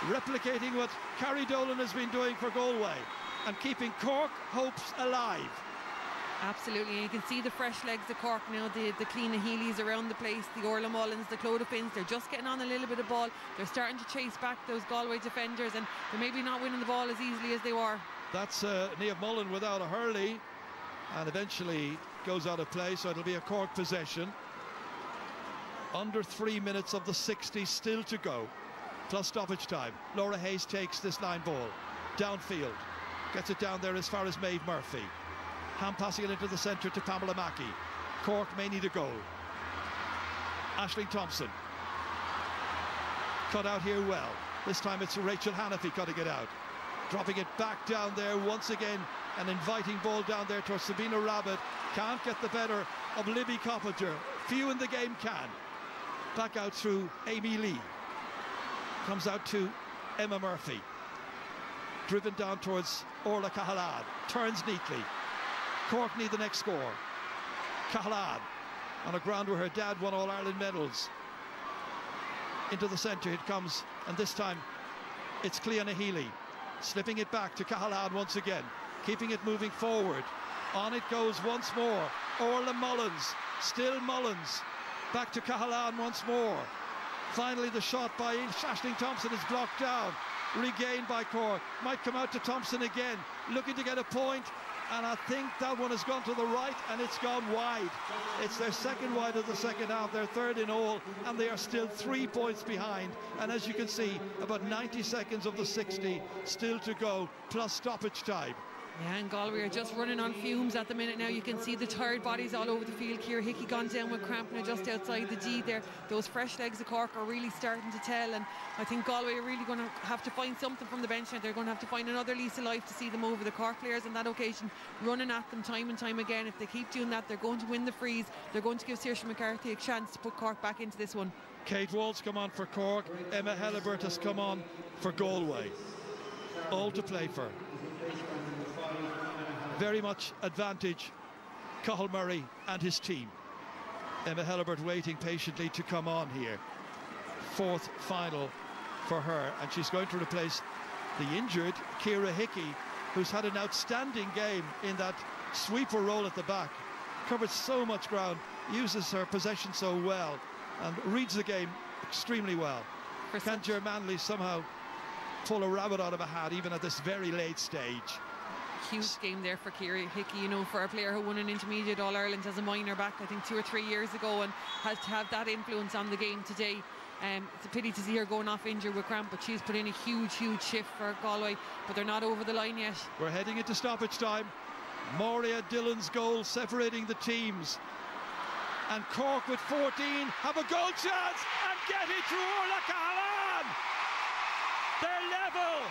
replicating what Carrie Dolan has been doing for Galway and keeping Cork hopes alive. Absolutely, and you can see the fresh legs of Cork now, the Cliona Healy's around the place, the Orla Mullins, the Clodagh Finns. They're just getting on a little bit of ball. They're starting to chase back those Galway defenders, and they're maybe not winning the ball as easily as they were. That's Niamh Mullen without a hurley, and eventually goes out of play, so it'll be a Cork possession. Under 3 minutes of the 60 still to go, plus stoppage time. Laura Hayes takes this line ball downfield, gets it down there as far as Maeve Murphy. Hand passing it into the centre to Pamela Mackey. Cork may need a goal. Aisling Thompson cut out here well. This time it's Rachel Hannafy cutting it out, dropping it back down there once again. An inviting ball down there towards Sabina Rabbit. Can't get the better of Libby Coppinger. Few in the game can. Back out through Amy Lee. Comes out to Emma Murphy. Driven down towards Orla Cahalad. Turns neatly. Cork need the next score. Cahalad on a ground where her dad won All-Ireland medals. Into the centre it comes, and this time it's Cliona Healy. Slipping it back to Cahalad once again. Keeping it moving forward. On it goes once more. Orla Mullins. Still Mullins. Back to Cahalad once more. Finally the shot by Aisling Thompson is blocked down. Regained by Cork. Might come out to Thompson again. Looking to get a point. And I think that one has gone to the right and it's gone wide. It's their second wide of the second half, their third in all, and they are still 3 points behind. And as you can see, about 90 seconds of the 60 still to go, plus stoppage time. Yeah, and Galway are just running on fumes at the minute now. You can see the tired bodies all over the field. Ciara Hickey gone down with cramp now just outside the D there. Those fresh legs of Cork are really starting to tell, and I think Galway are really going to have to find something from the bench now. They're going to have to find another lease of life to see them over. The Cork players on that occasion running at them time and time again. If they keep doing that, they're going to win the freeze. They're going to give Saoirse McCarthy a chance to put Cork back into this one. Kate Waltz come on for Cork. Emma Hellebert has come on for Galway. All to play for. Very much advantage Cathal Murray and his team. Emma Hellebert waiting patiently to come on here. Fourth final for her, and she's going to replace the injured Ciara Hickey, who's had an outstanding game in that sweeper role at the back. Covers so much ground, uses her possession so well, and reads the game extremely well. Can Ger Manley somehow pull a rabbit out of a hat even at this very late stage? Huge game there for Ciara Hickey, you know, for a player who won an intermediate All-Ireland as a minor back, I think 2 or 3 years ago, and has to have that influence on the game today. It's a pity to see her going off injured with cramp, but she's put in a huge shift for Galway, but they're not over the line yet. We're heading into stoppage time. Moria Dillon's goal separating the teams, and Cork with 14 have a goal chance and get it through Orla Cahalad. They're level.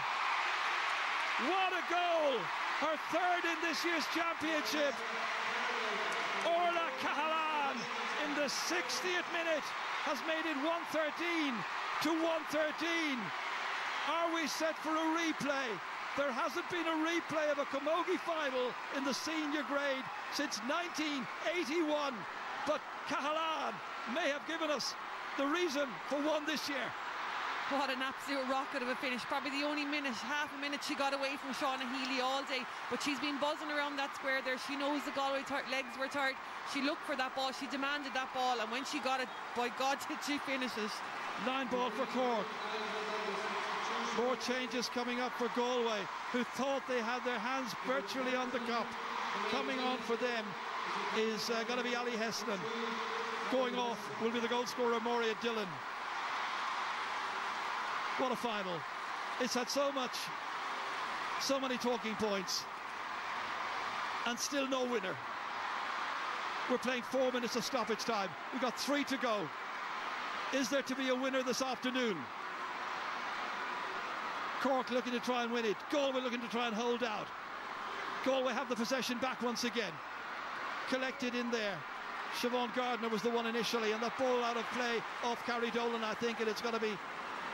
What a goal! Her third in this year's championship. Orla Cahalad in the 60th minute has made it 113 to 113. Are we set for a replay? There hasn't been a replay of a Camogie final in the senior grade since 1981, but Cahalad may have given us the reason for one this year. What an absolute rocket of a finish. Probably the only half a minute she got away from Shauna Healy all day, but she's been buzzing around that square there. She knows the Galway legs were tired. She looked for that ball, she demanded that ball, and when she got it, by God, did she finish it. Line ball for Cork. More changes coming up for Galway, who thought they had their hands virtually on the cup. Coming on for them is going to be Ali Heston. Going off will be the goal scorer, Maura Dillon. What a final. It's had so many talking points, and still no winner. We're playing 4 minutes of stoppage time. We've got 3 to go. Is there to be a winner this afternoon? Cork looking to try and win it. Galway looking to try and hold out. Galway have the possession back once again. Collected in there. Siobhan Gardner was the one initially, and that ball out of play off Carrie Dolan, I think, and it's going to be,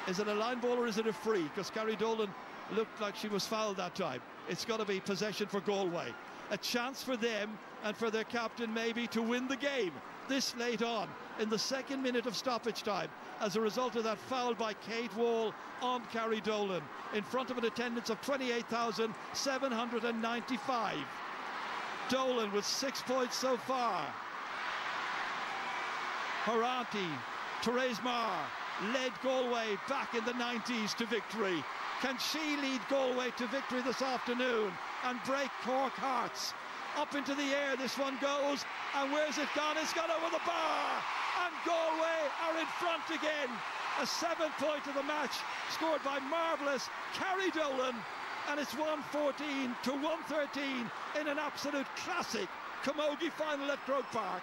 is it a line ball or is it a free? Because Carrie Dolan looked like she was fouled that time. It's got to be possession for Galway. A chance for them and for their captain maybe to win the game this late on in the 2nd minute of stoppage time as a result of that foul by Kate Wall on Carrie Dolan in front of an attendance of 28,795. Dolan with 6 points so far. Her auntie, Therese Marr, led Galway back in the 90s to victory. Can she lead Galway to victory this afternoon and break Cork hearts? Up into the air this one goes, and where's it gone? It's gone over the bar, and Galway are in front again. A 7th point of the match scored by marvellous Carrie Dolan, and it's 114 to 113 in an absolute classic Camogie final at Croke Park.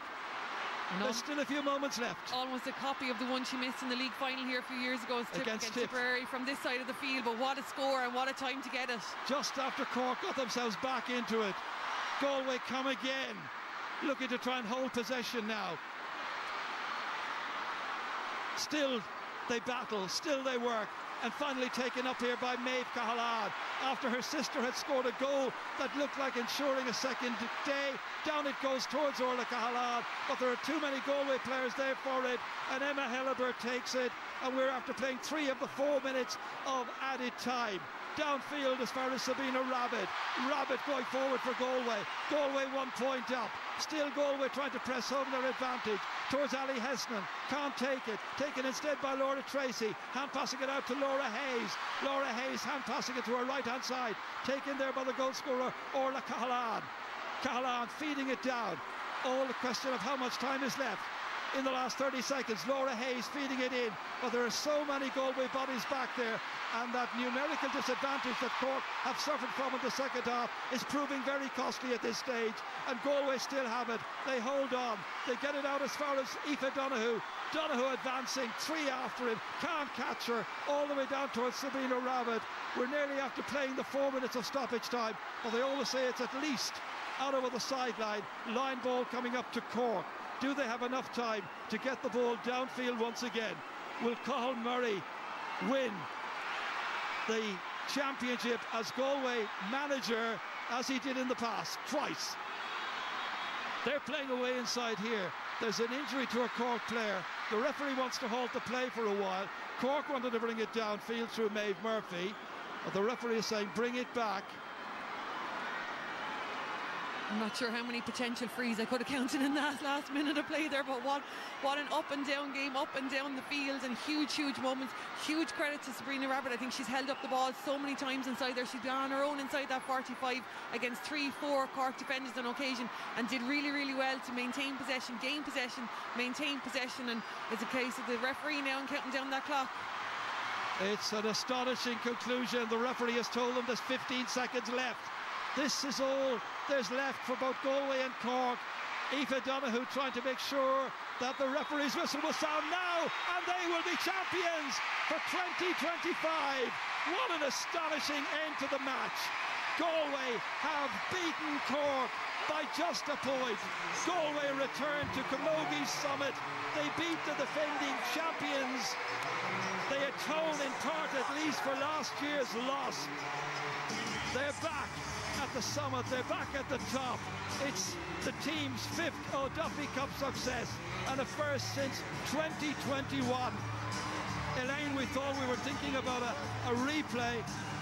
There's still a few moments left. Almost a copy of the one she missed in the league final here a few years ago against Tipperary from this side of the field, but what a score and what a time to get it. Just after Cork got themselves back into it, Galway come again, looking to try and hold possession now. Still they battle, still they work, and finally taken up here by Maeve Cahalad after her sister had scored a goal that looked like ensuring a second day. Down it goes towards Orla Cahalad, but there are too many Galway players there for it, and Emma Helleber takes it, and we're after playing 3 of the 4 minutes of added time. Downfield as far as Sabina Rabbit. Rabbit going forward for Galway. Galway 1 point up. Still Galway trying to press home their advantage towards Ali Heston. Can't take it. Taken instead by Laura Tracy. Hand passing it out to Laura Hayes. Laura Hayes hand passing it to her right hand side. Taken there by the goal scorer Orla Cahalad. Cahalad feeding it down. All the question of how much time is left. In the last 30 seconds, Laura Hayes feeding it in, but there are so many Galway bodies back there, and that numerical disadvantage that Cork have suffered from in the second half is proving very costly at this stage, and Galway still have it. They hold on, they get it out as far as Aoife Donoghue. Donoghue advancing, 3 after him, can't catch her, all the way down towards Sabina Rabbit. We're nearly after playing the 4 minutes of stoppage time, but they always say it's at least out over the sideline. Line ball coming up to Cork. Do they have enough time to get the ball downfield once again? Will Cathal Murray win the championship as Galway manager, as he did in the past, twice? They're playing away inside here. There's an injury to a Cork player. The referee wants to halt the play for a while. Cork wanted to bring it downfield through Maeve Murphy, but the referee is saying bring it back. I'm not sure how many potential frees I could have counted in that last minute of play there, but what an up and down game, up and down the field, and huge moments. Huge credit to Sabina Rabbit. I think she's held up the ball so many times inside there. She's been on her own inside that 45 against 3-4 Cork defenders on occasion, and did really well to maintain possession, gain possession, maintain possession, and it's a case of the referee now and counting down that clock. It's an astonishing conclusion. The referee has told them there's 15 seconds left. This is all there's left for both Galway and Cork. Aoife Donoghue trying to make sure that the referee's whistle will sound now, and they will be champions for 2025. What an astonishing end to the match. Galway have beaten Cork by just a point. Galway return to Camogie's summit. They beat the defending champions. They atone in part at least for last year's loss. They're back at the summit, they're back at the top. It's the team's 5th O'Duffy Cup success and a first since 2021. Elaine, we thought we were thinking about a replay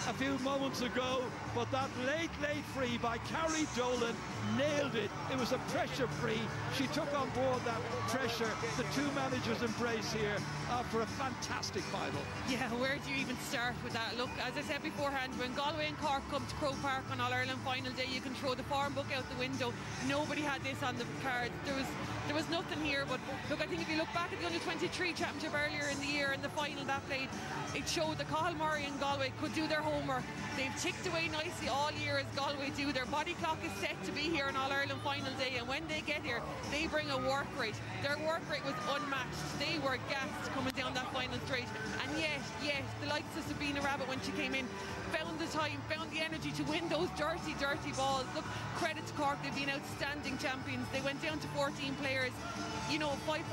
a few moments ago, but that late free by Carrie Dolan nailed it. It was a pressure free. She took on board that pressure. The two managers embrace here after a fantastic final. Yeah, where do you even start with that? Look, as I said beforehand, when Galway and Cork come to Croke Park on All-Ireland final day, you can throw the form book out the window. Nobody had this on the card. There was nothing here, but look, I think if you look back at the Under-23 championship earlier in the year and the final that played, it showed that Cathal Murray and Galway could do their homework. They've ticked away nicely all year as Galway do. Their body clock is set to be here on All-Ireland final day, and when they get here, they bring a work rate. Their work rate was unmatched. They were gassed coming down that final straight, and yet, the likes of Sabina Rabbit, when she came in, found the time, found the energy to win those dirty balls. Look, credit to Cork, they've been outstanding champions. They went down to 14 players, 5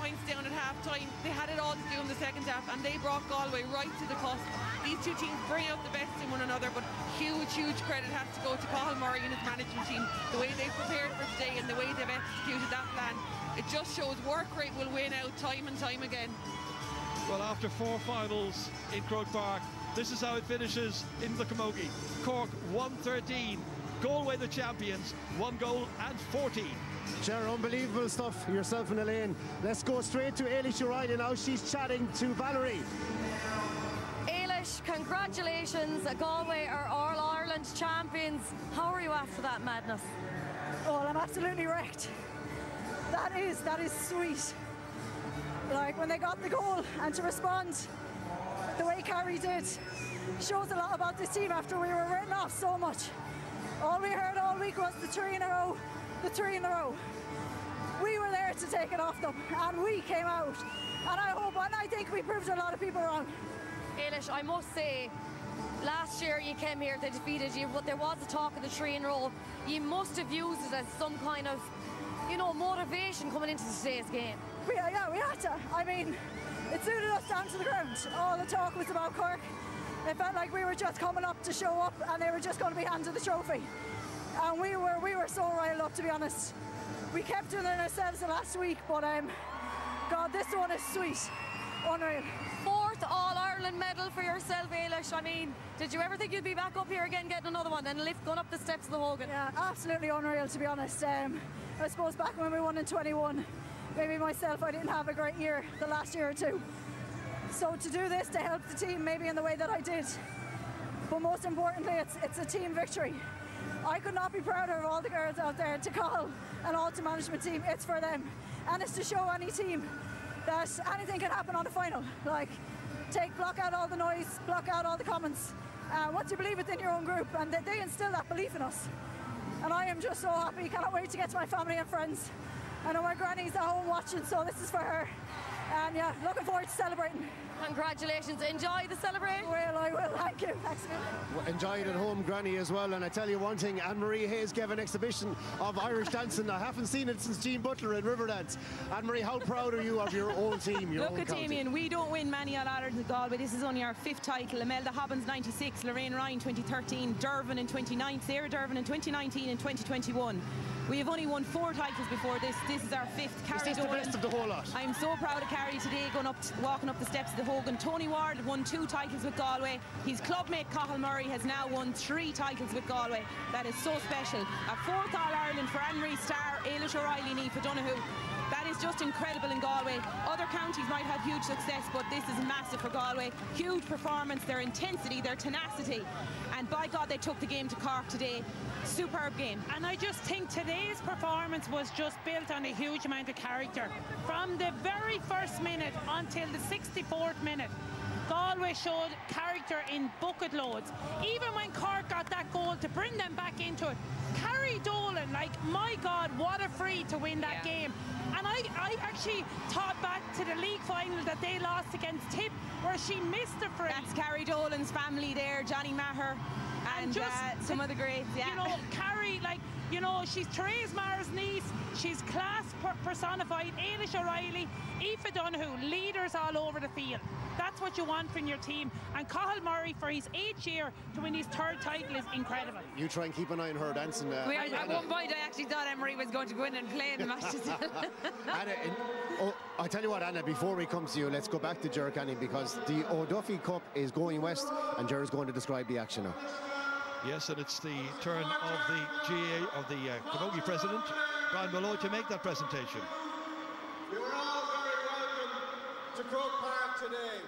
points down at half-time. They had it all to do in the second half, and they brought Galway right to the cusp. These two teams bring out the best in one another, but huge credit has to go to Cathal Murray and his management team. The way they've prepared for today and the way they've executed that plan, it just shows work rate will win out time and time again. Well, after 4 finals in Croke Park, this is how it finishes in the Camogie. Cork 1-13, Galway the champions, 1 goal and 14. Ger, unbelievable stuff, yourself and Elaine. Let's go straight to Eilish O'Reilly now. She's chatting to Valerie. Eilish, congratulations. Galway are All-Ireland champions. How are you after that madness? Oh, I'm absolutely wrecked. That is sweet. Like, when they got the goal and to respond the way Carrie did shows a lot about this team after we were written off so much. All we heard all week was the 3 in a row, the 3 in a row. We were there to take it off them, and we came out. And I think we proved a lot of people wrong. Eilish, I must say, last year you came here, they defeated you, but there was a talk of the 3 in a row. You must have used it as some kind of, motivation coming into today's game. Yeah, we had to. I mean, it suited us down to the ground. All the talk was about Cork. It felt like we were just coming up to show up, and they were just going to be handed the trophy. And we were so riled up, to be honest. We kept doing it ourselves the last week, but God, this one is sweet. Unreal. 4th All-Ireland medal for yourself, Eilish. I mean, did you ever think you'd be back up here again getting another one, then going up the steps of the Hogan? Yeah, absolutely unreal, to be honest. I suppose back when we won in 21, maybe myself, I didn't have a great year the last year or two. So to do this, to help the team maybe in the way that I did, but most importantly, it's a team victory. I could not be prouder of all the girls out there, to Cathal and all the management team. It's for them, and it's to show any team that anything can happen on the final. Like, block out all the noise, block out all the comments. Once you believe within your own group, and they instill that belief in us. And I am just so happy, cannot wait to get to my family and friends. I know my granny's at home watching, so this is for her. And yeah, looking forward to celebrating. Congratulations. Enjoy the celebration. I will. Thank you. Well, enjoy it at home, Granny, as well. And I tell you one thing, Anne-Marie Hayes gave an exhibition of Irish dancing. I haven't seen it since Jean Butler in Riverdance. Anne-Marie, how proud are you of your own team, your own county? Look at Damien, we don't win many All-Ireland in Galway. This is only our 5th title. Imelda Hobbins, 96, Lorraine Ryan, 2013, Dervin in 2019, Sarah Dervin in 2019 and 2021. We have only won 4 titles before this. This is our 5th. Carrie Dolan. The best of the whole lot. I'm so proud of Carrie today, walking up the steps of the Hogan. Tony Ward won 2 titles with Galway. His clubmate Cathal Murray has now won 3 titles with Galway. That is so special. A 4th All-Ireland for Anne-Marie Starr, Eilish O'Reilly and Aoife Donoghue. That is just incredible in Galway. Other counties might have huge success, but this is massive for Galway. Huge performance, their intensity, their tenacity. And by God, they took the game to Cork today. Superb game. And I just think today's performance was just built on a huge amount of character. From the very first minute until the 64th minute, Galway showed character in bucket loads. Even when Cork got that goal to bring them back into it, Carrie Dolan, like, my God, what a free to win that game. And I actually thought back to the league final that they lost against Tip, where she missed the free. That's Carrie Dolan's family there, Johnny Maher, and just some of the greats, yeah. Carrie, like, she's Therese Maher's niece. She's class personified. Eilish O'Reilly, Aoife Donoghue, leaders all over the field. That's what you want from your team. And Cathal Murray, for his 8th year to win his 3rd title, is incredible. You try and keep an eye on her dancing. At one point, I actually thought Anne-Marie was going to go in and play in the match. Oh, I tell you what, Anna, before we come to you, let's go back to Ger Canning, because the O'Duffy Cup is going west and Ger's going to describe the action now. Yes, and it's the turn of the GA, of the Camogie president, Brian Malloy, to make that presentation. You are all very welcome to Croke Park today.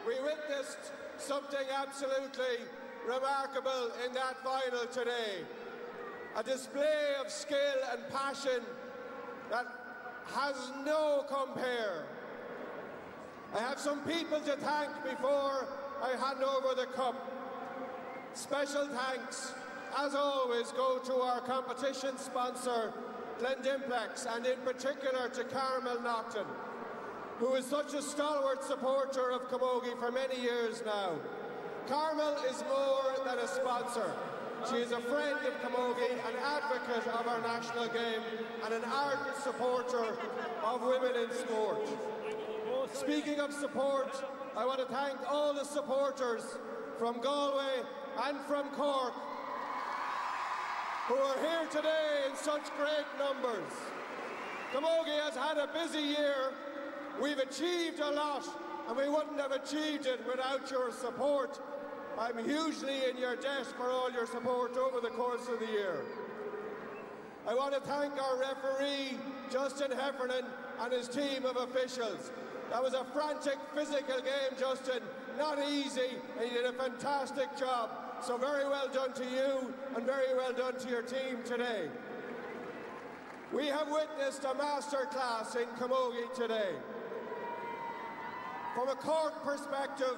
We witnessed something absolutely remarkable in that final today. A display of skill and passion that has no compare. I have some people to thank before I hand over the cup. Special thanks, as always, go to our competition sponsor, Glendimplex, and in particular to Carmel Naughton, who is such a stalwart supporter of Camogie for many years now. Carmel is more than a sponsor. She is a friend of Camogie, an advocate of our national game, and an ardent supporter of women in sport. Speaking of support, I want to thank all the supporters from Galway and from Cork who are here today in such great numbers. Camogie has had a busy year. We've achieved a lot, and we wouldn't have achieved it without your support. I'm hugely in your debt for all your support over the course of the year. I want to thank our referee, Justin Heffernan, and his team of officials. That was a frantic, physical game, Justin. Not easy, and you did a fantastic job. So very well done to you, and very well done to your team today. We have witnessed a masterclass in Camogie today. From a Cork perspective,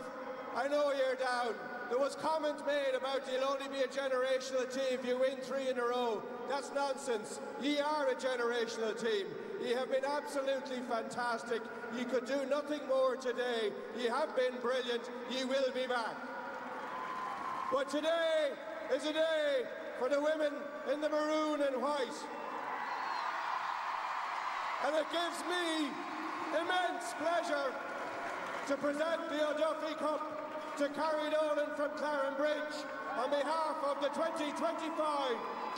I know you're down. There was comment made about you'll only be a generational team if you win 3 in a row. That's nonsense. Ye are a generational team. Ye have been absolutely fantastic. Ye could do nothing more today. Ye have been brilliant. Ye will be back. But today is a day for the women in the maroon and white. And it gives me immense pleasure to present the O'Duffy Cup to Carrie Dolan from Clarenbridge on behalf of the 2025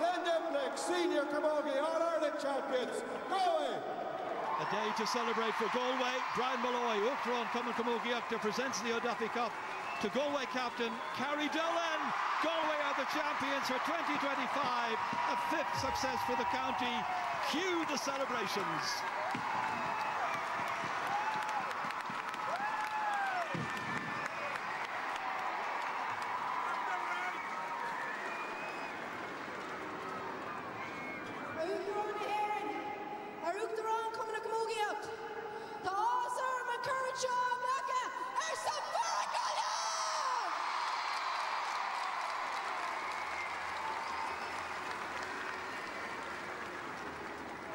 Glendimplex Senior Camogie All-Ireland Champions, Galway. A day to celebrate for Galway. Brian Malloy, Uachtaráin Cumann Camogie Actor, presents the O'Duffy Cup to Galway captain Carrie Dolan. Galway are the champions for 2025. A 5th success for the county. Cue the celebrations.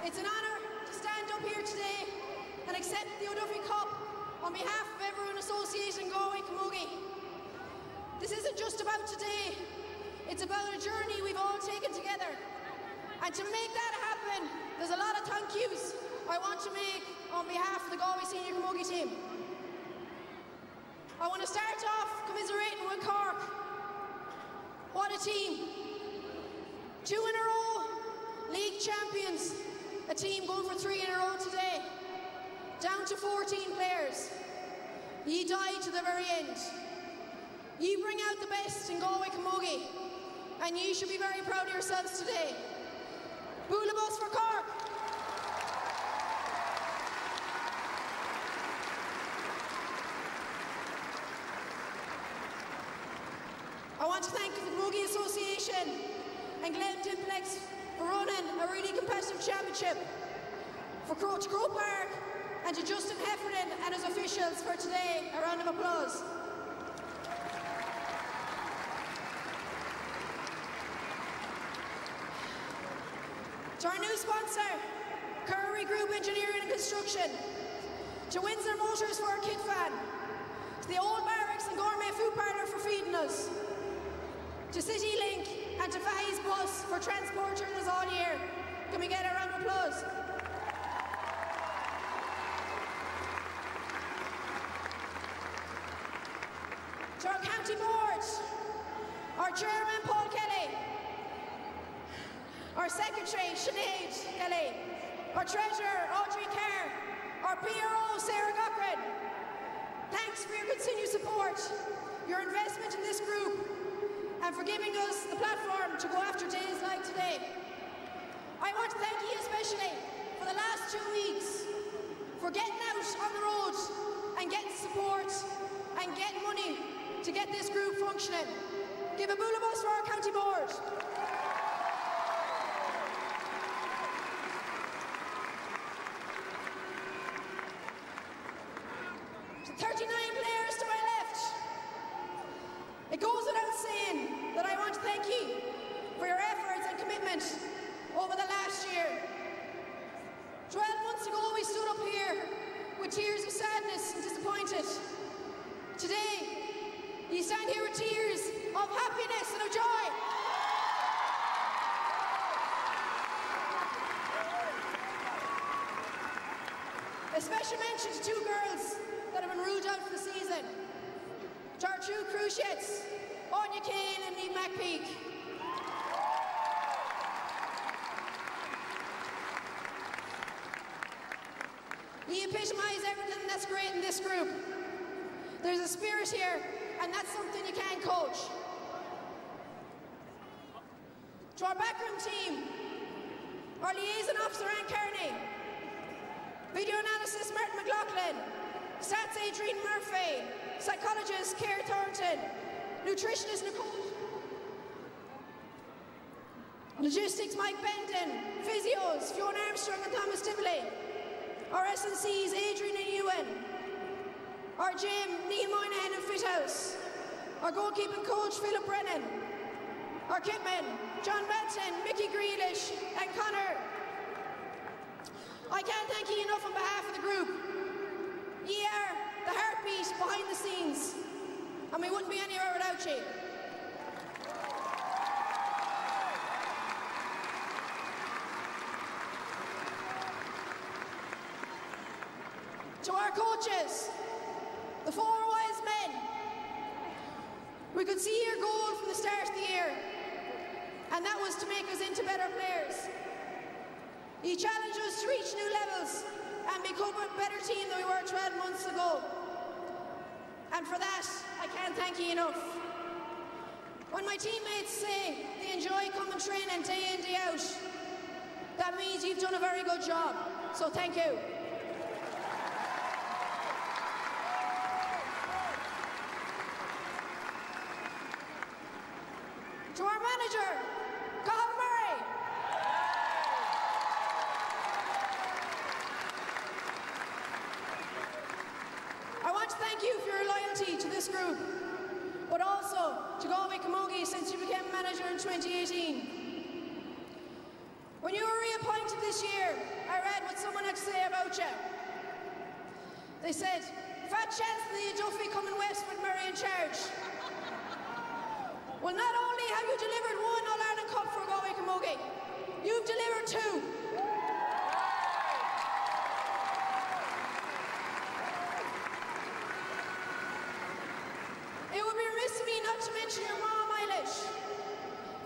It's an honour to stand up here today and accept the O'Duffy Cup on behalf of everyone associated in Galway Camogie. This isn't just about today, it's about a journey we've all taken together. And to make that happen, there's a lot of thank yous I want to make on behalf of the Galway Senior Camogie team. I want to start off commiserating with Cork. What a team. 2 in a row, league champions. A team going for 3 in a row today. Down to 14 players. Ye died to the very end. Ye bring out the best in Galway Camogie, and ye should be very proud of yourselves today. Boolabus for Cork. I want to thank the Camogie Association and Glendimplex for running a really competitive championship. For Croke Park and to Justin Heffernan and his officials for today, a round of applause. To our new sponsor, Curry Group Engineering and Construction. To Windsor Motors for our kid fan. To the Old Barracks and Gourmet Food Parlour for feeding us. To CityLink and to Fahey's Bus for transporting us all year. Can we get a round of applause? To our county board, our chairman Paul Kelly, our secretary Sinead Kelly, our treasurer Audrey Kerr, our PRO, Sarah Cochran. Thanks for your continued support, your investment in this group, and for giving us the platform to go after days like today. I want to thank you especially for the last 2 weeks for getting out on the road and getting support and getting money to get this group functioning. Give a bullabus for our county board. To 39 players to my left, it goes without saying that I want to thank you for your efforts and commitment over the last year. 12 months ago we stood up here with tears of sadness and disappointed. Today, you stand here with tears of happiness and of joy. A special mention to 2 girls that have been ruled out for the season. To our 2 cruciates, Anya Kane and Niamh McPeak. You epitomise everything that's great in this group. There's a spirit here, and that's something you can't coach. To our backroom team, our liaison officer Anne Kearney, video analysis Martin McLaughlin, stats Adrian Murphy, psychologist Claire Thornton, nutritionist Nicole, logistics Mike Bendon, physios Fiona Armstrong and Thomas Tivoli, our S&Cs Adrian and Ewan, our gym Neil Moynihan and Fithouse, our goalkeeping coach Philip Brennan, our kitmen John Belton, Mickey Grealish and Connor. I can't thank you enough on behalf of the group. Ye are the heartbeat behind the scenes, and we wouldn't be anywhere without you. To our coaches, the 4 wise men, we could see your goal from the start of the year, and that was to make us into better players. You challenged us to reach new levels and become a better team than we were 12 months ago. And for that, I can't thank you enough. When my teammates say they enjoy coming training day in, day out, that means you've done a very good job. So thank you. To our manager, Cathal Murray. I want to thank you for your loyalty to this group, but also to Galway Camogie since you became manager in 2018. When you were reappointed this year, I read what someone had to say about you. They said, fat chance of the Duffy coming west with Murray in charge. Well, not only have you delivered 1 All-Ireland Cup for Galway Camogie, you've delivered 2. It would be remiss of me not to mention your mom, Eilish,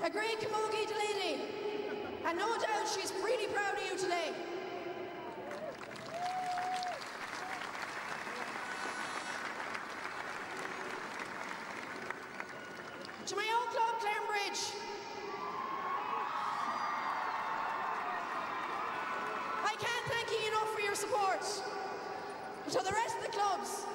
a great Camogie lady, and no doubt she's really proud of you today. To my own club, Clarenbridge, I can't thank you enough for your support. To the rest of the clubs,